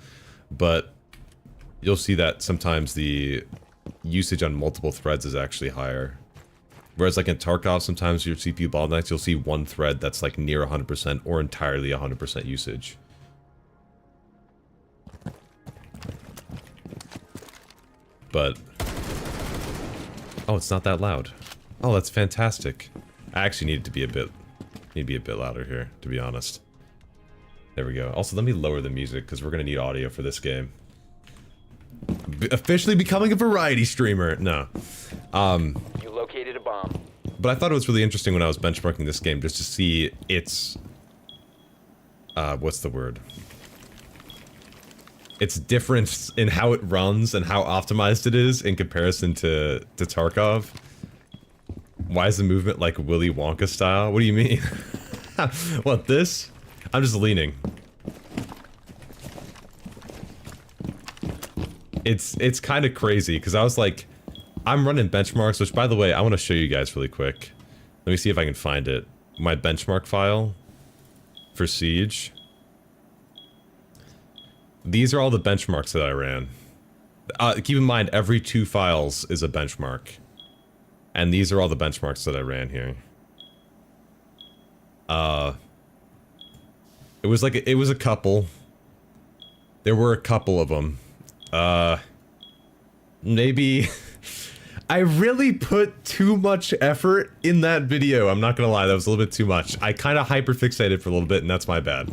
But you'll see that sometimes the usage on multiple threads is actually higher. Whereas like in Tarkov, sometimes your CPU bottlenecks, you'll see one thread that's like near 100% or entirely 100% usage. But... Oh, it's not that loud. Oh, that's fantastic. I actually need to be a bit louder here, to be honest. There we go. Also, let me lower the music, because we're going to need audio for this game. Officially becoming a variety streamer. No. You located a bomb. But I thought it was really interesting when I was benchmarking this game, just to see its... what's the word? Its difference in how it runs and how optimized it is in comparison to Tarkov. Why is the movement like Willy Wonka style? What do you mean? What, this? I'm just leaning. It's kind of crazy, because I was like, I'm running benchmarks, which by the way, I want to show you guys really quick. Let me see if I can find it. My benchmark file for Siege. These are all the benchmarks that I ran. Keep in mind, every 2 files is a benchmark. And these are all the benchmarks that I ran here. It was a couple. There were a couple of them. Maybe... I really put too much effort in that video. I'm not gonna lie, that was a little bit too much. I kind of hyperfixated for a little bit, and that's my bad.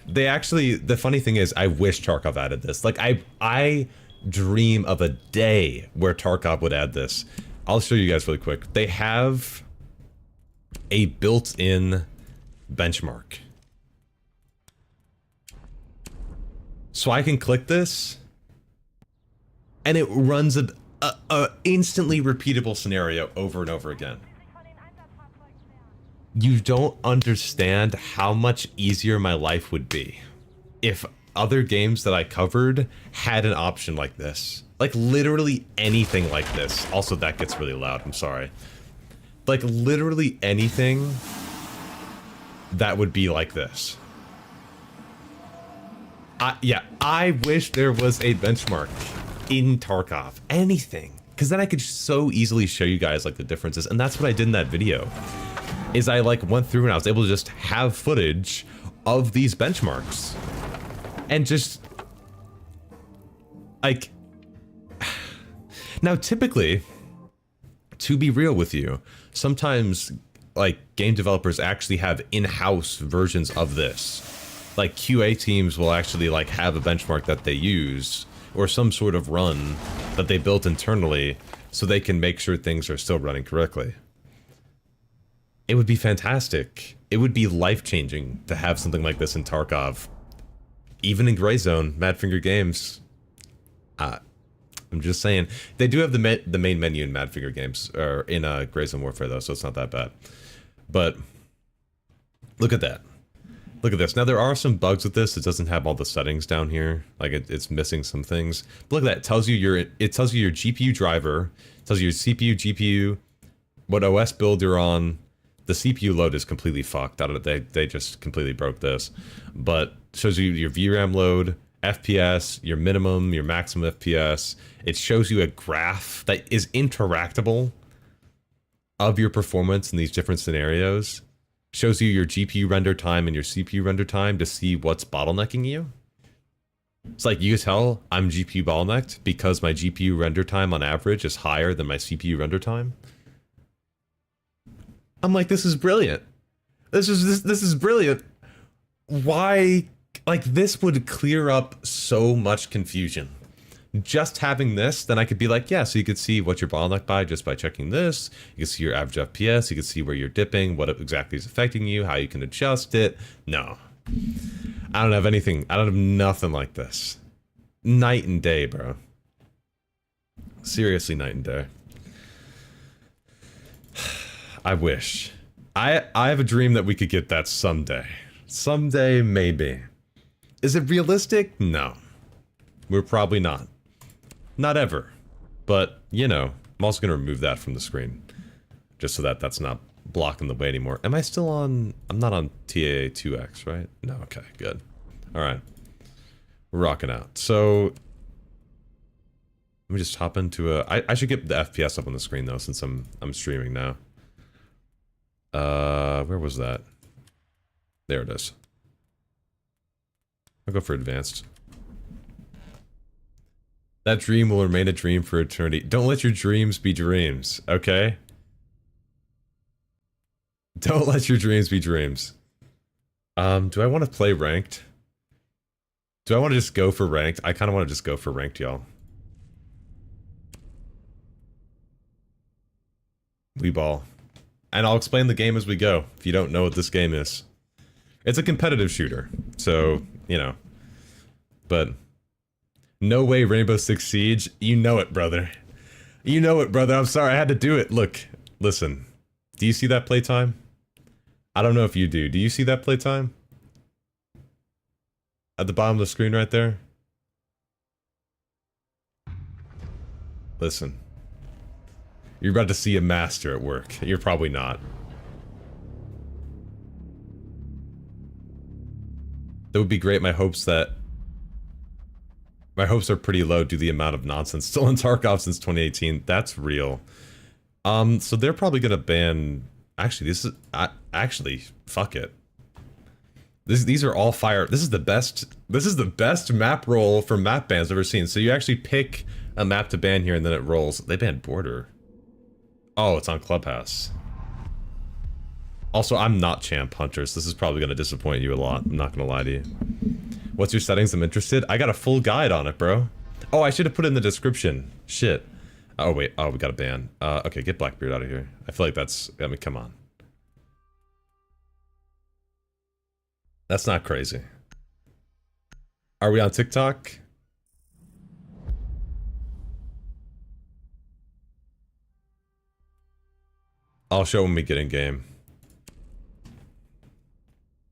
They actually... The funny thing is, I wish Tarkov added this. Like, I dream of a day where Tarkov would add this. I'll show you guys really quick. They have a built-in benchmark. So I can click this, and it runs a instantly repeatable scenario over and over again. You don't understand how much easier my life would be if other games that I covered had an option like this. Like, literally anything like this. Also, that gets really loud, I'm sorry. Like, literally anything that would be like this. Yeah, I wish there was a benchmark in Tarkov. Anything. Because then I could so easily show you guys, like, the differences. And that's what I did in that video. Is I, like, went through and I was able to just have footage of these benchmarks. And just... like... Now, typically, to be real with you, sometimes, like, game developers actually have in-house versions of this. Like, QA teams will actually, like, have a benchmark that they use, or some sort of run that they built internally, so they can make sure things are still running correctly. It would be fantastic. It would be life-changing to have something like this in Tarkov. Even in Gray Zone, Madfinger Games. I'm just saying. They do have the main menu in Madfinger Games, or in Gray Zone Warfare, though, so it's not that bad. But, look at that. Look at this. Now there are some bugs with this. It doesn't have all the settings down here. Like it's missing some things. But look at that. It tells you your GPU driver, it tells you your CPU, GPU, what OS build you're on. The CPU load is completely fucked. They just completely broke this. But it shows you your VRAM load, FPS, your minimum, your maximum FPS. It shows you a graph that is interactable of your performance in these different scenarios. Shows you your GPU render time and your CPU render time to see what's bottlenecking you. It's like, you can tell I'm GPU bottlenecked because my GPU render time on average is higher than my CPU render time. I'm like, this is brilliant. This is brilliant. Why? Like, this would clear up so much confusion. Just having this, then I could be like, yeah, so you could see what you're bottlenecked by just by checking this. You can see your average FPS, you can see where you're dipping, what exactly is affecting you, how you can adjust it. No. I don't have anything. I don't have nothing like this. Night and day, bro. Seriously, night and day. I wish. I have a dream that we could get that someday. Someday, maybe. Is it realistic? No. We're probably not. Not ever. But, you know, I'm also going to remove that from the screen. Just so that that's not blocking the way anymore. Am I still on... I'm not on TAA 2X, right? No, okay, good. Alright. We're rocking out. So... let me just hop into a... I should get the FPS up on the screen, though, since I'm streaming now. Where was that? There it is. I'll go for advanced. That dream will remain a dream for eternity. Don't let your dreams be dreams, okay? Don't let your dreams be dreams. Do I want to play ranked? Do I want to just go for ranked? I kind of want to just go for ranked, y'all. We ball. And I'll explain the game as we go, if you don't know what this game is. It's a competitive shooter, so, you know. But... no way Rainbow Six Siege. You know it, brother. You know it, brother. I'm sorry, I had to do it. Look, listen. Do you see that playtime? I don't know if you do. Do you see that playtime? At the bottom of the screen right there? Listen. You're about to see a master at work. You're probably not. That would be great. My hopes are pretty low due to the amount of nonsense still in Tarkov since 2018. That's real. So they're probably gonna ban... actually, this is... actually, fuck it. These are all fire... This is the best map roll for map bans I've ever seen. So you actually pick a map to ban here and then it rolls. They banned Border. Oh, it's on Clubhouse. Also, I'm not Champ Hunters. This is probably gonna disappoint you a lot. I'm not gonna lie to you. What's your settings? I'm interested. I got a full guide on it, bro. Oh, I should have put it in the description. Shit. Oh, wait. Oh, we got a ban. Okay, get Blackbeard out of here. I feel like that's... I mean, come on. That's not crazy. Are we on TikTok? I'll show when we get in game.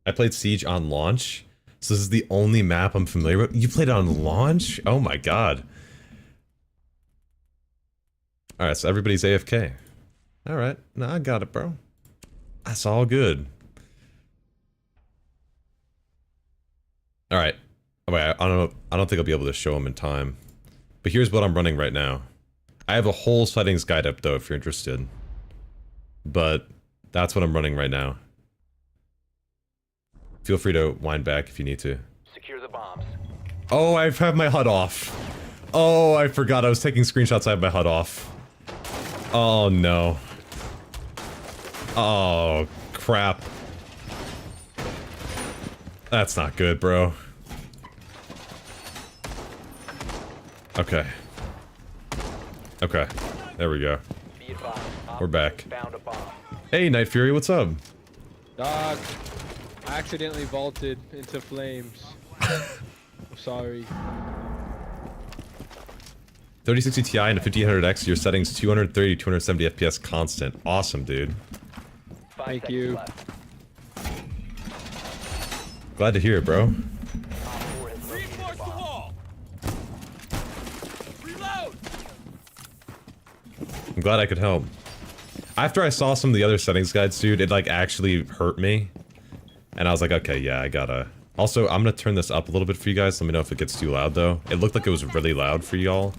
I played Siege on launch. So this is the only map I'm familiar with. You played it on launch? Oh my god. Alright, so everybody's AFK. Alright, no, I got it, bro. That's all good. Alright. Oh, wait, I don't think I'll be able to show them in time. But here's what I'm running right now. I have a whole settings guide up though if you're interested. But that's what I'm running right now. Feel free to wind back if you need to. Secure the bombs. Oh, I have my HUD off. Oh, I forgot I was taking screenshots. I have my HUD off. Oh, no. Oh, crap. That's not good, bro. Okay. Okay. There we go. We're back. Hey, Night Fury, what's up? Dog, I accidentally vaulted into flames. I'm sorry. 3060 Ti and a 5800X, your settings 230, 270 FPS constant. Awesome, dude. Thank you. Glad to hear it, bro. Reinforce the wall. Reload. I'm glad I could help. After I saw some of the other settings guides, dude, it like actually hurt me. And I was like, okay, yeah, I gotta... Also, I'm gonna turn this up a little bit for you guys. Let me know if it gets too loud, though. It looked like it was really loud for y'all.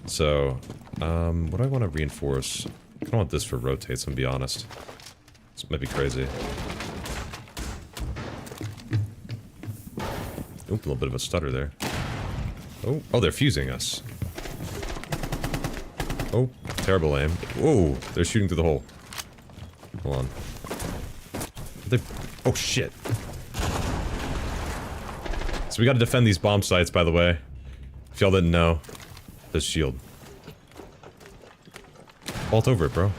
So, what do I want to reinforce? I don't want this for rotates, I'm gonna be honest. This might be crazy. Oop, a little bit of a stutter there. Oh, they're fusing us. Oh, terrible aim. Whoa, they're shooting through the hole. Hold on. Oh, shit. So we gotta defend these bomb sites, by the way. If y'all didn't know. This shield. Vault over it, bro.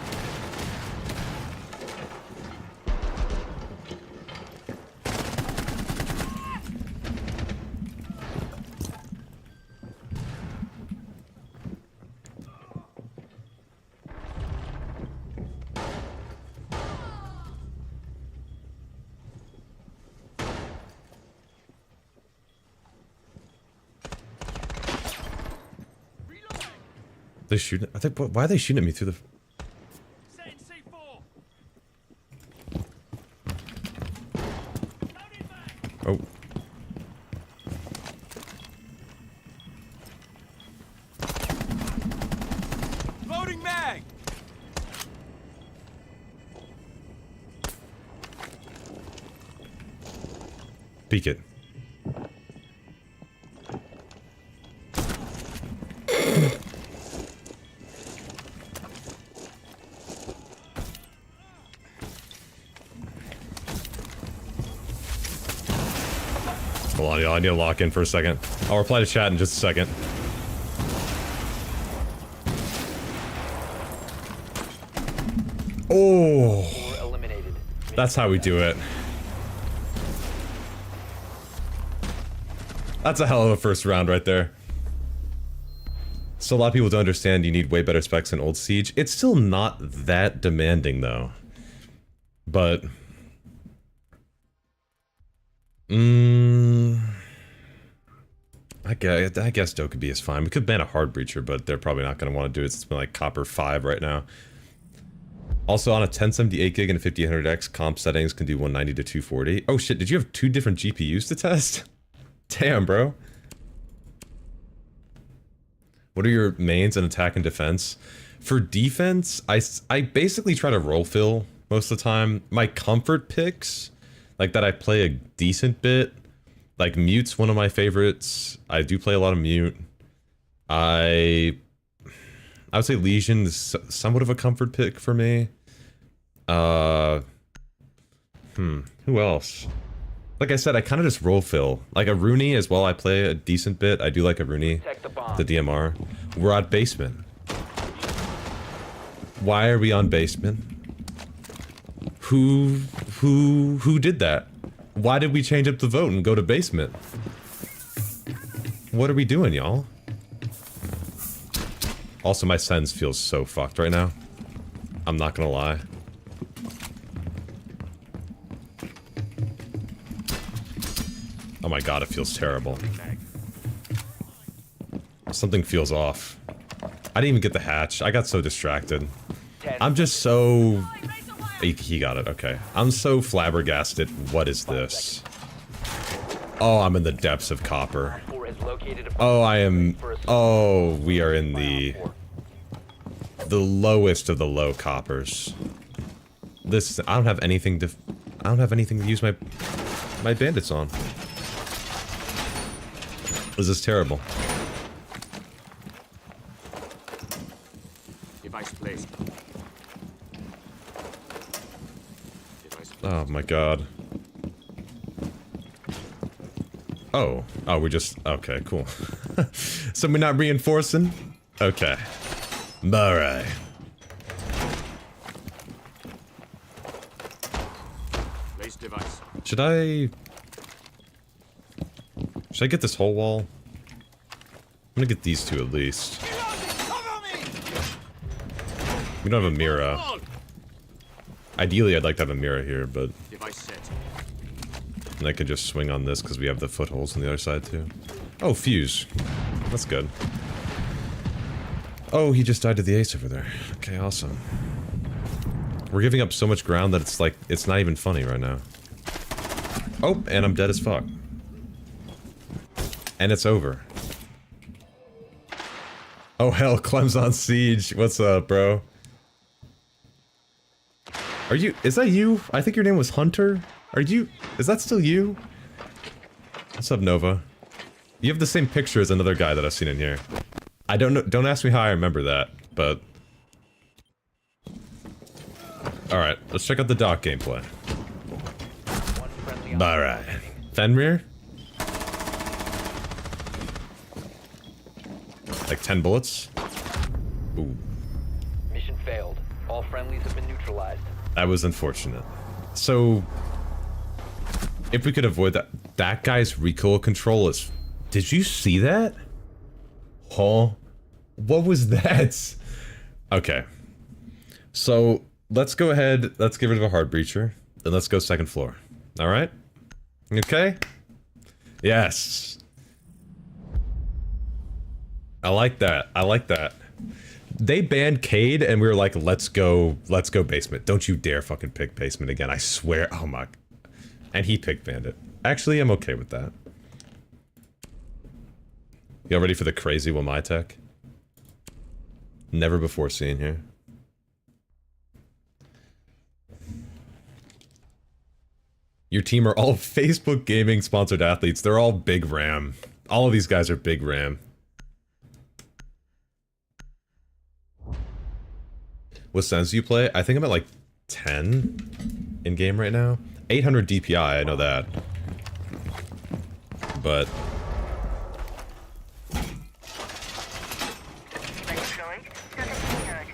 They shooting? I think. Why are they shooting at me through the? Oh. Loading mag. Peek it. Hold on, y'all. I need to lock in for a second. I'll reply to chat in just a second. Oh, Eliminated. that's how we do it. That's a hell of a first round right there. So a lot of people don't understand you need way better specs than old Siege. It's still not that demanding though. But... I guess Dokkaebi is fine. We could ban a hard breacher, but they're probably not going to want to do it since it's like copper 5 right now. Also, on a 1078 gig and a 5800X, comp settings can do 190 to 240. Oh shit, did you have 2 different GPUs to test? Damn, bro. What are your mains in attack and defense? For defense, I basically try to roll fill most of the time. My comfort picks, like that I play a decent bit, like Mute's one of my favorites. I do play a lot of Mute. I would say Legion is somewhat of a comfort pick for me. Who else? Like I said, I kind of just roll fill. Like a Rooney as well, I play a decent bit. I do like a Rooney, the DMR. We're at basement. Why are we on basement? Who did that? Why did we change up the vote and go to basement? What are we doing, y'all? Also, my sens feels so fucked right now. I'm not gonna lie. Oh my god, it feels terrible. Something feels off. I didn't even get the hatch. I got so distracted. I'm just so... He got it, okay. I'm so flabbergasted. What is this? Oh, I'm in the depths of copper. Oh, I am... Oh, we are in the lowest of the low coppers. This... I don't have anything to... I don't have anything to use my bandits on. This is terrible. Device placed. Oh my god. Oh. Oh, we just... Okay, cool. So we're not reinforcing? Okay. Alright. Place device. Should I get this whole wall? I'm gonna get these two at least. We don't have a mirror. Ideally, I'd like to have a mirror here, but... Device set. And I can just swing on this because we have the footholds on the other side too. Oh, fuse. That's good. Oh, he just died to the ace over there. Okay, awesome. We're giving up so much ground that it's like, it's not even funny right now. Oh, and I'm dead as fuck. And it's over. Oh hell, Clem's on siege. What's up, bro? Are you, is that you? I think your name was Hunter? Are you, is that still you? What's up, Nova? You have the same picture as another guy that I've seen in here. I don't know, don't ask me how I remember that, but... Alright, let's check out the dock gameplay. Alright. Fenrir? Like 10 bullets? Ooh. Mission failed. All friendlies have been neutralized. That was unfortunate. So... if we could avoid that... That guy's recoil control is... Did you see that? Huh? What was that? Okay. So, let's go ahead, let's get rid of a hard breacher, then let's go second floor. Alright? Okay? Yes. I like that. I like that. They banned Cade and we were like, let's go basement. Don't you dare fucking pick basement again, I swear. Oh my... And he picked bandit. Actually, I'm okay with that. Y'all ready for the crazy Wamai tech? Never before seen here. Your team are all Facebook gaming sponsored athletes. They're all big RAM. All of these guys are big RAM. What sense do you play? I think I'm at like 10 in game right now. 800 DPI, I know that. But...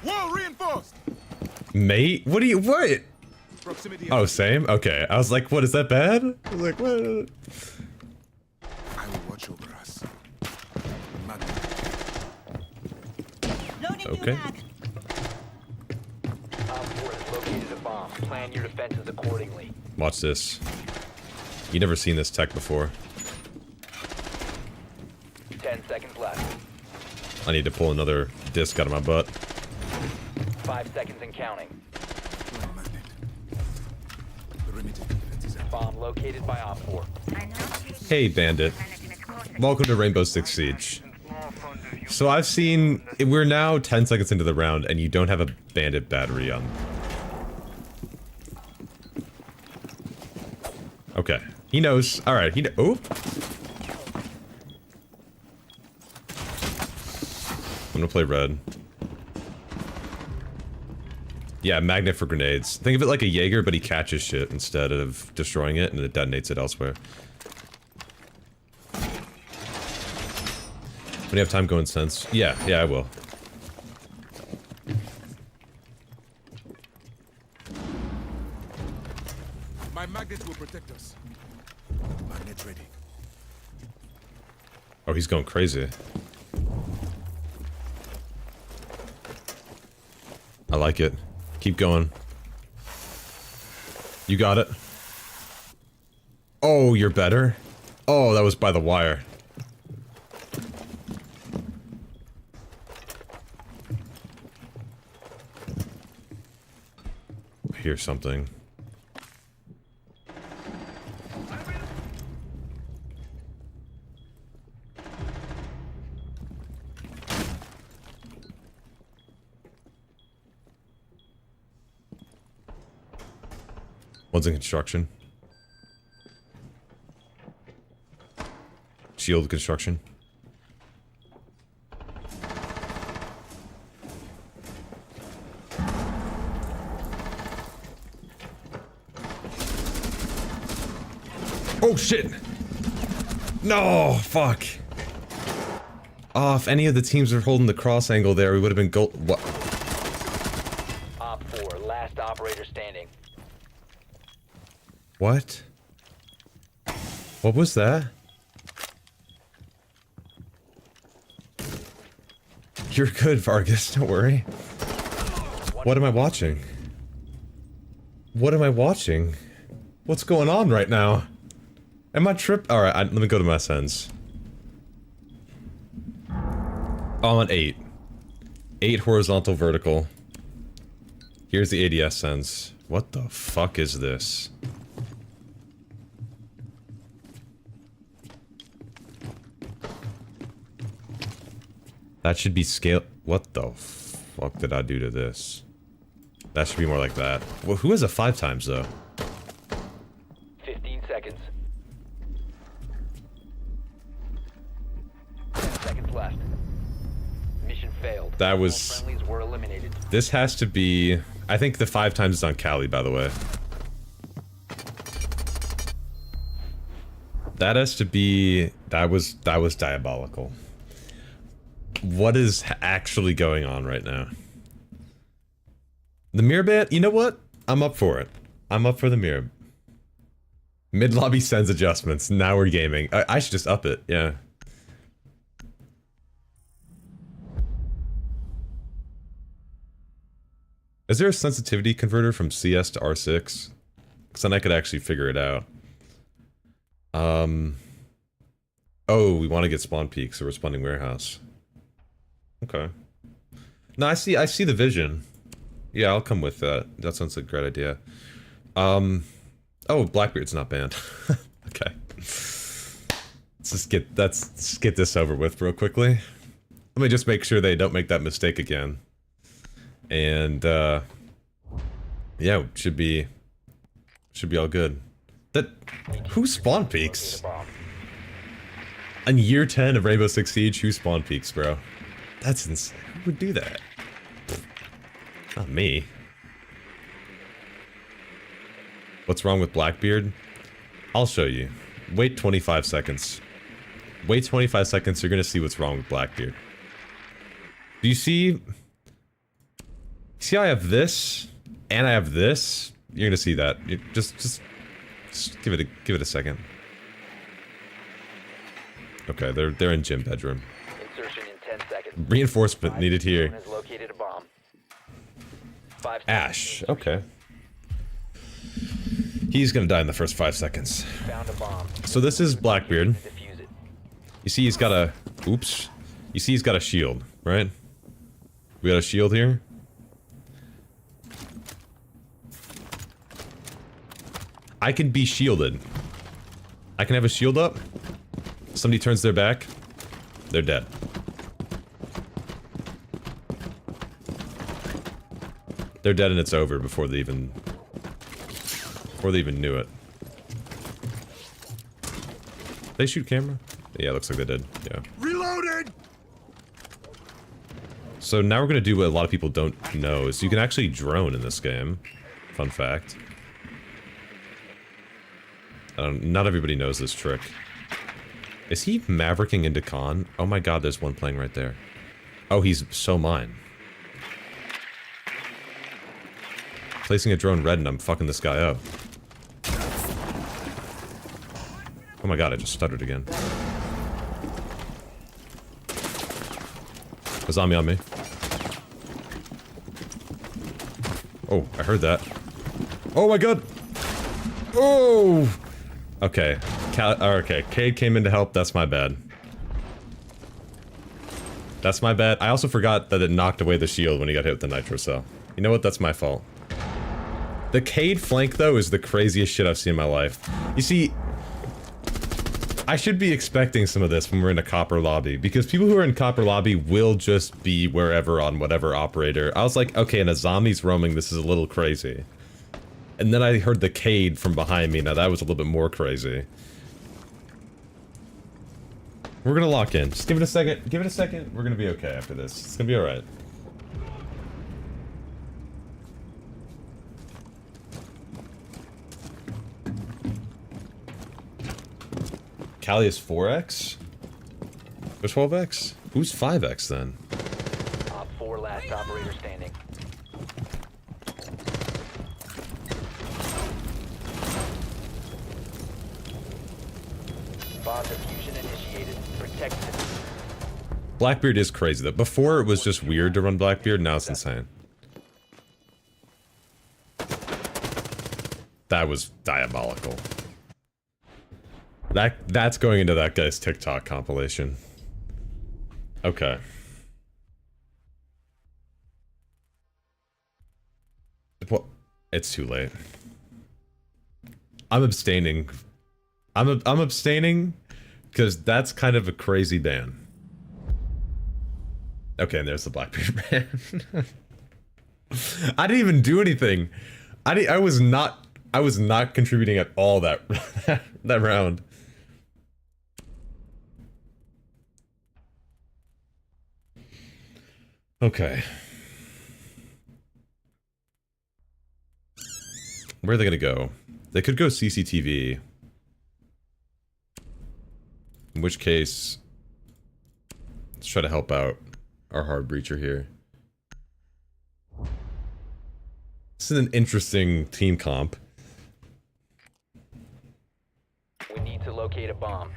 Wall reinforced. Mate? What do you- what? Proximity. Oh, same? Okay. I was like, what, is that bad? I was like, what? I will watch over us. Okay. Op 4 has located a bomb. Plan your defenses accordingly. Watch this. You never seen this tech before. 10 seconds left. I need to pull another disc out of my butt. 5 seconds and counting. Bomb located by Op 4. Hey, Bandit. Welcome to Rainbow Six Siege. So I've seen... We're now 10 seconds into the round, and you don't have a Bandit battery on. Okay. He knows. Alright, he knows. Oh! I'm gonna play red. Yeah, magnet for grenades. Think of it like a Jaeger, but he catches shit instead of destroying it, and it detonates it elsewhere. When you have time going sense? Yeah, I will. My magnet will protect us. Magnet ready. Oh, he's going crazy. I like it. Keep going. You got it. Oh, you're better? Oh, that was by the wire. I hear something. One's in construction. Shield construction. Oh shit! No, fuck. Oh, if any of the teams were holding the cross angle there, we would have been gold. What? Op 4, last operator standing. What? What was that? You're good, Vargas, don't worry. What am I watching? What am I watching? What's going on right now? Am I trip? Alright, let me go to my sends. Oh, I'm on 8. 8 horizontal vertical. Here's the ADS sends. What the fuck is this? That should be scale. What the fuck did I do to this? That should be more like that. Well, who has a 5 times though? 15 seconds. 10 seconds left. Mission failed. That All was. friendlies were eliminated. This has to be. I think the 5 times is on Cali, by the way. That has to be. That was diabolical. What is actually going on right now? The mirror ban? You know what? I'm up for it. I'm up for the mirror. Mid-lobby sends adjustments. Now we're gaming. I should just up it, yeah. Is there a sensitivity converter from CS to R6? Because then I could actually figure it out. Oh, we want to get spawn peak, so we're spawning warehouse. Okay. No, I see the vision. Yeah, I'll come with that. That sounds like a great idea. Oh, Blackbeard's not banned. Okay. Let's get this over with real quickly. Let me just make sure they don't make that mistake again. And yeah, should be all good. Who spawn peaks? In year 10 of Rainbow Six Siege, who spawn peaks, bro? That's insane. Who would do that? Not me. What's wrong with Blackbeard? I'll show you. Wait 25 seconds. Wait 25 seconds, you're gonna see what's wrong with Blackbeard. Do you see? See how I have this, and I have this? You're gonna see that. Just give it a second. Okay, they're in gym bedroom. Insertion in 10 seconds. Reinforcement needed here. Has located a bomb. 5 Ash, seconds. okay. He's gonna die in the first 5 seconds. Found a bomb. So this is Blackbeard. Defuse it. You see he's got a... Oops. You see he's got a shield, right? We got a shield here. I can be shielded. I can have a shield up. Somebody turns their back. They're dead. They're dead and it's over before they even knew it. They shoot camera? Yeah, looks like they did. Yeah. Reloaded! So now we're gonna do what a lot of people don't know, is you can actually drone in this game. Fun fact. Not everybody knows this trick. Is he mavericking into con? Oh my god, there's one playing right there. Oh, he's so mine. Placing a drone red and I'm fucking this guy up. Oh my god, I just stuttered again. A zombie on me. Oh, I heard that. Oh my god! Oh! Okay. Okay, Cade came in to help, that's my bad. That's my bad. I also forgot that it knocked away the shield when he got hit with the nitro cell. You know what? That's my fault. The Cade flank, though, is the craziest shit I've seen in my life. You see, I should be expecting some of this when we're in a copper lobby, because people who are in copper lobby will just be wherever on whatever operator. I was like, okay, and a zombie's roaming, this is a little crazy. And then I heard the Cade from behind me, now that was a little bit more crazy. We're gonna lock in. Just give it a second. Give it a second. We're gonna be okay after this. It's gonna be alright. Cali is 4x? Or 12x? Who's 5x then? Op 4 last operator standing. Bomb diffusion initiated. Protect it. Blackbeard is crazy though. Before it was just weird to run Blackbeard, now it's insane. That was diabolical. That's going into that guy's TikTok compilation. Okay. Well, it's too late. I'm abstaining. I'm abstaining because that's kind of a crazy ban. Okay, and there's the Blackbeard ban. I didn't even do anything. I was not contributing at all that that round. Okay. Where are they gonna go? They could go CCTV. In which case, let's try to help out our hard breacher here. This is an interesting team comp. We need to locate a bomb.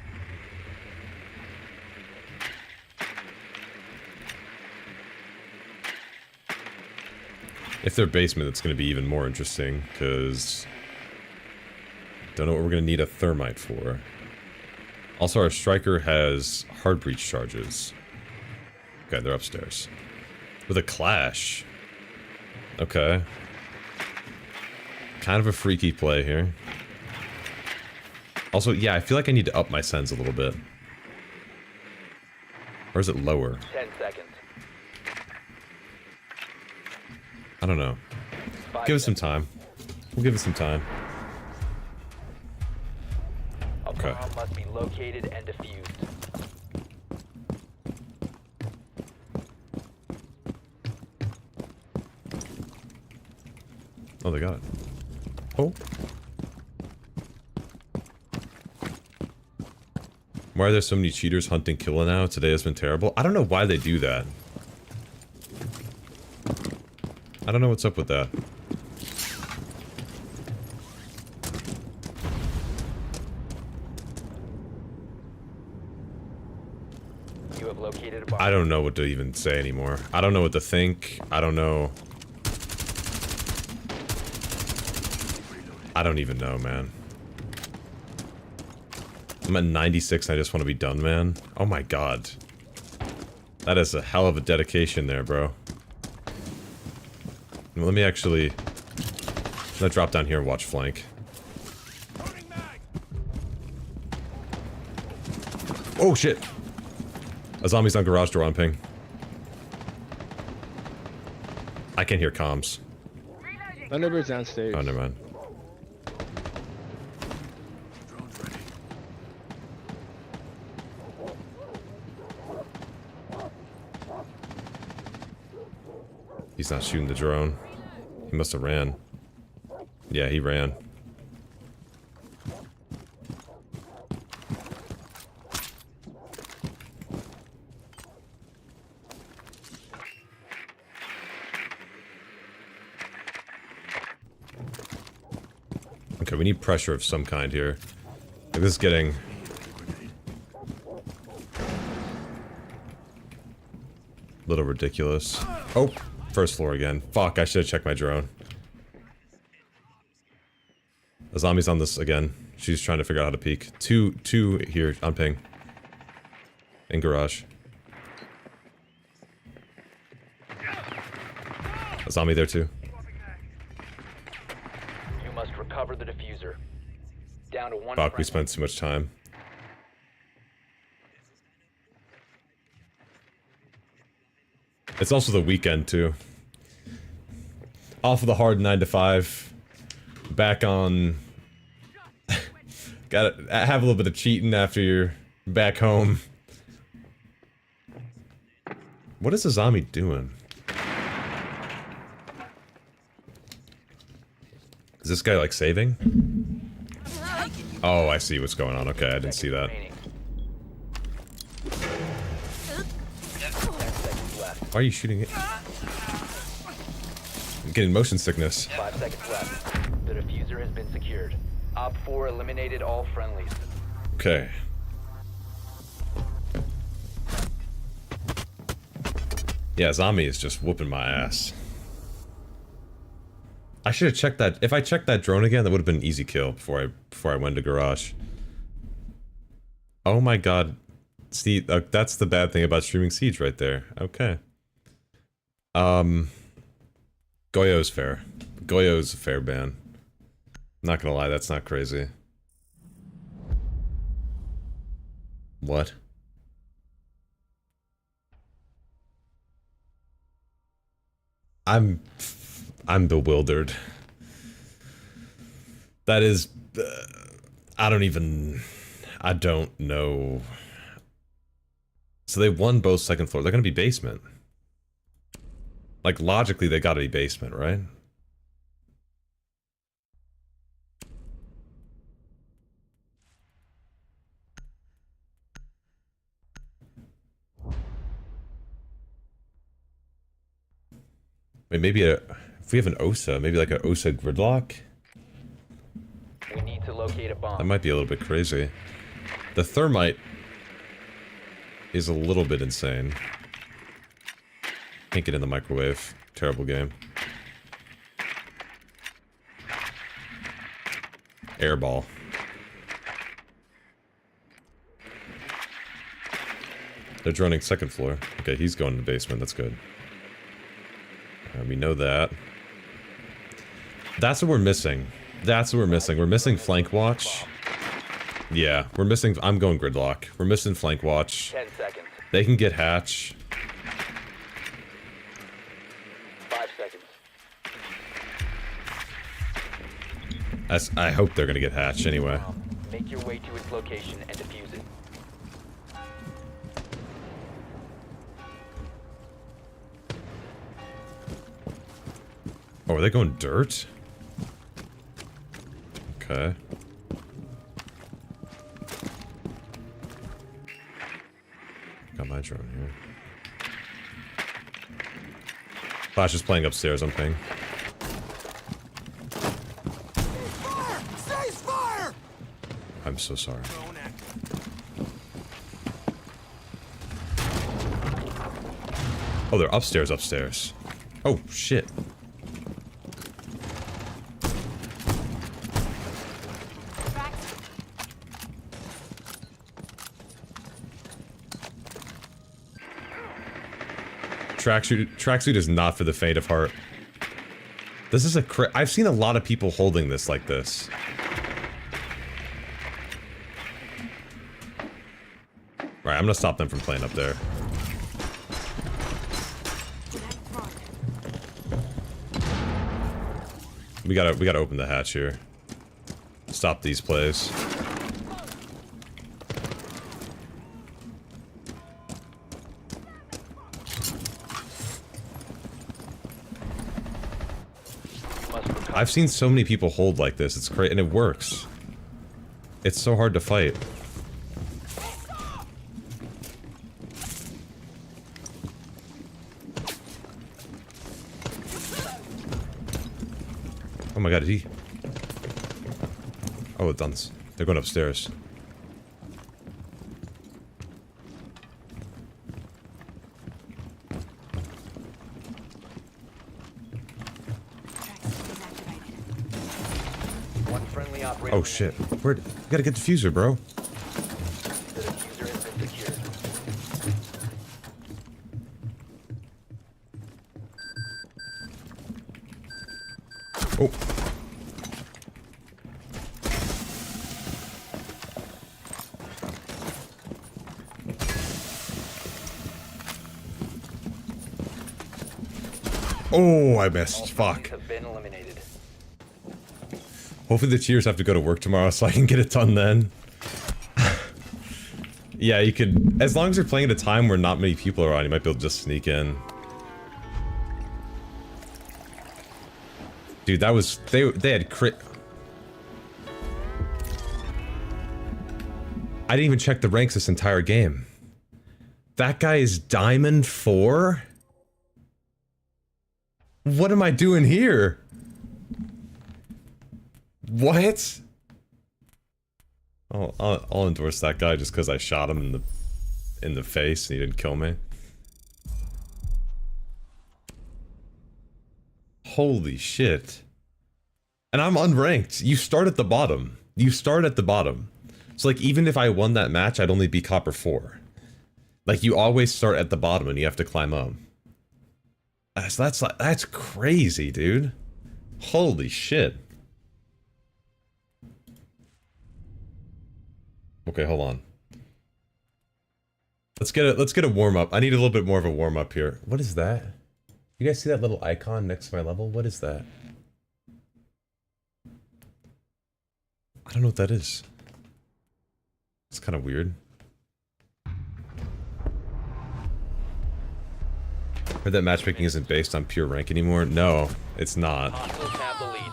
If they're basement, it's going to be even more interesting, because don't know what we're going to need a thermite for. Also, our striker has hard breach charges. Okay, they're upstairs. With a clash. Okay. Kind of a freaky play here. Also, yeah, I feel like I need to up my sends a little bit. Or is it lower? 10 seconds. I don't know. 5 Give us some seconds. time. We'll give it some time. A Okay. bomb must be located and defused. Oh, they got it. Oh. Why are there so many cheaters hunting Killa now? Today has been terrible. I don't know why they do that. I don't know what's up with that. You have located a bomb. I don't know what to even say anymore. I don't know what to think. I don't know. I don't even know, man. I'm at 96 and I just want to be done, man. Oh my god. That is a hell of a dedication there, bro. Let me actually... I'm gonna drop down here and watch flank. Oh shit! A zombie's on garage door on ping. I can't hear comms. Thunderbird's downstairs. Oh, never mind. He's not shooting the drone. He must have ran. Yeah, he ran. Okay, we need pressure of some kind here. Like, this is getting... a little ridiculous. Oh! First floor again. Fuck, I should have checked my drone. The zombie's on this again. She's trying to figure out how to peek. Two here on ping. In garage. A zombie there too. You must recover the diffuser. Down to one. Fuck, we friendly. spent too much time. It's also the weekend too. Off of the hard 9 to 5. Back on. Gotta have a little bit of cheating after you're back home. What is the zombie doing? Is this guy like saving? Oh, I see what's going on. Okay, I didn't see that. Remaining. 10 seconds left. Why are you shooting it? I'm getting motion sickness. 5 seconds left. The diffuser has been secured. Op 4 eliminated all friendlies. Okay. Yeah, zombie is just whooping my ass. I should have checked that. If I checked that drone again, that would have been an easy kill before I went to garage. Oh my god. See, that's the bad thing about streaming Siege right there. Okay. Goyo's fair. Goyo's a fair ban. Not gonna lie, that's not crazy. What? I'm bewildered. That is... I don't know. So they won both second floor. They're gonna be basement. Like, logically, they gotta be basement, right? Wait, maybe if we have an OSA, maybe like an OSA gridlock? We need to locate a bomb. That might be a little bit crazy. The thermite is a little bit insane. Can't get in the microwave. Terrible game. Airball. They're droning second floor. Okay, he's going to the basement. That's good. We know that. That's what we're missing. That's what we're missing. We're missing flank watch. Yeah, we're missing... I'm going gridlock. We're missing flank watch. 10 seconds. They can get hatch. 5 seconds. I hope they're gonna get hatch anyway. Make your way to its location and defuse it. Oh, are they going dirt? Okay. Got my drone here. Flash is playing upstairs, I'm ping. Fire! Cease fire! I'm so sorry. Oh, they're upstairs. Oh, shit. Tracksuit is not for the faint of heart. This is I've seen a lot of people holding this like this. Alright, I'm gonna stop them from playing up there. We gotta open the hatch here. Stop these plays. I've seen so many people hold like this, it's crazy, and it works. It's so hard to fight. Oh my god, did he... Oh, it's done. They're going upstairs. Oh shit. Where? You gotta get diffuser, bro. The diffuser has been secured. Oh. Oh, I missed. Fuck. Have been eliminated. Hopefully the cheers have to go to work tomorrow so I can get it done then. Yeah, you could... As long as you're playing at a time where not many people are on, you might be able to just sneak in. Dude, that was... They had crit... I didn't even check the ranks this entire game. That guy is Diamond 4? What am I doing here? What? I'll endorse that guy just because I shot him in the face and he didn't kill me. Holy shit. And I'm unranked. You start at the bottom. You start at the bottom. So like even if I won that match, I'd only be copper 4. Like you always start at the bottom and you have to climb up. So that's crazy, dude. Holy shit. Okay, hold on. Let's get a warm up. I need a little bit more of a warm up here. What is that? You guys see that little icon next to my level? What is that? I don't know what that is. It's kind of weird. Heard that matchmaking isn't based on pure rank anymore. No, it's not. Hostiles have the lead.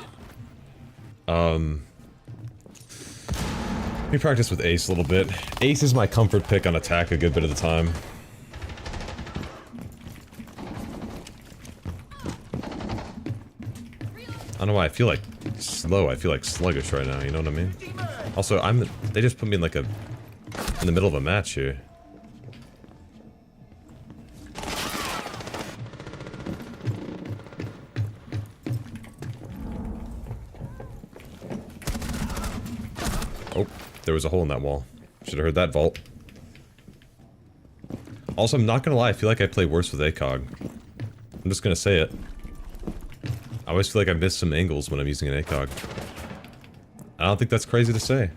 Let me practice with Ace a little bit. Ace is my comfort pick on attack a good bit of the time. I don't know why I feel like slow. I feel like sluggish right now. You know what I mean? Also, they just put me in like in the middle of a match here. Oh, there was a hole in that wall. Should have heard that vault. Also, I'm not gonna lie, I feel like I play worse with ACOG. I'm just gonna say it. I always feel like I miss some angles when I'm using an ACOG. I don't think that's crazy to say.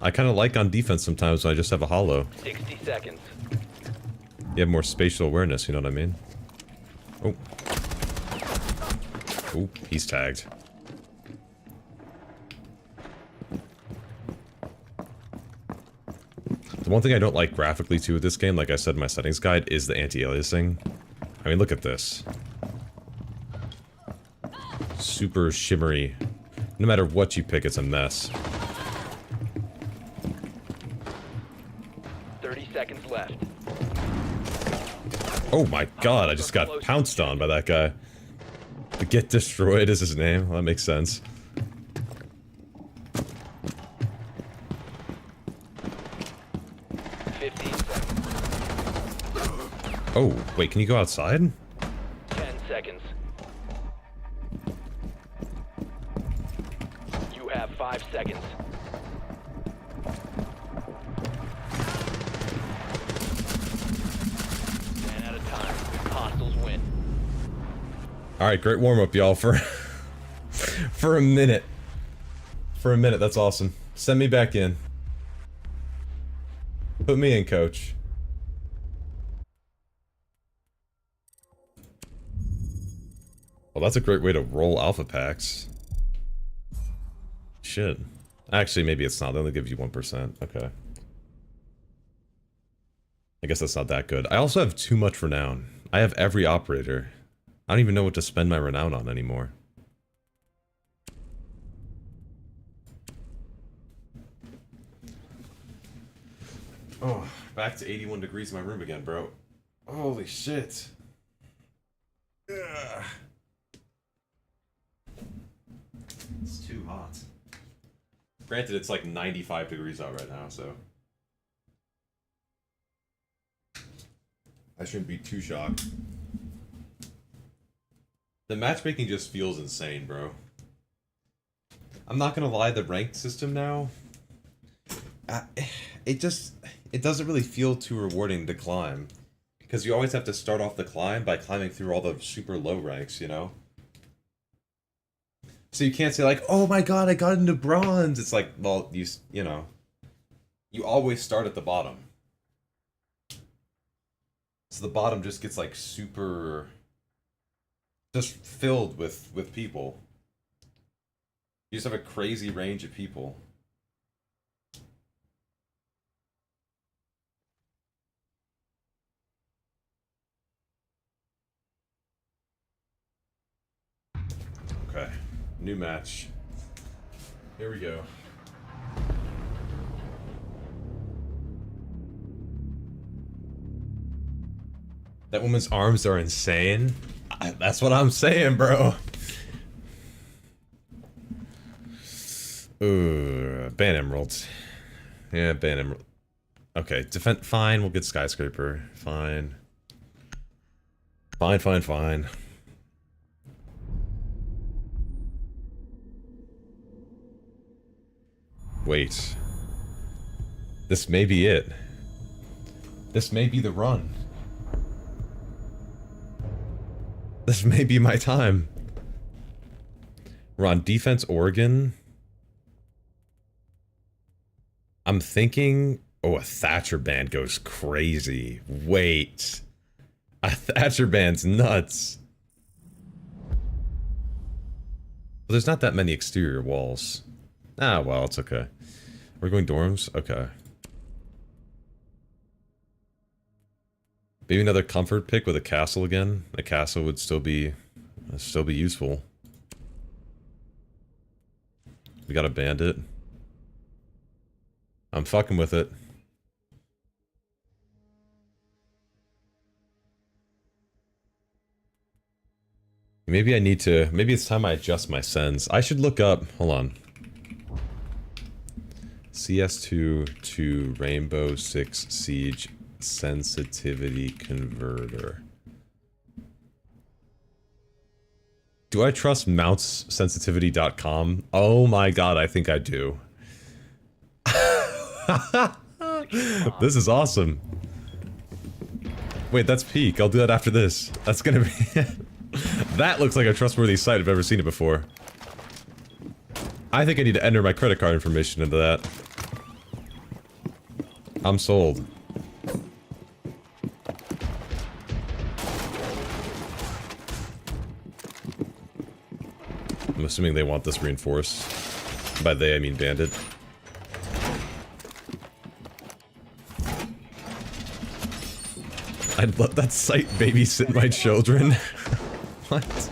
I kind of like on defense sometimes when I just have a hollow. 60 seconds. You have more spatial awareness, you know what I mean? Oh. Oh, he's tagged. The one thing I don't like graphically too with this game, like I said in my settings guide, is the anti-aliasing. I mean, look at this. Super shimmery. No matter what you pick, it's a mess. 30 seconds left. Oh my god, I just got pounced on by that guy. The Get Destroyed is his name. Well, that makes sense. Oh, wait, can you go outside? 10 seconds. You have 5 seconds. Ran out of time. Hostiles win. Alright, great warm-up, y'all, for a minute. For a minute, that's awesome. Send me back in. Put me in, coach. Well, that's a great way to roll alpha packs. Shit. Actually, maybe it's not. They only give you 1%. Okay. I guess that's not that good. I also have too much renown. I have every operator. I don't even know what to spend my renown on anymore. Oh, back to 81 degrees in my room again, bro. Holy shit. Ugh. It's too hot. Granted, it's like 95 degrees out right now, so I shouldn't be too shocked. The matchmaking just feels insane, bro. I'm not gonna lie, the ranked system now, it doesn't really feel too rewarding to climb. Because you always have to start off the climb by climbing through all the super low ranks, you know? So you can't say like, oh my god, I got into bronze. It's like, well, you know, you always start at the bottom. So the bottom just gets like super, just filled with people. You just have a crazy range of people. Okay. New match. Here we go. That woman's arms are insane. That's what I'm saying, bro. Ooh, ban emeralds. Yeah, ban emerald. Okay, defend. Fine, we'll get skyscraper. Fine. Fine. Wait. This may be it. This may be the run. This may be my time. We're on Defense Oregon. I'm thinking... Oh, a Thatcher band goes crazy. Wait. A Thatcher band's nuts. Well, there's not that many exterior walls. Ah, well, it's okay. We're going dorms? Okay. Maybe another comfort pick with a castle again. A castle would still be useful. We got a bandit. I'm fucking with it. Maybe I need to... Maybe it's time I adjust my sends. I should look up... Hold on. CS2 to Rainbow Six Siege sensitivity converter. Do I trust mountsensitivity.com? Oh my god, I think I do. This is awesome. Wait, that's peak. I'll do that after this. That's gonna be... That looks like a trustworthy site. I've never seen it before. I think I need to enter my credit card information into that. I'm sold. I'm assuming they want this reinforced. By they, I mean bandit. I'd let that site babysit my children. What?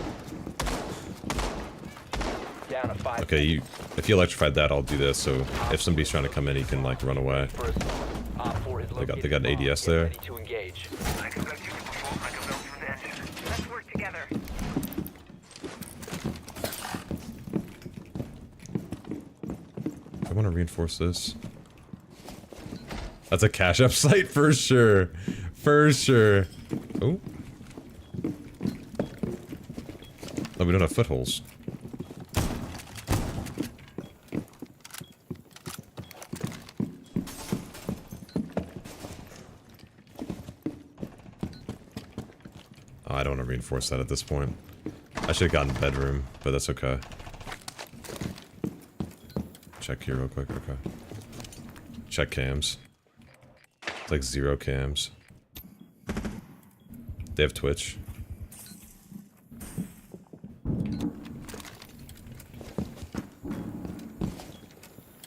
Okay, if you electrified that, I'll do this, so if somebody's trying to come in, he can, like, run away. They got an ADS there. I want to reinforce this. That's a cash up site for sure. For sure. Oh. Oh, we don't have footholds. Oh, I don't want to reinforce that at this point. I should have gotten bedroom, but that's okay. Check here real quick, okay. Check cams. It's like 0 cams. They have Twitch.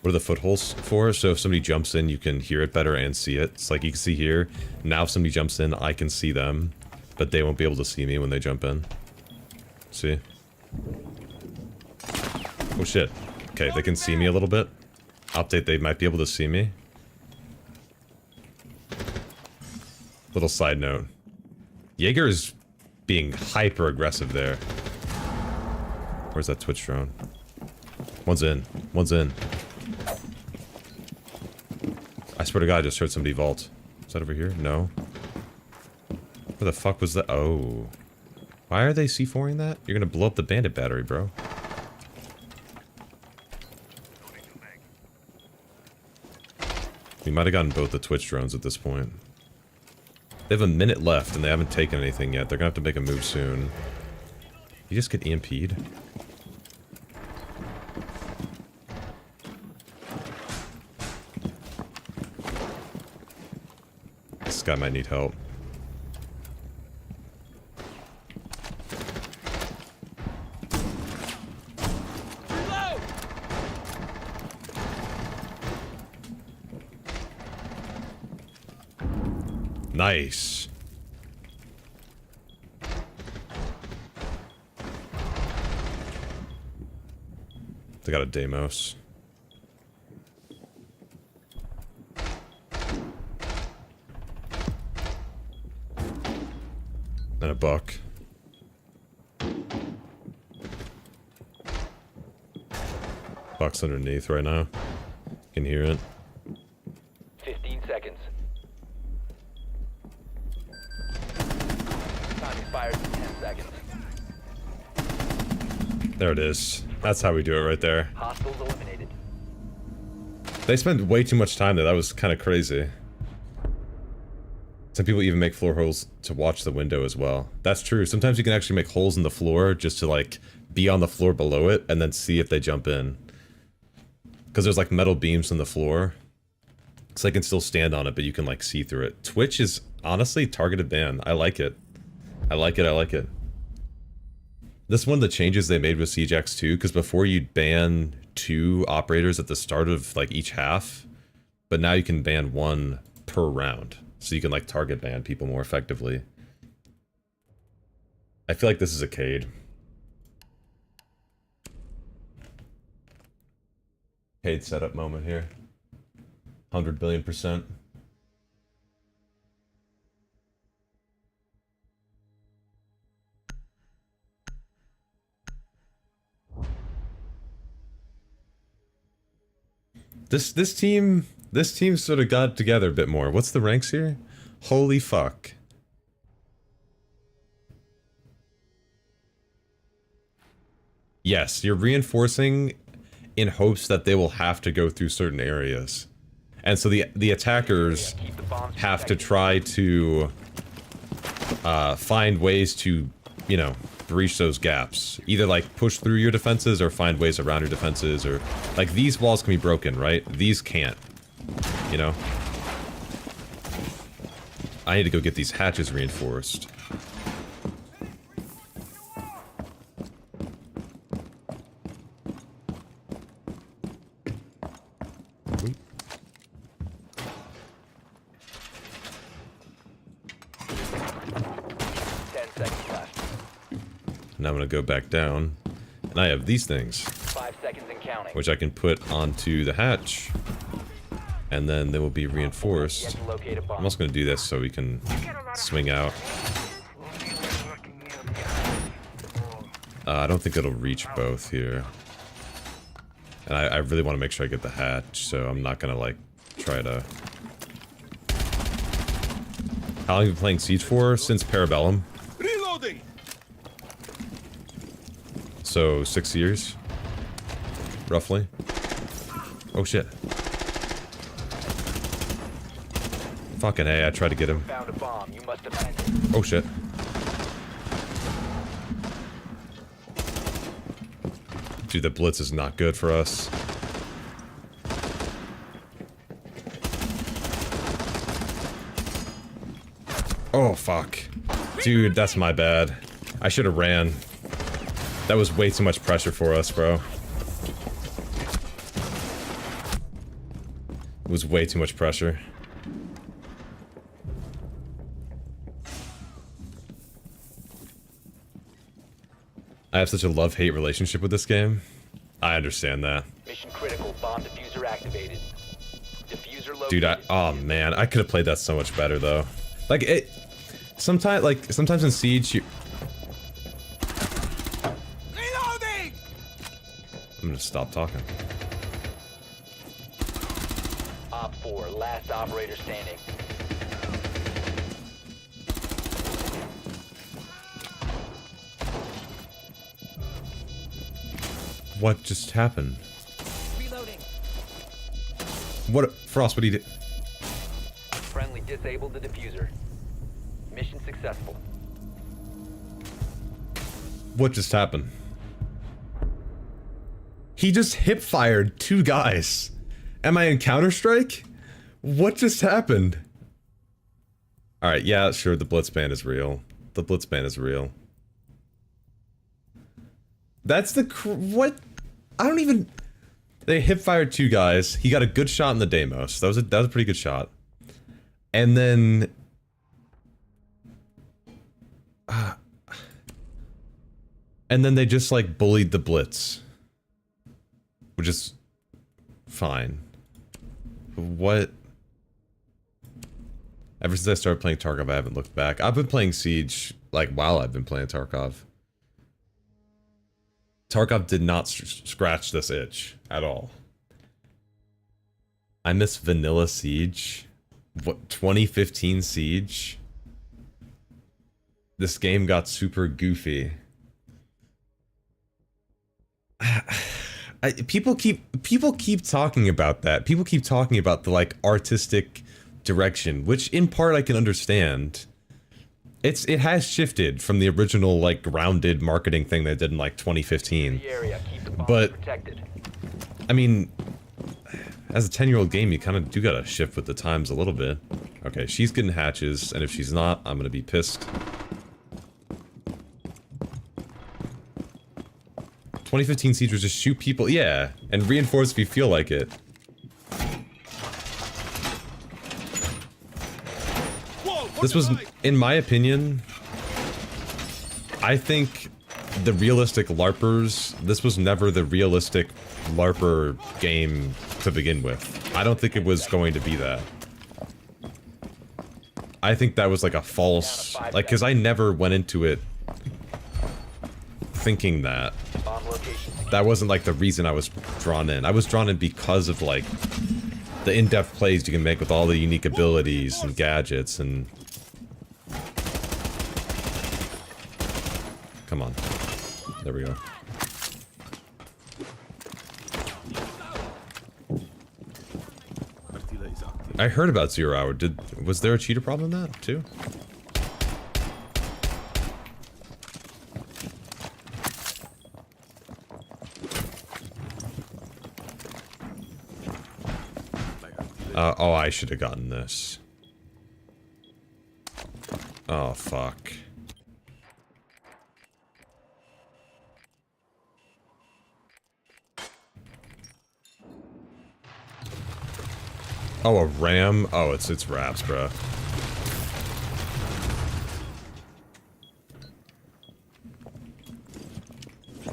What are the footholds for? So if somebody jumps in, you can hear it better and see it. It's like you can see here. Now if somebody jumps in, I can see them. But they won't be able to see me when they jump in. See? Oh shit. Okay, they can see me a little bit. Update, they might be able to see me. Little side note. Jaeger is being hyper aggressive there. Where's that Twitch drone? One's in. One's in. I swear to god, I just heard somebody vault. Is that over here? No. Where the fuck was that? Oh. Why are they C4ing that? You're gonna blow up the bandit battery, bro. We might have gotten both the Twitch drones at this point. They have a minute left and they haven't taken anything yet. They're gonna have to make a move soon. You just get EMP'd? This guy might need help. Nice. They got a Deimos. And a buck. Buck's underneath right now. Can hear it. 15 seconds. Time expires in 10 seconds. There it is. That's how we do it right there. Hostiles eliminated. They spent way too much time there. That was kind of crazy. Some people even make floor holes to watch the window as well. That's true. Sometimes you can actually make holes in the floor just to like be on the floor below it and then see if they jump in. Because there's like metal beams in the floor. So they can still stand on it, but you can like see through it. Twitch is honestly targeted ban. I like it. I like it, I like it. This is one of the changes they made with Siege X2, because before you'd ban 2 operators at the start of like each half, but now you can ban 1 per round. So you can like target ban people more effectively. I feel like this is a Cade. Cade setup moment here. 100 billion%. This team sort of got together a bit more. What's the ranks here? Holy fuck. Yes, you're reinforcing in hopes that they will have to go through certain areas. And so the attackers have to try to find ways to, you know, breach those gaps. Either like push through your defenses or find ways around your defenses, or like these walls can be broken, right? These can't, you know? I need to go get these hatches reinforced. Now I'm gonna go back down, and I have these things, 5 seconds and counting. which I can put onto the hatch, and then they will be reinforced. I'm also gonna do this so we can swing out. I don't think it'll reach both here, and I really want to make sure I get the hatch, so I'm not gonna like try to. How long have you been playing Siege for? Since Parabellum. Reloading. So 6 years, roughly. Oh shit! Fucking A! I tried to get him. Found a bomb. You must defend it. Oh shit! Dude, the blitz is not good for us. Oh fuck, dude, that's my bad. I should have ran. That was way too much pressure for us, bro. It was way too much pressure. I have such a love-hate relationship with this game. I understand that. Mission critical. Bomb diffuser activated. Diffuser located. Dude, oh man, I could have played that so much better though. Like it, sometimes in Siege, you. I'm gonna stop talking. Op 4, last operator standing. What just happened? Reloading. What, Frost? What do you do? Friendly disabled the diffuser. Mission successful. What just happened? He just hip-fired 2 guys. Am I in Counter-Strike? What just happened? Alright, yeah, sure, the Blitzband is real. The Blitzband is real. That's the what? I don't even... They hip-fired 2 guys. He got a good shot in the Deimos. That was a pretty good shot. And then... and then they just, like, bullied the Blitz. Which is fine. What? Ever since I started playing Tarkov, I haven't looked back. I've been playing Siege, like, while I've been playing Tarkov. Tarkov did not scratch this itch at all. I miss vanilla Siege. What, 2015 Siege? This game got super goofy. people keep talking about that. People keep talking about the like artistic direction, which in part I can understand. It has shifted from the original like grounded marketing thing they did in like 2015. But I mean, as a 10-year-old game, you kind of do gotta shift with the times a little bit. Okay, she's getting hatches, and if she's not, I'm gonna be pissed. 2015 Siege was just shoot people, yeah, and reinforce if you feel like it. This was, in my opinion, I think the realistic LARPers, this was never the realistic LARPer game to begin with. I don't think it was going to be that. I think that was like a false, like, because I never went into it thinking that. That wasn't like the reason I was drawn in. I was drawn in because of like the in-depth plays you can make with all the unique abilities and gadgets and... Come on. There we go. I heard about 0 Hour. Was there a cheater problem in that too? Oh, I should have gotten this. Oh, fuck. Oh, a RAM? Oh, it's wraps, bro.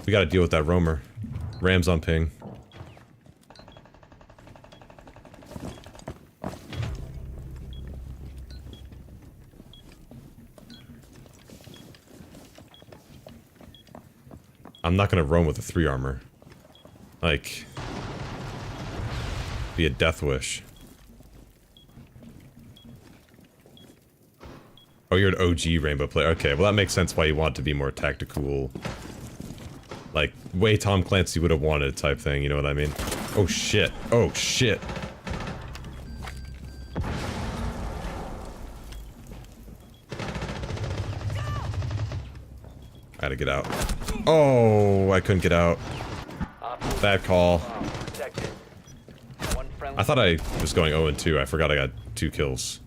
We gotta deal with that roamer. Ram's on ping. I'm not gonna roam with a 3 armor. Like... be a death wish. Oh, you're an OG Rainbow player. Okay, well that makes sense why you want to be more tactical. Like, way Tom Clancy would have wanted type thing, you know what I mean? Oh shit. Oh shit. I gotta get out. Oh, I couldn't get out. Bad call. I thought I was going 0-2. I forgot I got 2 kills.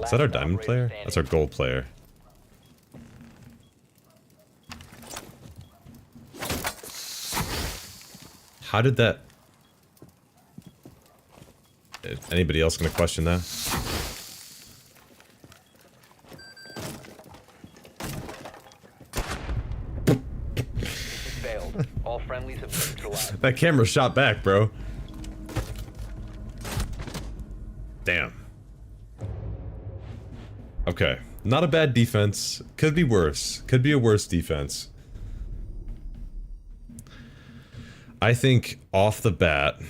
Is that our diamond player? That's our gold player. How did that... Anybody else gonna question that? All friendlies have been neutralized. That camera shot back, bro. Damn. Okay. Not a bad defense. Could be worse. Could be a worse defense. I think off the bat...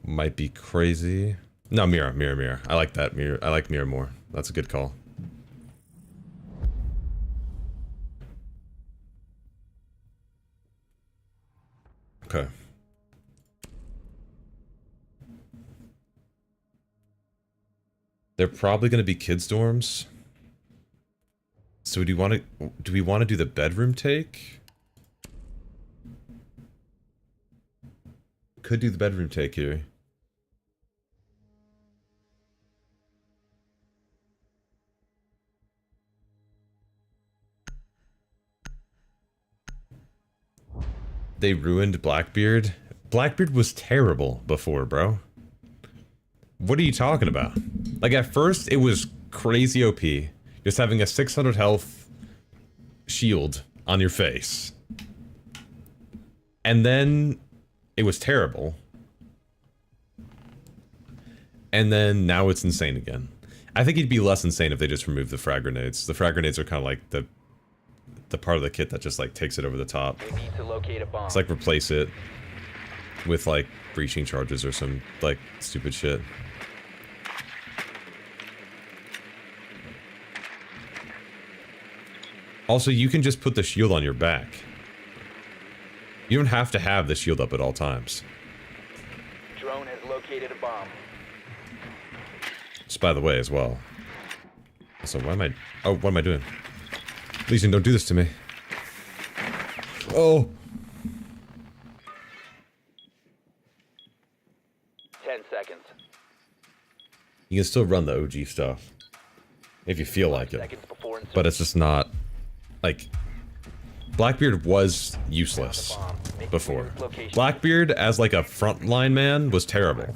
might be crazy. No, mirror. I like that mirror. I like mirror more. That's a good call. Okay. They're probably going to be kids' dorms. So do we want to do the bedroom take? Could do the bedroom take here. They ruined Blackbeard. Blackbeard was terrible before, bro. What are you talking about? Like, at first, it was crazy OP. Just having a 600 health shield on your face. And then, it was terrible. And then, now it's insane again. I think it'd be less insane if they just removed the frag grenades. The frag grenades are kind of like the part of the kit that just, like, takes it over the top. They need to locate a bomb. It's like, replace it with, like, breaching charges or some, like, stupid shit. Also, you can just put the shield on your back. You don't have to have the shield up at all times. Drone has located a bomb. Just by the way as well. So why am I... Oh, what am I doing? Legion, don't do this to me. Oh! 10 seconds. You can still run the OG stuff. If you feel like it. Seconds before insertion. But it's just not... Like... Blackbeard was useless before. Blackbeard as like a frontline man was terrible.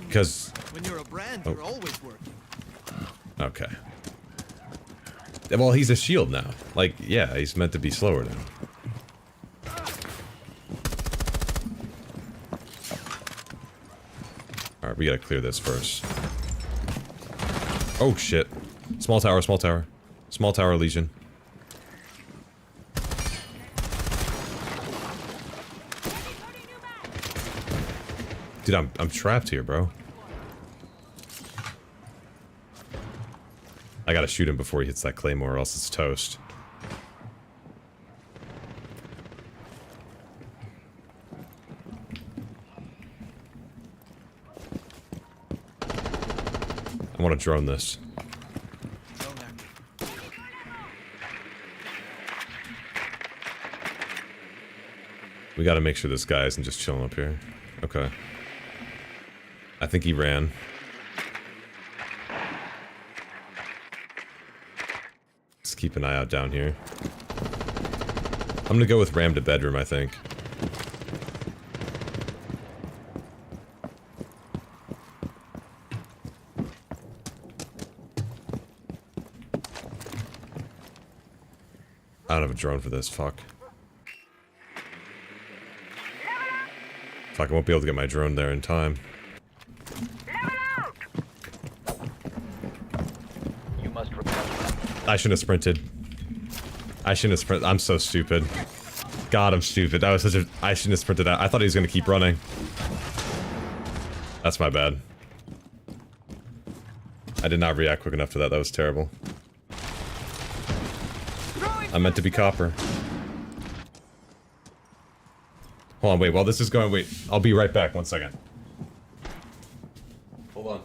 Because... When you're a brand, you're always working. Okay. Well, he's a shield now. Like, yeah, he's meant to be slower now. Alright, we gotta clear this first. Oh, shit. Small tower, small tower. Small tower, Legion. Dude, I'm trapped here, bro. I gotta shoot him before he hits that claymore or else it's toast. I want to drone this. Drone active. We gotta make sure this guy isn't just chilling up here. Okay. I think he ran. Let's keep an eye out down here. I'm gonna go with ram to bedroom, I think. I don't have a drone for this, fuck. Fuck, I won't be able to get my drone there in time. You must recover. I shouldn't have sprinted. I shouldn't have sprinted. I'm so stupid. God, I'm stupid. That was such a... I shouldn't have sprinted out. I thought he was gonna keep running. That's my bad. I did not react quick enough to that. That was terrible. I meant to be copper. Hold on, wait. While this is going, wait. I'll be right back. 1 second. Hold on.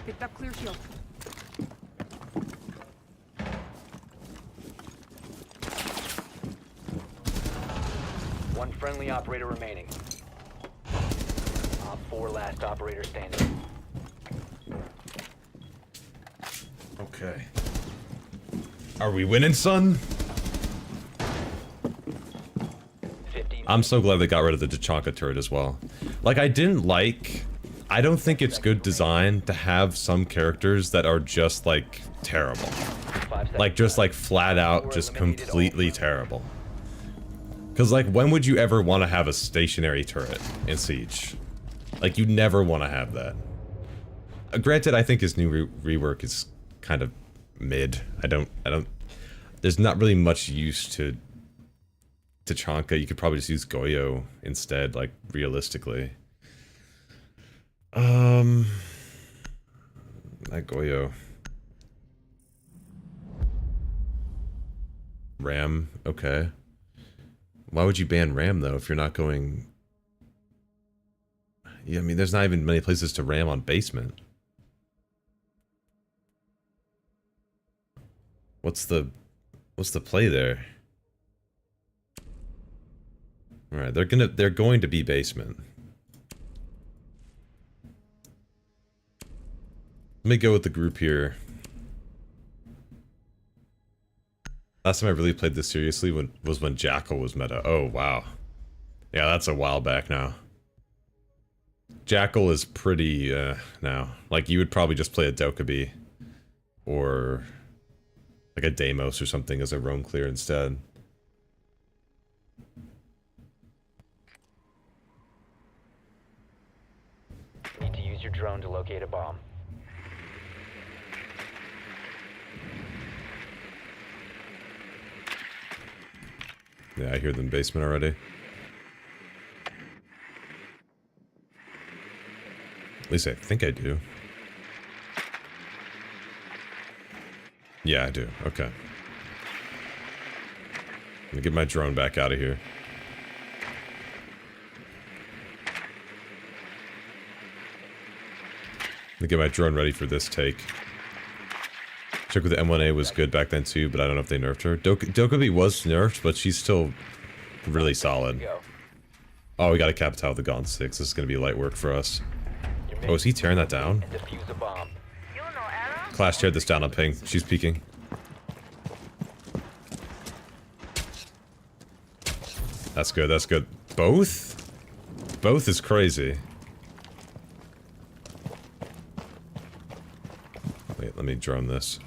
Picked up clear shield. One friendly operator remaining. Op 4 last operator standing. Okay. Are we winning, son? 15. I'm so glad they got rid of the Tachanka turret as well. Like, I don't think it's good design to have some characters that are just, like, terrible. 5 seconds Like, just, left. like, flat out, just completely terrible. Because, like, when would you ever want to have a stationary turret in Siege? Like, you never want to have that. Granted, I think his new rework is kind of mid. I don't... There's not really much use to Tachanka. You could probably just use Goyo instead, like, realistically. That Goyo. Ram, okay. Why would you ban Ram, though, if you're not going... Yeah, I mean, there's not even many places to Ram on basement. What's the play there? Alright, they're going to be basement. Let me go with the group here. Last time I really played this seriously was when Jackal was meta. Oh, wow. Yeah, that's a while back now. Jackal is pretty, now. Like, you would probably just play a Dokkaebi. Or... like a Deimos or something as a roam clear instead. Need to use your drone to locate a bomb. Yeah, I hear them basement already. At least I think I do. Yeah, I do. Okay. Let me get my drone back out of here. Let me get my drone ready for this take. Check with the M1A was good back then too, but I don't know if they nerfed her. Dokkaebi was nerfed, but she's still really solid. Go. Oh, we got a Capitao with the Gauntlet 6. This is going to be light work for us. Oh, is he tearing that down? And defuse a bomb. Clash teared this down on ping. She's peeking. That's good, that's good. Both? Both is crazy. Wait, let me drone this.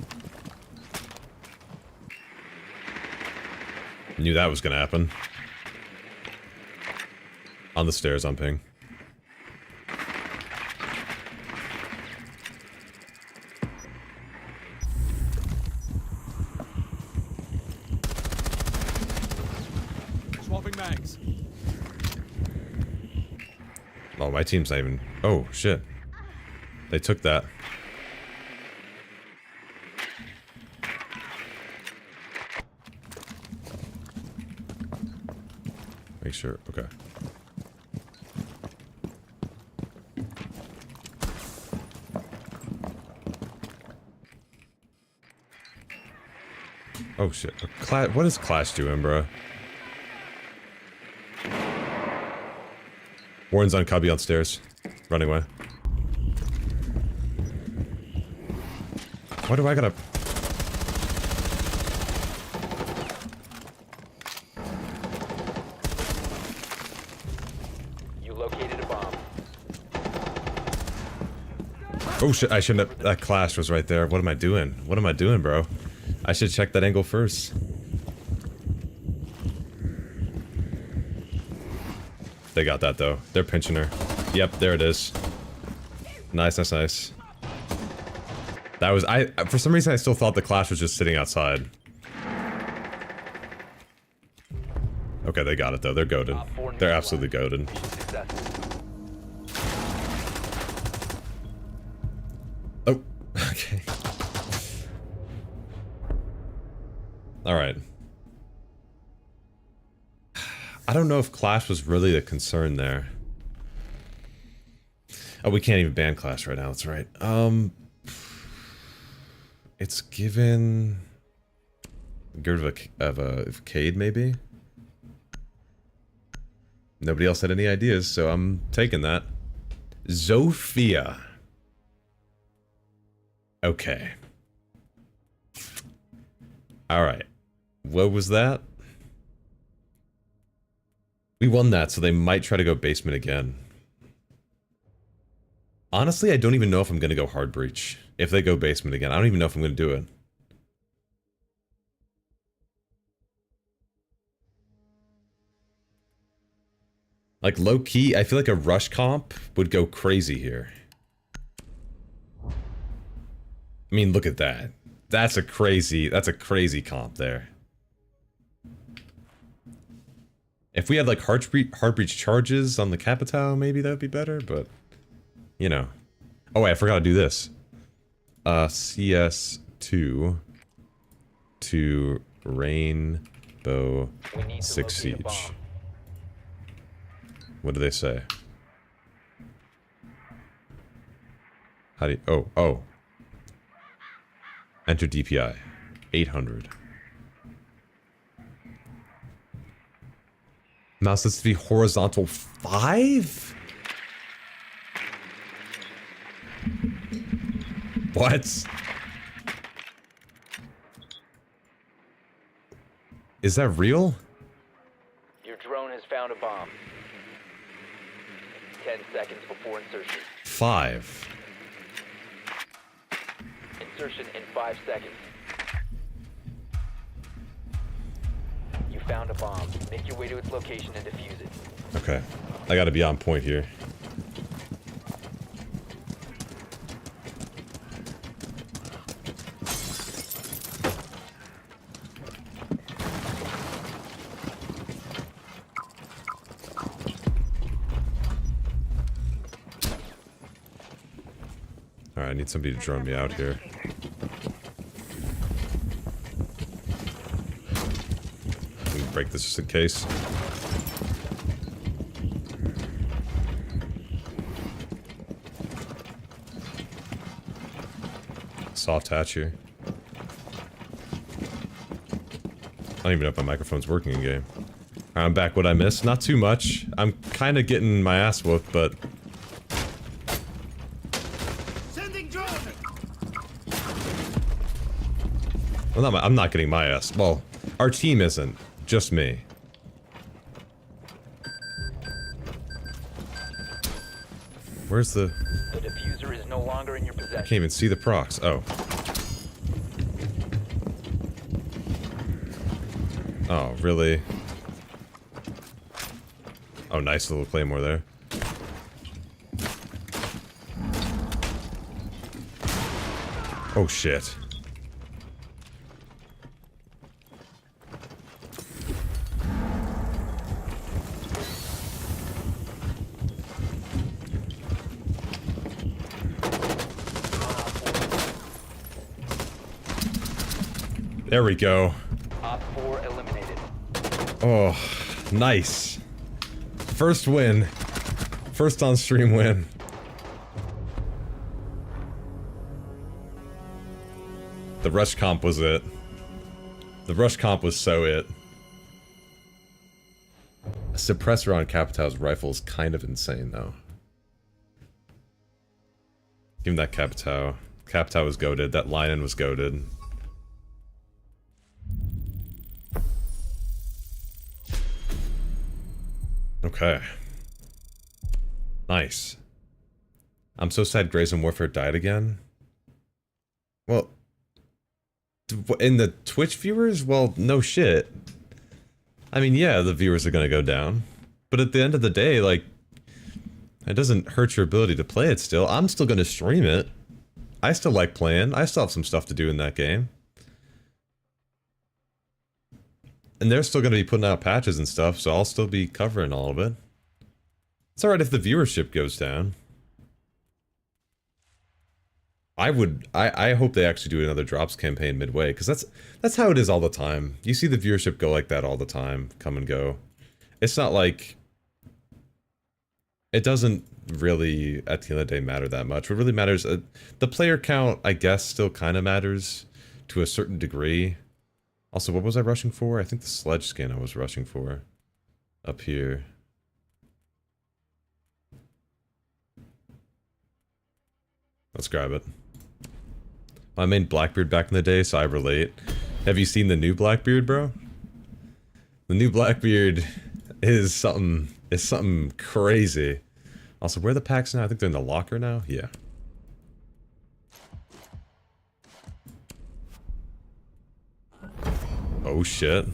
Knew that was gonna happen. On the stairs on ping. Swapping mags. Oh, my team's not even... Oh, shit. They took that. Make sure... Okay. Oh, shit. What is Clash doing, bro? Warren's on Cubby on stairs. Running away. Why do I gotta... You located a bomb. Oh shit, I shouldn't have... That Clash was right there. What am I doing? What am I doing, bro? I should check that angle first. They got that though. They're pinching her. Yep, there it is. Nice, nice, nice. That was... For some reason I still thought the Clash was just sitting outside. Okay, they got it though. They're goated. They're absolutely goated. Oh, okay. Alright. I don't know if Clash was really the concern there. Oh, we can't even ban Clash right now, that's right. It's given... Get rid of a Cade, maybe? Nobody else had any ideas, so I'm taking that. Zofia. Okay. Alright. What was that? We won that, so they might try to go basement again. Honestly, I don't even know if I'm going to go hard breach. If they go basement again, I don't even know if I'm going to do it. Like, low-key, I feel like a rush comp would go crazy here. I mean, look at that. That's a crazy comp there. If we had, like, hard breach charges on the Capitao, maybe that would be better, but... You know. Oh, wait, I forgot to do this. CS2 to Rainbow 6 Siege. What do they say? How do you... Oh. Enter DPI. 800. Mouse needs to be horizontal 5? What? Is that real? Your drone has found a bomb. 10 seconds before insertion. 5. Insertion in 5 seconds. You found a bomb. Make your way to its location and defuse it. Okay. I gotta be on point here. Alright, I need somebody to drone me out here. Let me break this just in case. Soft hatch here. I don't even know if my microphone's working in game. I'm back. What I missed? Not too much. I'm kind of getting my ass whooped, but... Well, I'm not getting my ass. Well, our team isn't. Just me. Where's the... The diffuser is no longer in your I can't possession. even see the procs. Oh. Oh, really? Oh, nice little claymore there. Oh, shit. There we go. Op 4 eliminated. Oh, nice. First win. First on stream win. The rush comp was it. The rush comp was so it. A suppressor on Capitão's rifle is kind of insane though. Give him that Capitão. Capitão was goated. That Lion was goated. Okay. Nice. I'm so sad Grayson Warfare died again. Well, in the Twitch viewers, well, no shit. I mean, yeah, the viewers are gonna go down. But at the end of the day, like, it doesn't hurt your ability to play it still. I'm still gonna stream it. I still like playing. I still have some stuff to do in that game. And they're still going to be putting out patches and stuff, so I'll still be covering all of it. It's alright if the viewership goes down. I hope they actually do another drops campaign midway, because that's how it is all the time. You see the viewership go like that all the time, come and go. It's not like... It doesn't really, at the end of the day, matter that much. What really matters... the player count, I guess, still kind of matters to a certain degree. Also, what was I rushing for? I think the sledge skin I was rushing for. Up here. Let's grab it. I made Blackbeard back in the day, so I relate. Have you seen the new Blackbeard, bro? The new Blackbeard is something crazy. Also, where are the packs now? I think they're in the locker now? Yeah. Oh shit.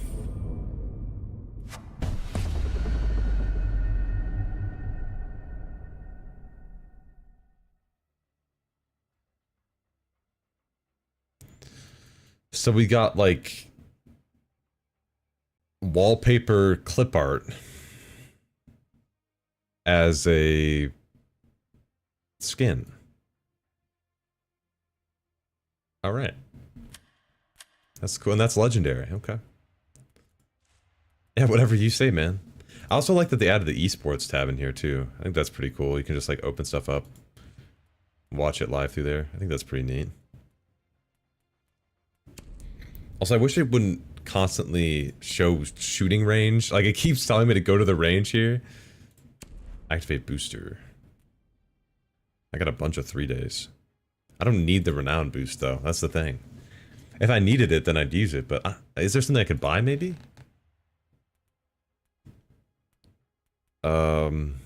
So we got like wallpaper clip art as a skin. All right. That's cool, and that's legendary. Okay. Yeah, whatever you say, man. I also like that they added the esports tab in here too. I think that's pretty cool. You can just like open stuff up, watch it live through there. I think that's pretty neat. Also, I wish it wouldn't constantly show shooting range. Like, it keeps telling me to go to the range here. Activate booster. I got a bunch of 3 days. I don't need the renown boost though. That's the thing. If I needed it, then I'd use it, but is there something I could buy, maybe? Can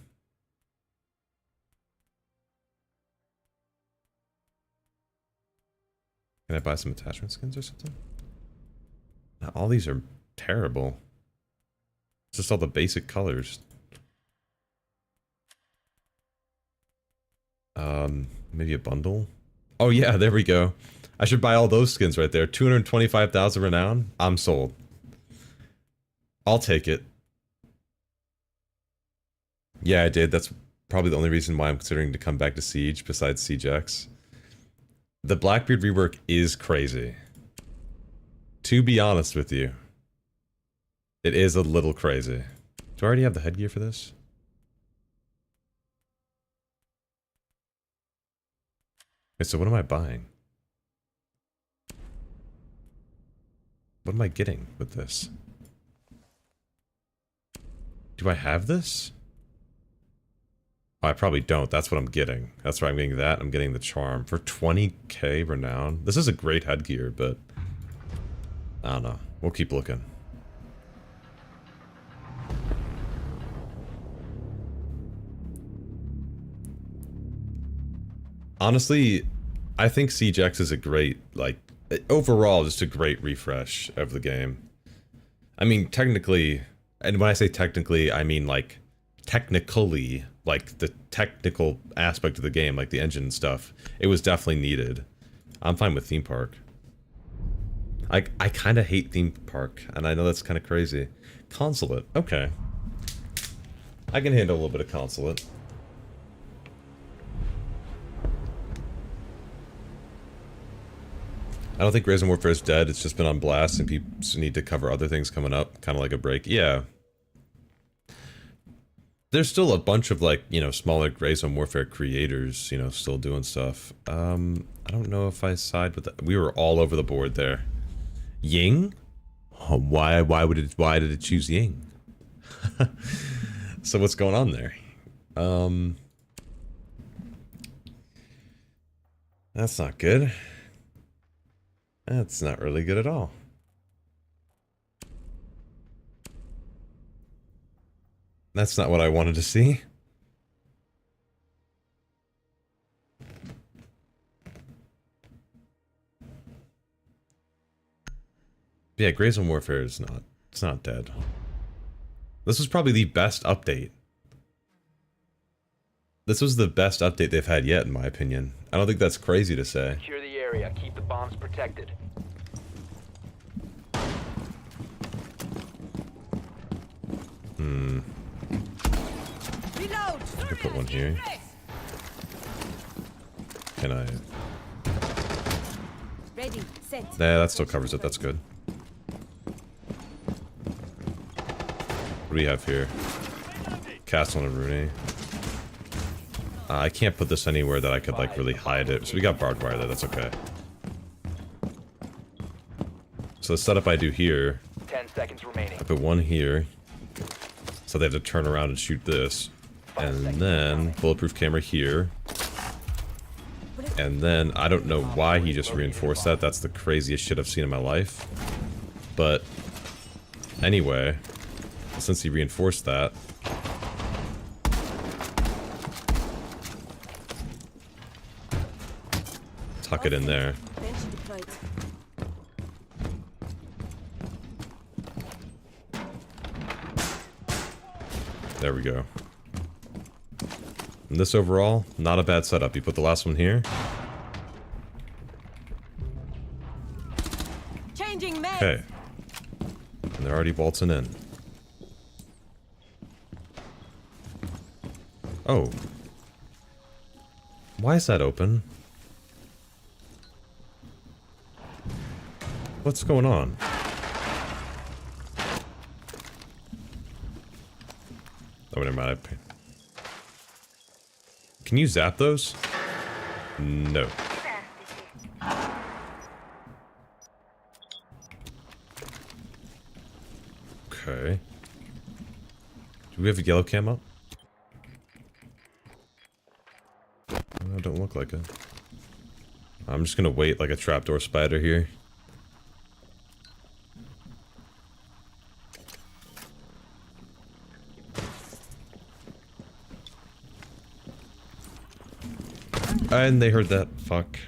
I buy some attachment skins or something? All these are terrible. It's just all the basic colors. Maybe a bundle? Oh yeah, there we go. I should buy all those skins right there. 225,000 renown. I'm sold. I'll take it. Yeah, I did. That's probably the only reason why I'm considering to come back to Siege, besides Siege X. The Blackbeard rework is crazy. To be honest with you, it is a little crazy. Do I already have the headgear for this? Okay, so what am I buying? What am I getting with this? Do I have this? Oh, I probably don't. That's what I'm getting. That's why I'm getting that. I'm getting the charm. For 20k renown. This is a great headgear, but I don't know. We'll keep looking. Honestly, I think Siege X is a great, like, overall, just a great refresh of the game. I mean, technically, and when I say technically, I mean, like, technically, like, the technical aspect of the game, like the engine and stuff, it was definitely needed. I'm fine with Theme Park. I kind of hate Theme Park, and I know that's kind of crazy. Consulate, okay. I can handle a little bit of Consulate. I don't think Ryzen Warfare is dead, it's just been on blast and people need to cover other things coming up, kind of like a break. Yeah. There's still a bunch of, like, you know, smaller Ryzen Warfare creators, you know, still doing stuff. I don't know if I side with that. We were all over the board there. Ying? Oh, why did it choose Ying? So what's going on there? That's not good. That's not really good at all. That's not what I wanted to see. Yeah, Ryzen Warfare is not, it's not dead. This was probably the best update. This was the best update they've had yet, in my opinion. I don't think that's crazy to say. Secure the area. Keep the bombs protected. I could put one here. Can I? Ready, set. Nah, that still covers it. That's good. What do we have here? Castle and a Rooney. I can't put this anywhere that I could, like, really hide it. So we got barbed wire there. That's okay. So the setup I do here, 10 seconds remaining. I put one here. So they have to turn around and shoot this. And then bulletproof camera here. And then I don't know why he just reinforced that. That's the craziest shit I've seen in my life. But anyway, since he reinforced that, tuck it in there. There we go. And this overall, not a bad setup. You put the last one here. Okay. And they're already bolting in. Oh. Why is that open? What's going on? Oh, never mind. Can you zap those? No. Okay. Do we have a yellow cam up? No, don't look like it. I'm just gonna wait like a trapdoor spider here. And they heard that. Fuck.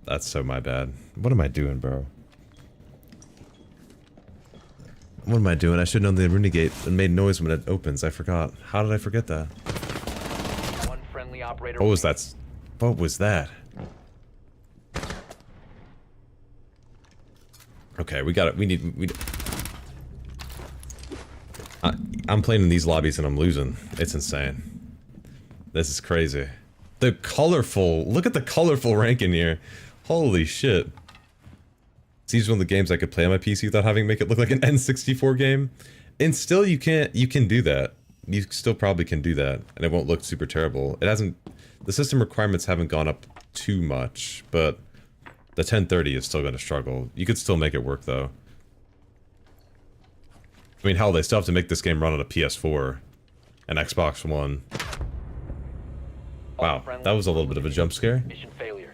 That's so my bad. What am I doing, bro? What am I doing? I should have known the Renegade and made noise when it opens. I forgot. How did I forget that? One friendly operator. What was that? What was that? Okay, we got it. We need. I'm playing in these lobbies and I'm losing. It's insane. This is crazy. The colorful, look at the colorful rank in here. Holy shit. These are one of the games I could play on my PC without having to make it look like an N64 game. And still you can do that. You still probably can do that, and it won't look super terrible. It hasn't, the system requirements haven't gone up too much, but the 1030 is still going to struggle. You could still make it work though. I mean, hell, they still have to make this game run on a PS4 and Xbox One. Wow, that was a little bit of a jump scare. Mission failure.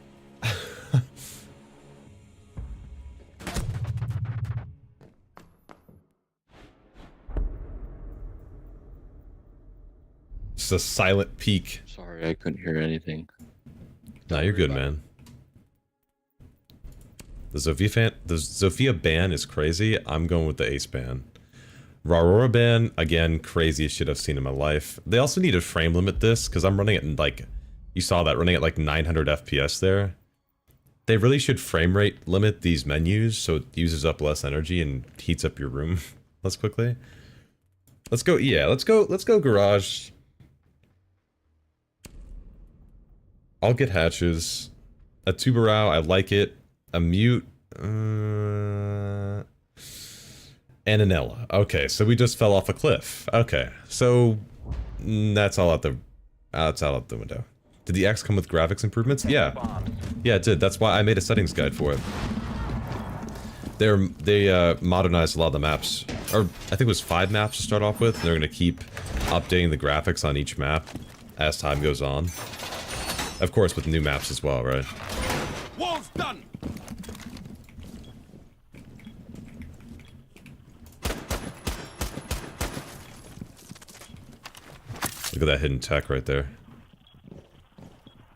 Just a silent peak. Sorry, I couldn't hear anything. Nah, you're good, man. The Zofia ban is crazy. I'm going with the Ace ban. Aurora ban, again, craziest shit I've seen in my life. They also need to frame limit this, because I'm running it in like, you saw that, running at like 900 FPS there. They really should frame rate limit these menus so it uses up less energy and heats up your room less quickly. Let's go, yeah, let's go garage. I'll get hatches. A Tubarao, I like it. A mute. And an Ella. Okay, so we just fell off a cliff. Okay, so that's all out the window. Did the X come with graphics improvements? Yeah. Yeah, it did. That's why I made a settings guide for it. They modernized a lot of the maps. Or I think it was 5 maps to start off with. They're gonna keep updating the graphics on each map as time goes on. Of course, with new maps as well, right? Walls done. Look at that hidden tech right there.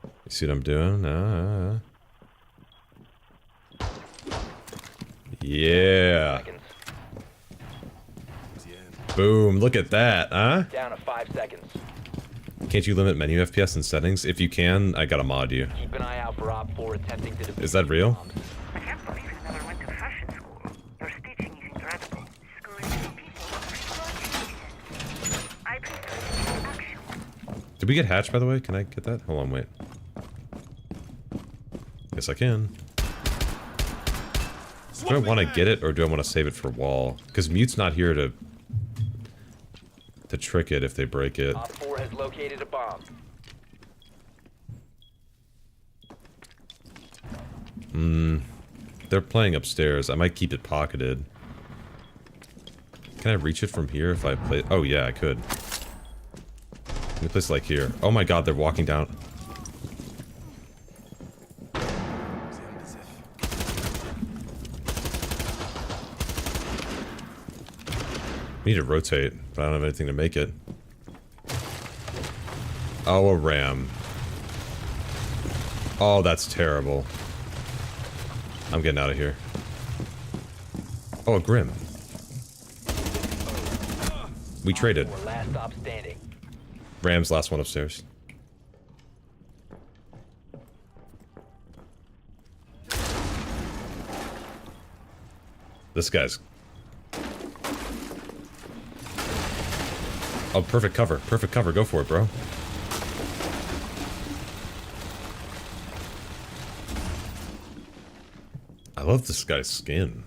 You see what I'm doing? Yeah. Boom, look at that, huh? Down to 5 seconds. Can't you limit menu FPS and settings? If you can, I gotta mod you. Keep an eye out for Op 4 attempting to defuse Is that real? bombs. I can't believe you never went to fashion school. Your stitching is incredible. Schooling new people I prefer action. Did we get hatched, by the way? Can I get that? Hold on, wait. Yes, I can. Do I want to get it, or do I want to save it for wall? Because mute's not here to trick it if they break it. Op 4 has located a bomb. They're playing upstairs. I might keep it pocketed. Can I reach it from here if I play? Oh yeah, I could. Let me place it like here. Oh my god, they're walking down. We need to rotate, but I don't have anything to make it. Oh, a ram. Oh, that's terrible. I'm getting out of here. Oh, a Grim. We traded. Or last stop standing. Ram's last one upstairs. This guy's... Oh, perfect cover. Perfect cover. Go for it, bro. I love this guy's skin.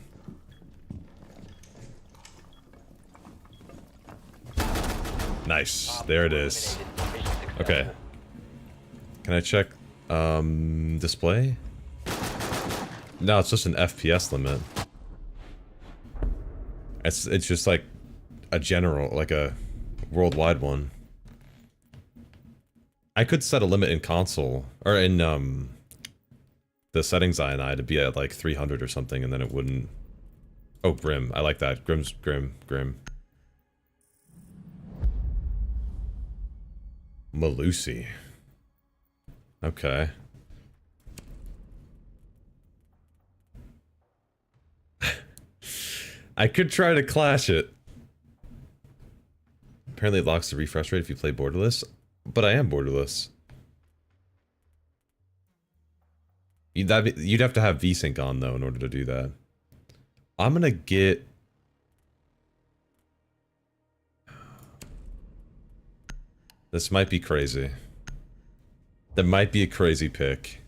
Nice. There it is. Okay. Can I check, display? No, it's just an FPS limit. It's just like a general, like a worldwide one. I could set a limit in console, or in, the settings INI to be at like 300 or something, and then it wouldn't... Oh, Grim. I like that. Grim. Malusi. Okay. I could try to clash it. Apparently it locks the refresh rate if you play Borderless, but I am Borderless. You'd have to have VSync on though in order to do that. I'm gonna get... This might be crazy. That might be a crazy pick.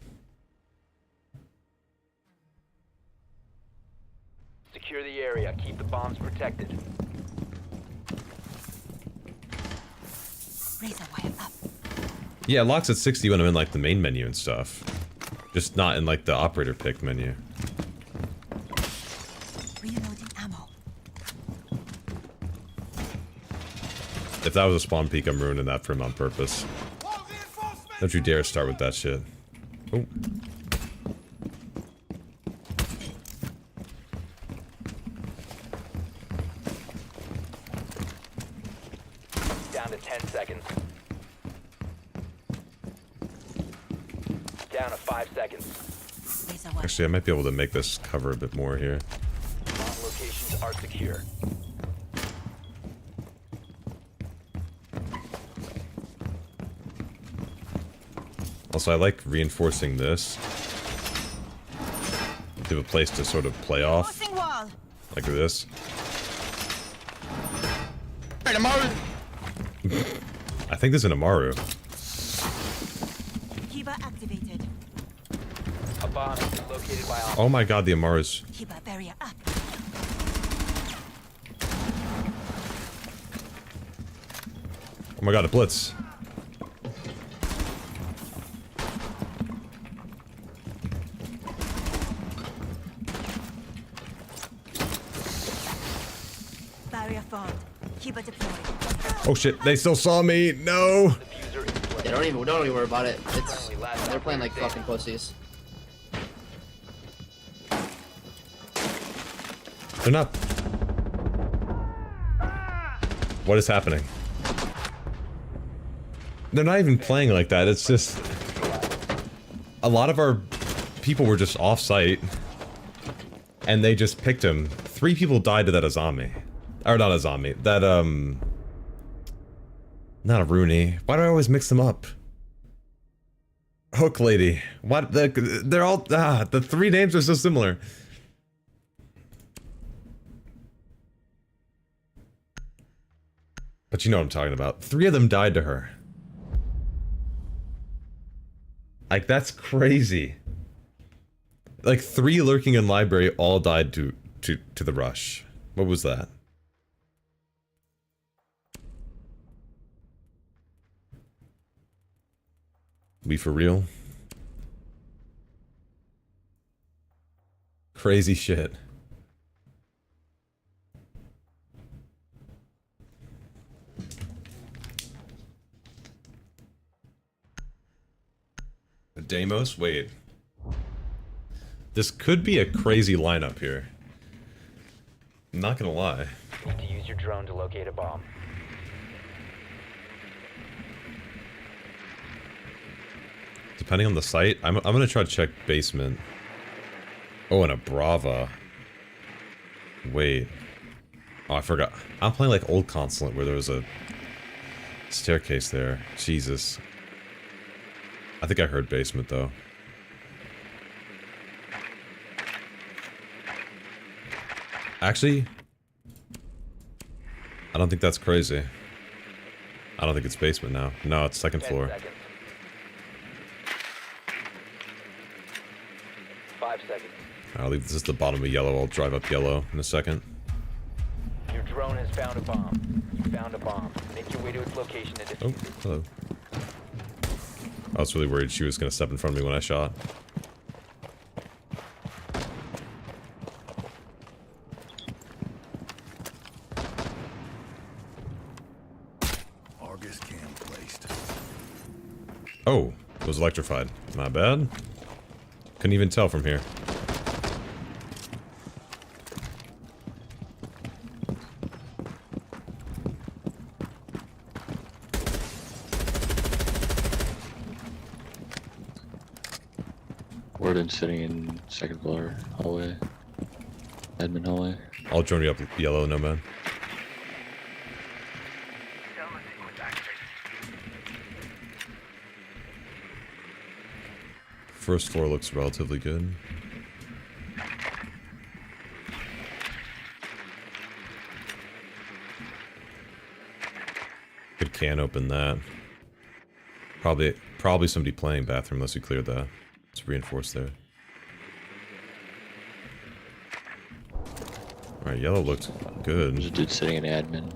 Secure the area. Keep the bombs protected. Razor wire up. Yeah, it locks at 60 when I'm in like the main menu and stuff. Just not in like the operator pick menu. Reloading ammo. If that was a spawn peek, I'm ruining that for him on purpose. Don't you dare start with that shit. Oh. Down to 10 seconds. Down to 5 seconds. Razor wire. Actually, I might be able to make this cover a bit more here. Bomb locations are secure. Also, I like reinforcing this. To have a place to sort of play off. Crossing wall. Like this. I think there's an Amaru. Kiba activated. A bomb has been located by op. Oh my god, the Amaru's. Kiba barrier up. Oh my god, a blitz. Barrier formed. Kiba deployed. Oh shit, they still saw me. No. Diffuser in place. Yeah, don't even worry about it. It's Friendly, last they're playing like operator fucking pussies. They're not. What is happening? They're not even playing like that. It's just a lot of our people were just off-site, and they just picked him. 3 people died to that Azami, or not Azami. That not a Rooney. Why do I always mix them up? Hook lady. What? They're all the 3 names are so similar. But you know what I'm talking about. 3 of them died to her. Like, that's crazy. Like, 3 lurking in library all died to the rush. What was that? We for real? Crazy shit. Deimos? Wait. This could be a crazy lineup here. I'm not gonna lie. Need to use your drone to locate a bomb. Depending on the site, I'm gonna try to check basement. Oh, and a Brava. Wait. Oh, I forgot. I'm playing like old Consulate where there was a staircase there. Jesus. I think I heard basement though. Actually, I don't think that's crazy. I don't think it's basement now. No, it's second 10 floor. seconds. 5 seconds. I'll leave this at the bottom of yellow. I'll drive up yellow in a second. Your drone has found a bomb. You found a bomb. Make your way to its location and Oh, defuse it. hello. I was really worried she was going to step in front of me when I shot. Argus cam placed. Oh, it was electrified. My bad. Couldn't even tell from here. Warden sitting in second floor hallway. Admin hallway. I'll join you up yellow, Nomad. Thermal sequence activated. First floor looks relatively good. Good can open that. Probably Probably somebody playing bathroom unless we cleared that. It's reinforced there. Alright, yellow looked good. There's a dude sitting in admin.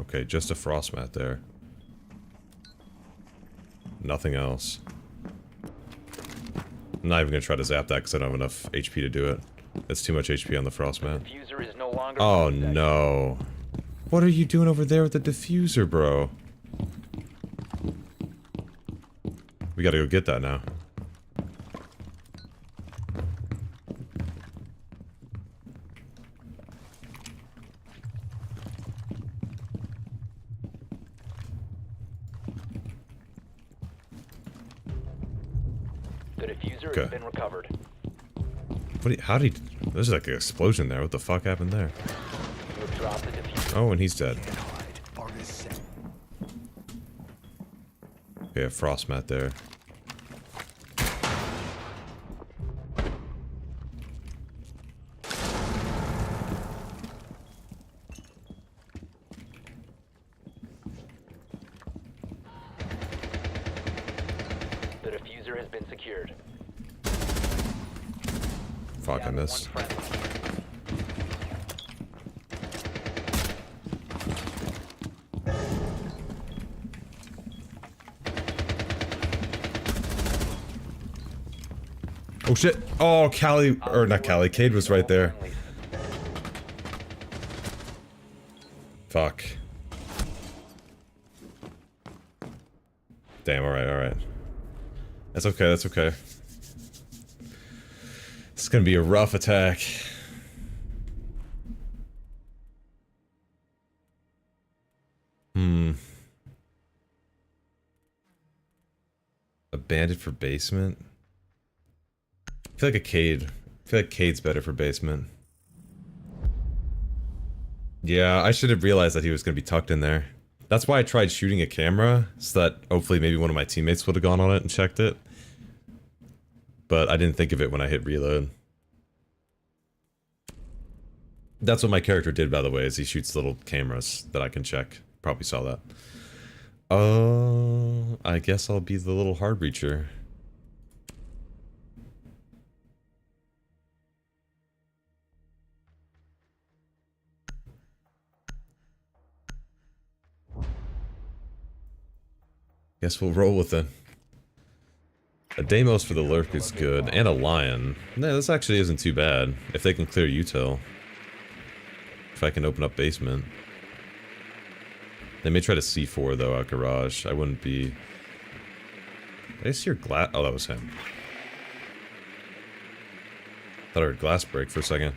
Okay, just a frost mat there. Nothing else. I'm not even gonna try to zap that because I don't have enough HP to do it. That's too much HP on the frost mat. Diffuser is no longer Oh in possession. no. What are you doing over there with the diffuser, bro? We gotta go get that now. The diffuser Okay. has been recovered. How did he... There's like an explosion there. What the fuck happened there? You have dropped the diffuser. Oh, and he's dead. Okay, a frost mat there. The diffuser has been secured. Fuck, I Down to missed. one friendly. Oh shit! Oh, Callie, or not Callie, Cade was right there. Friendlies. Fuck. Damn, alright, alright. That's okay, that's okay. It's gonna be a rough attack. A bandit for basement? I feel like a Cade. I feel like Cade's better for basement. Yeah, I should have realized that he was gonna be tucked in there. That's why I tried shooting a camera, so that hopefully maybe one of my teammates would have gone on it and checked it. But I didn't think of it when I hit reload. That's what my character did, by the way, is he shoots little cameras that I can check. Probably saw that. Oh, I guess I'll be the little hard reacher. Guess we'll roll with it. A Deimos for the lurk is good, and a lion. No, this actually isn't too bad. If they can clear util. If I can open up basement. They may try to C4 though out garage. I wouldn't be... Did I see your glass? Oh, that was him. Thought I heard glass break for a second.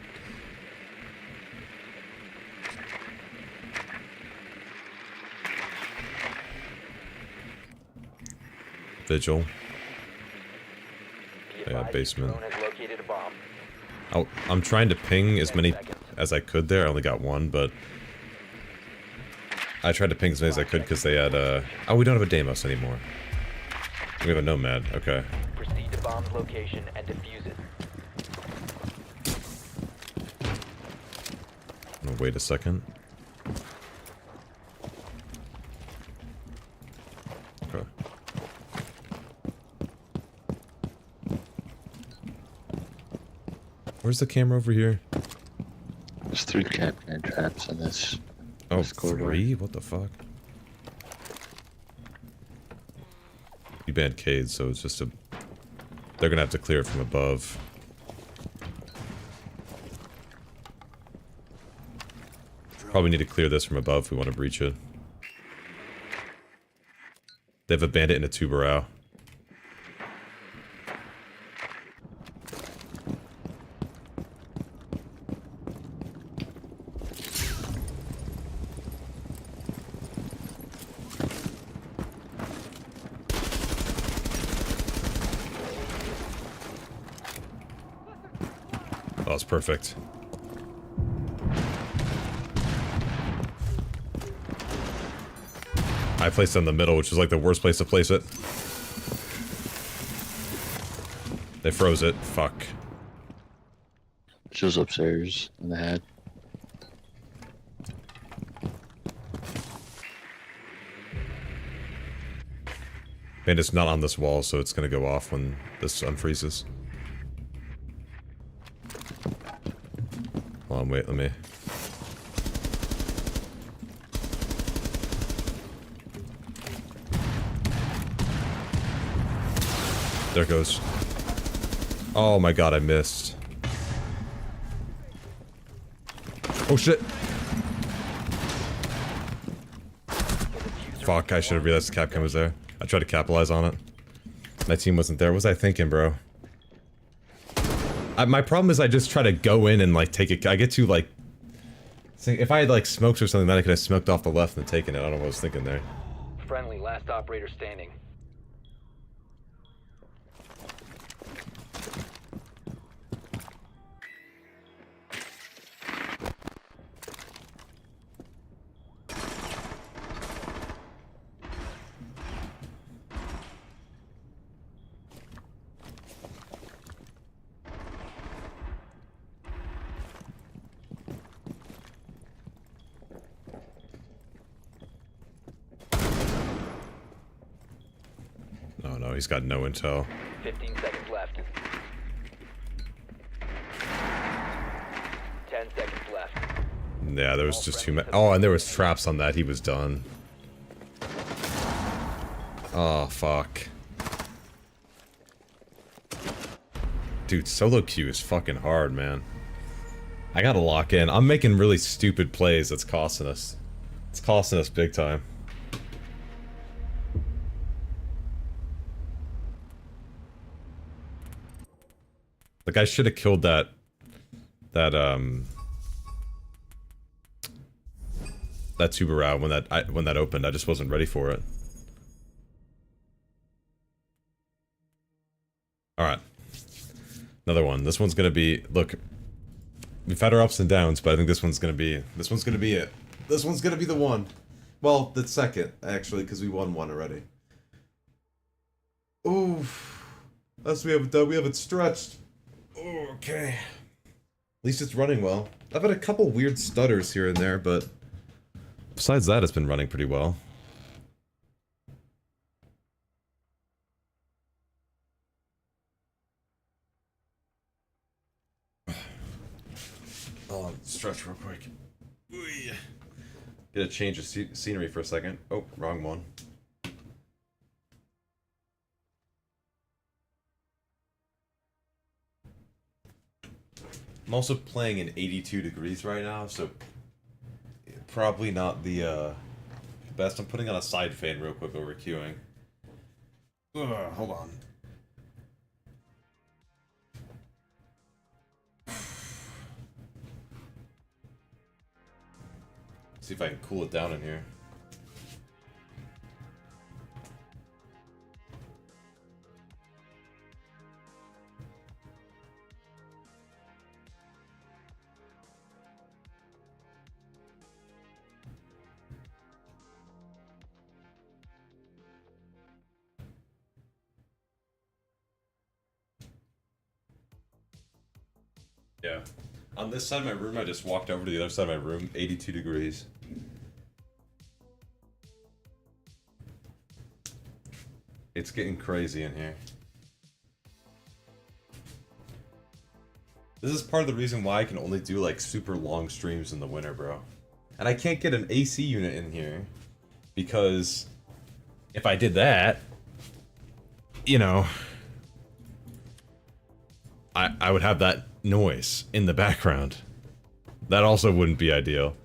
Vigil. Yeah, basement. Drone has located a bomb. I'm trying to ping as many as I could there. I only got one, but... I tried to ping as many as I could because they had, Oh, we don't have a Deimos anymore. We have a Nomad, okay. Proceed to bomb's location and defuse it. I'm gonna wait a second. Okay. Where's the camera over here? There's 3 cabinet traps in this. Oh, This corridor. 3? What the fuck? You banned Cade, so it's just a... They're gonna have to clear it from above. Probably need to clear this from above if we want to breach it. They have a bandit and a Tubarão. Oh, it's perfect. I placed it in the middle, which is like the worst place to place it. They froze it. Fuck. She was upstairs in the head. And it's not on this wall, so it's gonna go off when this unfreezes. Hold on, wait, let me... There it goes. Oh my god, I missed. Oh shit! Fuck, I should have realized the Capcom was there. I tried to capitalize on it. My team wasn't there. What was I thinking, bro? My problem is I just try to go in and like take it. I get to like... If I had like smokes or something, then I could have smoked off the left and taken it. I don't know what I was thinking there. Friendly, last operator standing. Oh no, he's got no intel. 15 seconds left. 10 seconds left. Yeah, there was just too many. Oh, and there was traps on that. He was done. Oh, fuck. Dude, solo queue is fucking hard, man. I gotta lock in. I'm making really stupid plays that's costing us. It's costing us big time. Like, I should have killed that Subaru when that opened. I just wasn't ready for it. Alright. Another one. This one's gonna be... Look, we've had our ups and downs, but I think this one's gonna be it. This one's gonna be the one. Well, the second, actually, because we won one already. Oof. Unless we haven't done, we haven't stretched. Okay. At least it's running well. I've had a couple weird stutters here and there, but... Besides that, it's been running pretty well. Oh, stretch real quick. Get a change of scenery for a second. Oh, wrong one. I'm also playing in 82 degrees right now, so probably not the best. I'm putting on a side fan real quick over queuing. Hold on. See if I can cool it down in here. Yeah. On this side of my room, I just walked over to the other side of my room, 82 degrees. It's getting crazy in here. This is part of the reason why I can only do like super long streams in the winter, bro. And I can't get an AC unit in here because if I did that, you know, I would have that noise in the background. That also wouldn't be ideal.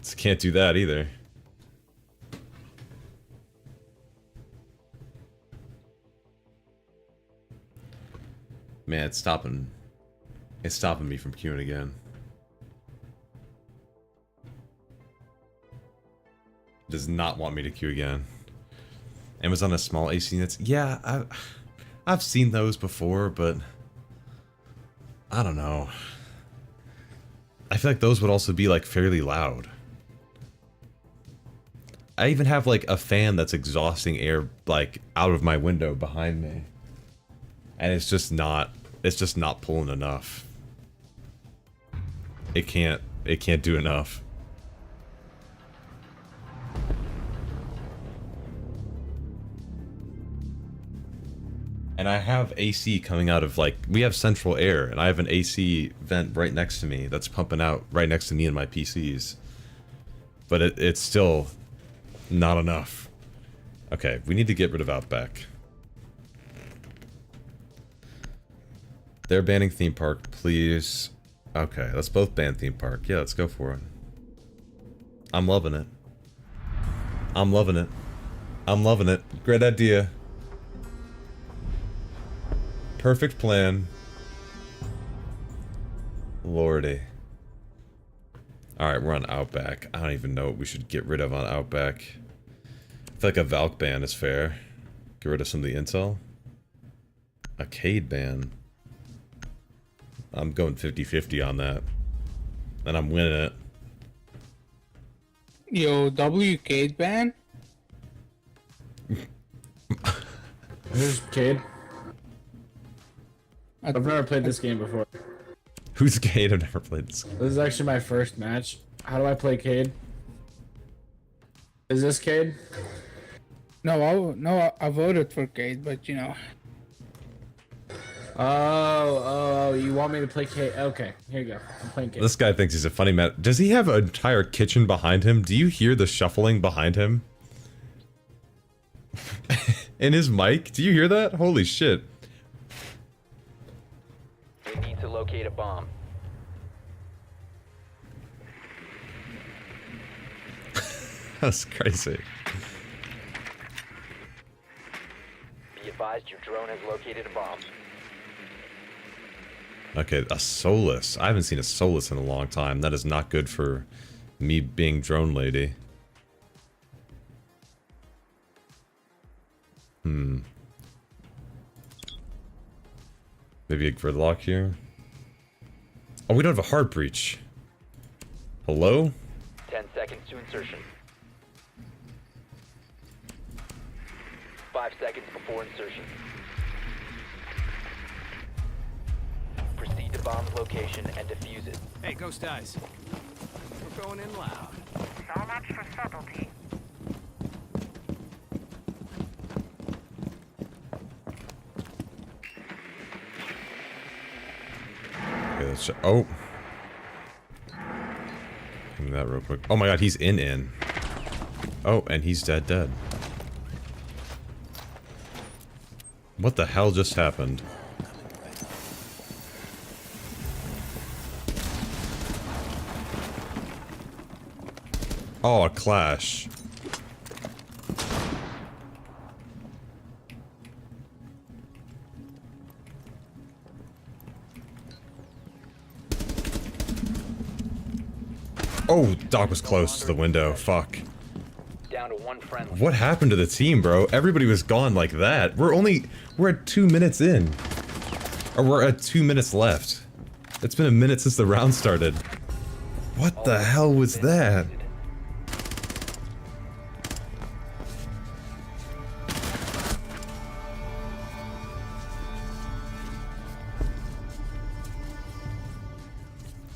Just can't do that either. Man, it's stopping me from queuing again. It does not want me to queue again. Amazon has small AC units. Yeah, I've seen those before, but I don't know. I feel like those would also be like fairly loud. I even have like a fan that's exhausting air like out of my window behind me. And it's just not pulling enough. It can't do enough. And I have AC coming out of, like, we have central air, and I have an AC vent right next to me that's pumping out right next to me and my PCs. But it's still not enough. Okay, we need to get rid of Outback. They're banning theme park, please. Okay, let's both ban theme park. Yeah, let's go for it. I'm loving it. I'm loving it. I'm loving it. Great idea. Perfect plan. Lordy. Alright, we're on Outback. I don't even know what we should get rid of on Outback. I feel like a Valk ban is fair. Get rid of some of the intel. A Cade ban. I'm going 50-50 on that. And I'm winning it. Yo, WK ban? Who's Cade? I've never played this game before. Who's Cade? I've never played this game. This is actually my first match. How do I play Cade? Is this Cade? No, I voted for Cade, but you know. Oh, you want me to play Cade? Okay, here you go. I'm playing Cade. This guy thinks he's a funny man. Does he have an entire kitchen behind him? Do you hear the shuffling behind him? In his mic? Do you hear that? Holy shit. We need to locate a bomb. That's crazy. Be advised, your drone has located a bomb. Okay, a Solus. I haven't seen a Solus in a long time. That is not good for me being drone lady. Maybe a gridlock here. Oh, we don't have a hard breach. Hello? 10 seconds to insertion. 5 seconds before insertion. Proceed to bomb's location and defuse it. Hey, Ghost Eyes. We're going in loud. So much for subtlety. Okay, let's check. Oh. Give me that real quick. Oh my god, he's in. Oh, and he's dead. What the hell just happened? Oh, a clash. Oh, Doc was close to the window. Fuck. Down to one friendly. What happened to the team, bro? Everybody was gone like that. We're at 2 minutes in. Or we're at 2 minutes left. It's been a minute since the round started. What the hell was that?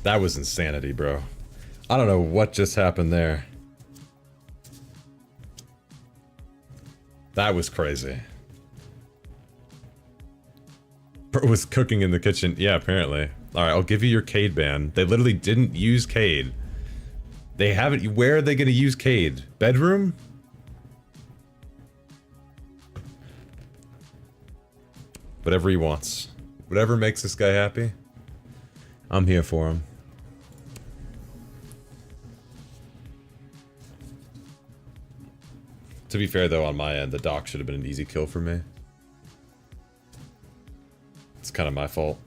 That was insanity, bro. I don't know what just happened there. That was crazy. Bro was cooking in the kitchen. Yeah, apparently. Alright, I'll give you your Cade ban. They literally didn't use Cade. They haven't. Where are they gonna use Cade? Bedroom? Whatever he wants. Whatever makes this guy happy. I'm here for him. To be fair, though, on my end, the doc should have been an easy kill for me. It's kind of my fault.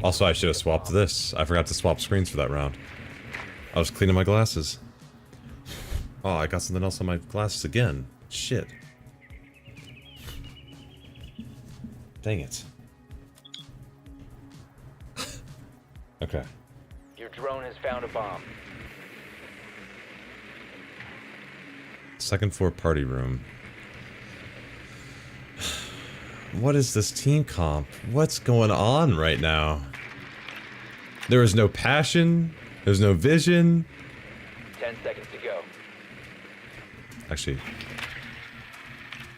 Also, I should have swapped this. I forgot to swap screens for that round. I was cleaning my glasses. Oh, I got something else on my glasses again. Shit. Dang it. Okay. Your drone has found a bomb. Second floor party room. What is this team comp? What's going on right now? There is no passion. There's no vision. 10 seconds to go. Actually,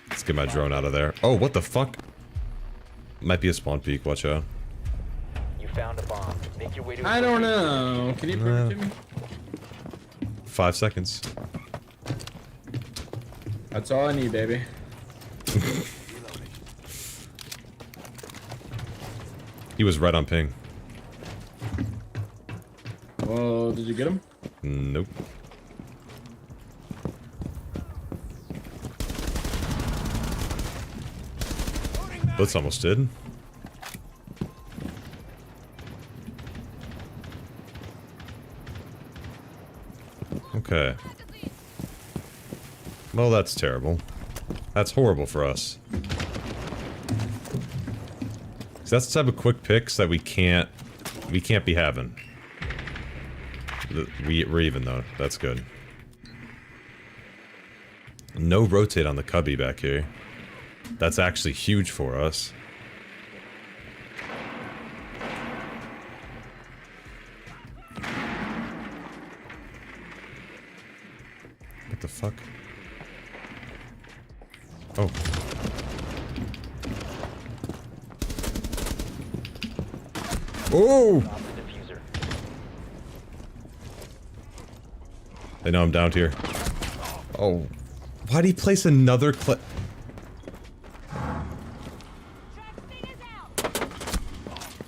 let's get my drone out of there. Oh, what the fuck? Might be a spawn peak, watch out. You found a bomb. Make your way to I don't know. Can you prove it to me? 5 seconds. That's all I need, baby. He was right on ping. Well, did you get him? Nope. Blitz almost did. Okay. Well, that's terrible. That's horrible for us. 'Cause that's the type of quick picks that we can't be having. We're even though. That's good. No rotate on the cubby back here. That's actually huge for us. What the fuck? Oh. Oh! They know I'm down here. Oh. Why'd he place another clip?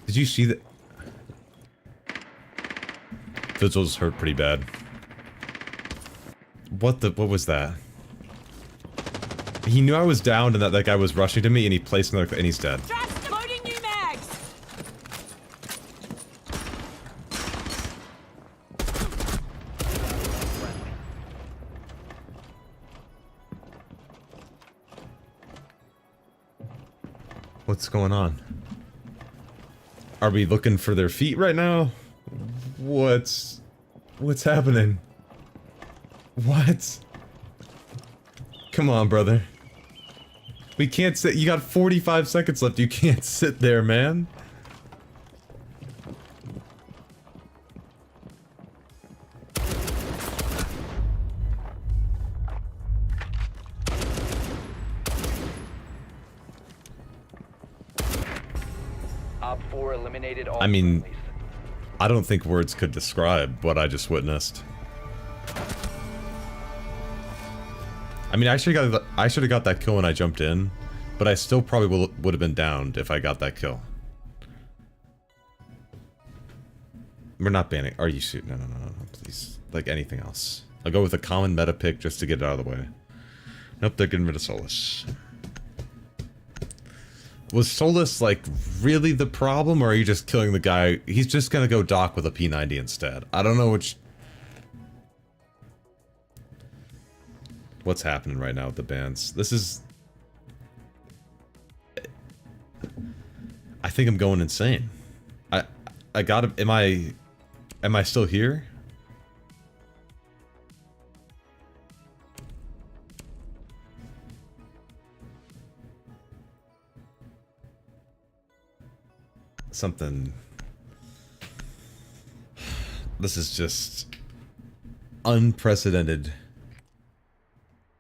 Did you see that? Vigils hurt pretty bad. What was that? He knew I was down and that guy was rushing to me and he placed another and he's dead. Loading new mags. What's going on? Are we looking for their feet right now? What's happening? What? Come on, brother. We can't sit. You got 45 seconds left. You can't sit there, man. Op 4 eliminated all I mean, friendlies. I don't think words could describe what I just witnessed. I mean, I should have got that kill when I jumped in, but I still probably would have been downed if I got that kill. We're not banning. Are you shooting? No, please. Like anything else. I'll go with a common meta pick just to get it out of the way. Nope, they're getting rid of Solus. Was Solus, like, really the problem, or are you just killing the guy? He's just gonna go dock with a P90 instead. I don't know which... What's happening right now with the bans? This is... I think I'm going insane. I gotta... Am I still here? Something... This is just... unprecedented.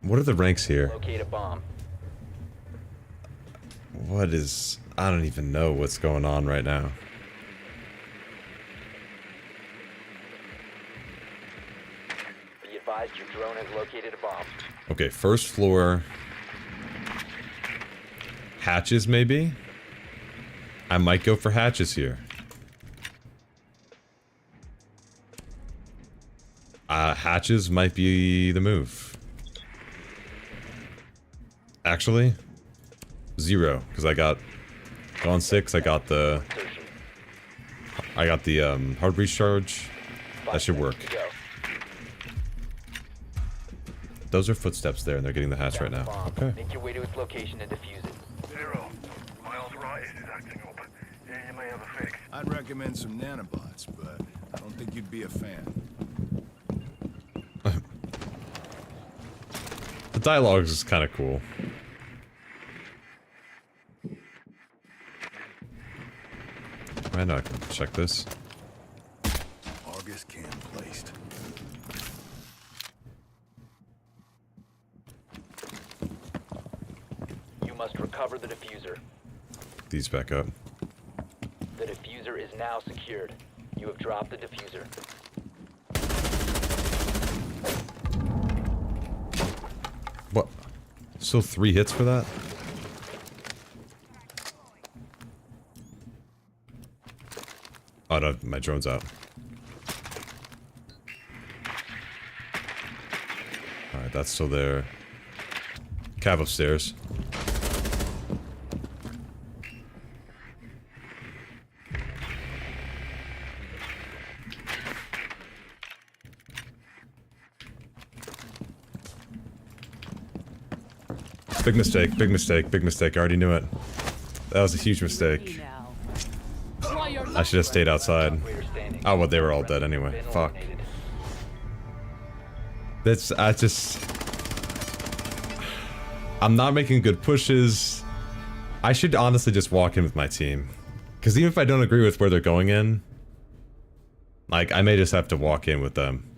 What are the ranks here? Locate a bomb. What is... I don't even know what's going on right now. Be advised your drone has located a bomb. Okay, first floor. Hatches, maybe? I might go for hatches here. Hatches might be the move. Actually, 0, because I got on 6. I got the hard breach charge. That should work. Those are footsteps there, and they're getting the hatch right now. Okay. Make your way to its location and defuse it. 0. Miles Rise is acting up. Yeah, you may have a fix. I'd recommend some nanobots, but I don't think you'd be a fan. The dialogue is kind of cool. know I can check this. Argus cam placed. You must recover the diffuser. These back up. The diffuser is now secured. You have dropped the diffuser. What? Still 3 hits for that? Oh no, my drone's out. Alright, that's still there. Cav upstairs. Big mistake, big mistake, big mistake. I already knew it. That was a huge mistake. I should have stayed outside. Oh, well, they were all dead anyway. Fuck. I'm not making good pushes. I should honestly just walk in with my team. Because even if I don't agree with where they're going in, like, I may just have to walk in with them.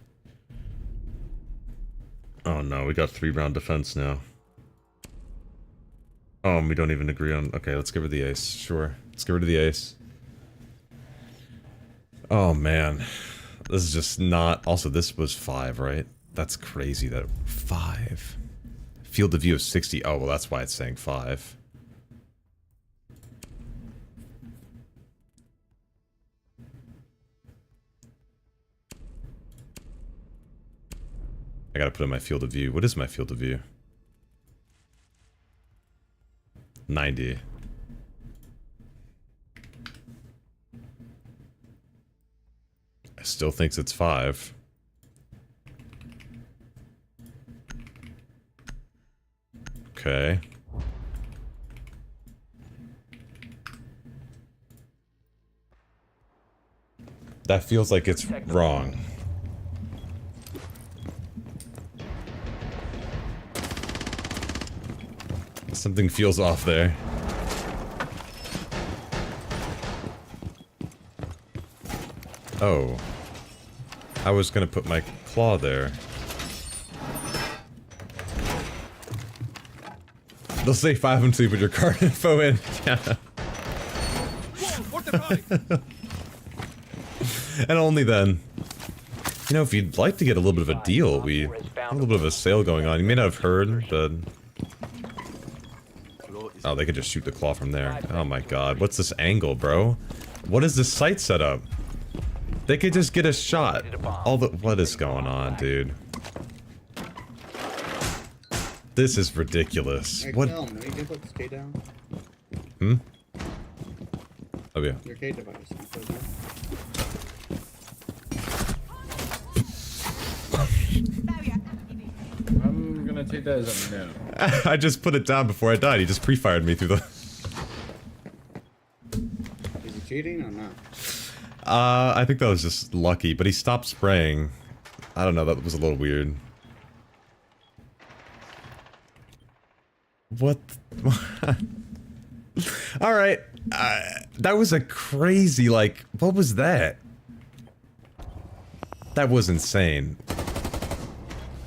Oh no, we got 3-round defense now. Oh, and we don't even agree on... Okay, let's give her the ace. Sure. Let's give her the ace. Oh, man. This is just not... Also, this was 5, right? That's crazy that... 5. Field of view of 60. Oh, well, that's why it's saying 5. I gotta put in my field of view. What is my field of view? 90. I still thinks it's 5. Okay. That feels like it's wrong. Something feels off there. Oh. I was gonna put my claw there. They'll say 5 until you put your card info in. Yeah. And only then. You know, if you'd like to get a little bit of a deal, we have a little bit of a sale going on. You may not have heard, but... Oh, they could just shoot the claw from there. Oh my god, what's this angle, bro? What is this sight setup? They could just get a shot. All the... What is going on, dude? This is ridiculous. What? Hmm? Oh yeah. Your K device. I'm gonna take that as a no. I just put it down before I died. He just pre-fired me through the... Is he cheating or not? I think that was just lucky, but he stopped spraying. I don't know, that was a little weird. What? Alright. That was a crazy, like... What was that? That was insane.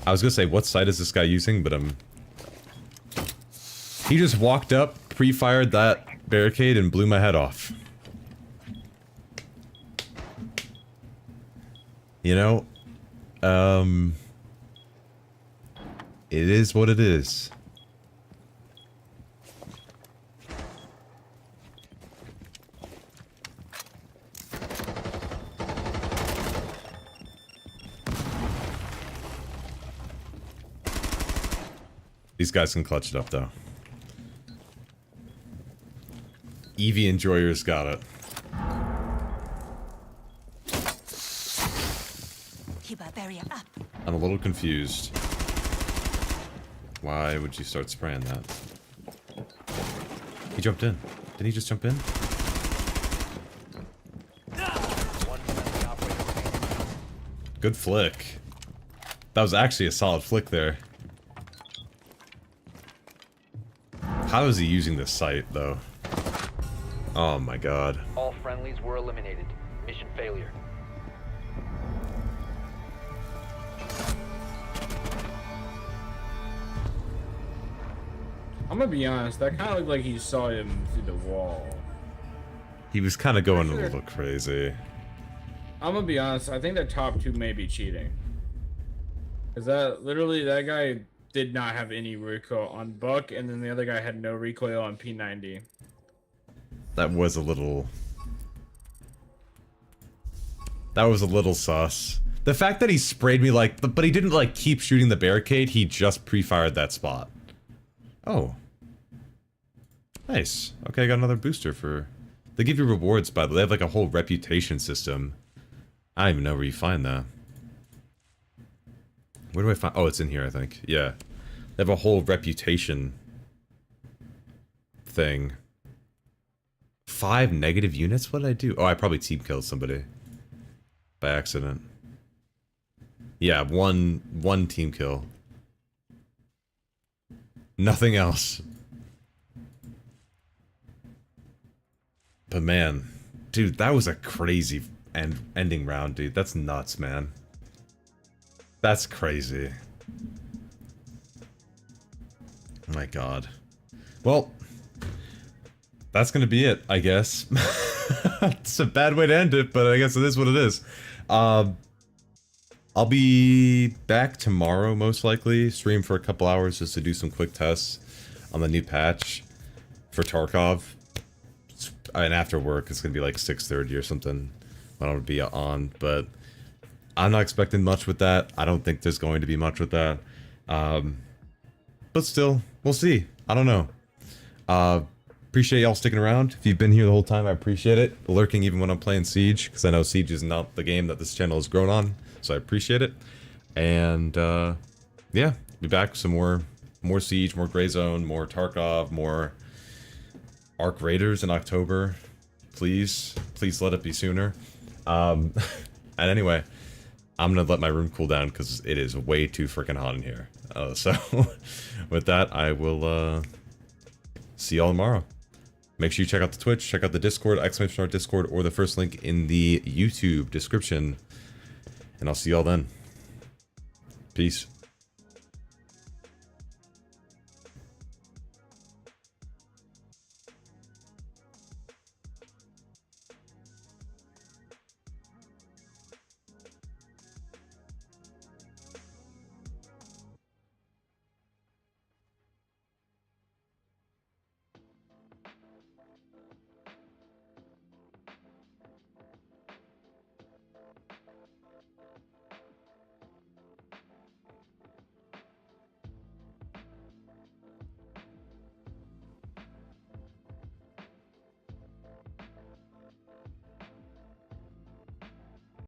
I was gonna say, what sight is this guy using, but he just walked up, pre-fired that barricade, and blew my head off. You know? It is what it is. These guys can clutch it up, though. Eevee Enjoyers got it. Keep our barrier up. I'm a little confused. Why would you start spraying that? He jumped in. Didn't he just jump in? Good flick. That was actually a solid flick there. How is he using this sight, though? Oh my god. All friendlies were eliminated. Mission failure. I'm gonna be honest, that kind of looked like he saw him through the wall. He was kind of going a little crazy. I'm gonna be honest, I think the top two may be cheating. Cause that guy did not have any recoil on Buck, and then the other guy had no recoil on P90. That was a little... That was a little sus. The fact that he sprayed me like... But he didn't like keep shooting the barricade, he just pre-fired that spot. Oh. Nice. Okay, I got another booster for... They give you rewards, by the way. They have like a whole reputation system. I don't even know where you find that. Where do I find... Oh, it's in here, I think. Yeah. They have a whole reputation thing. 5 negative units? What did I do? Oh, I probably team killed somebody. By accident. Yeah, one team kill. Nothing else. But man, dude, that was a crazy ending round, dude. That's nuts, man. That's crazy. Oh my god. Well, that's gonna be it, I guess. It's a bad way to end it, but I guess it is what it is. I'll be back tomorrow, most likely. Stream for a couple hours just to do some quick tests on the new patch for Tarkov. And after work, it's gonna be like 6:30 or something when I'll be on, but I'm not expecting much with that. I don't think there's going to be much with that. But still, we'll see. I don't know. Appreciate y'all sticking around. If you've been here the whole time, I appreciate it. Lurking even when I'm playing Siege, because I know Siege is not the game that this channel has grown on, so I appreciate it. And yeah, be back with some more Siege, more Gray Zone, more Tarkov, more Arc Raiders in October. Please let it be sooner. And anyway, I'm gonna let my room cool down because it is way too freaking hot in here. So with that, I will see y'all tomorrow. Make sure you check out the Twitch, check out the Discord, !Discord, or the first link in the YouTube description. And I'll see y'all then. Peace.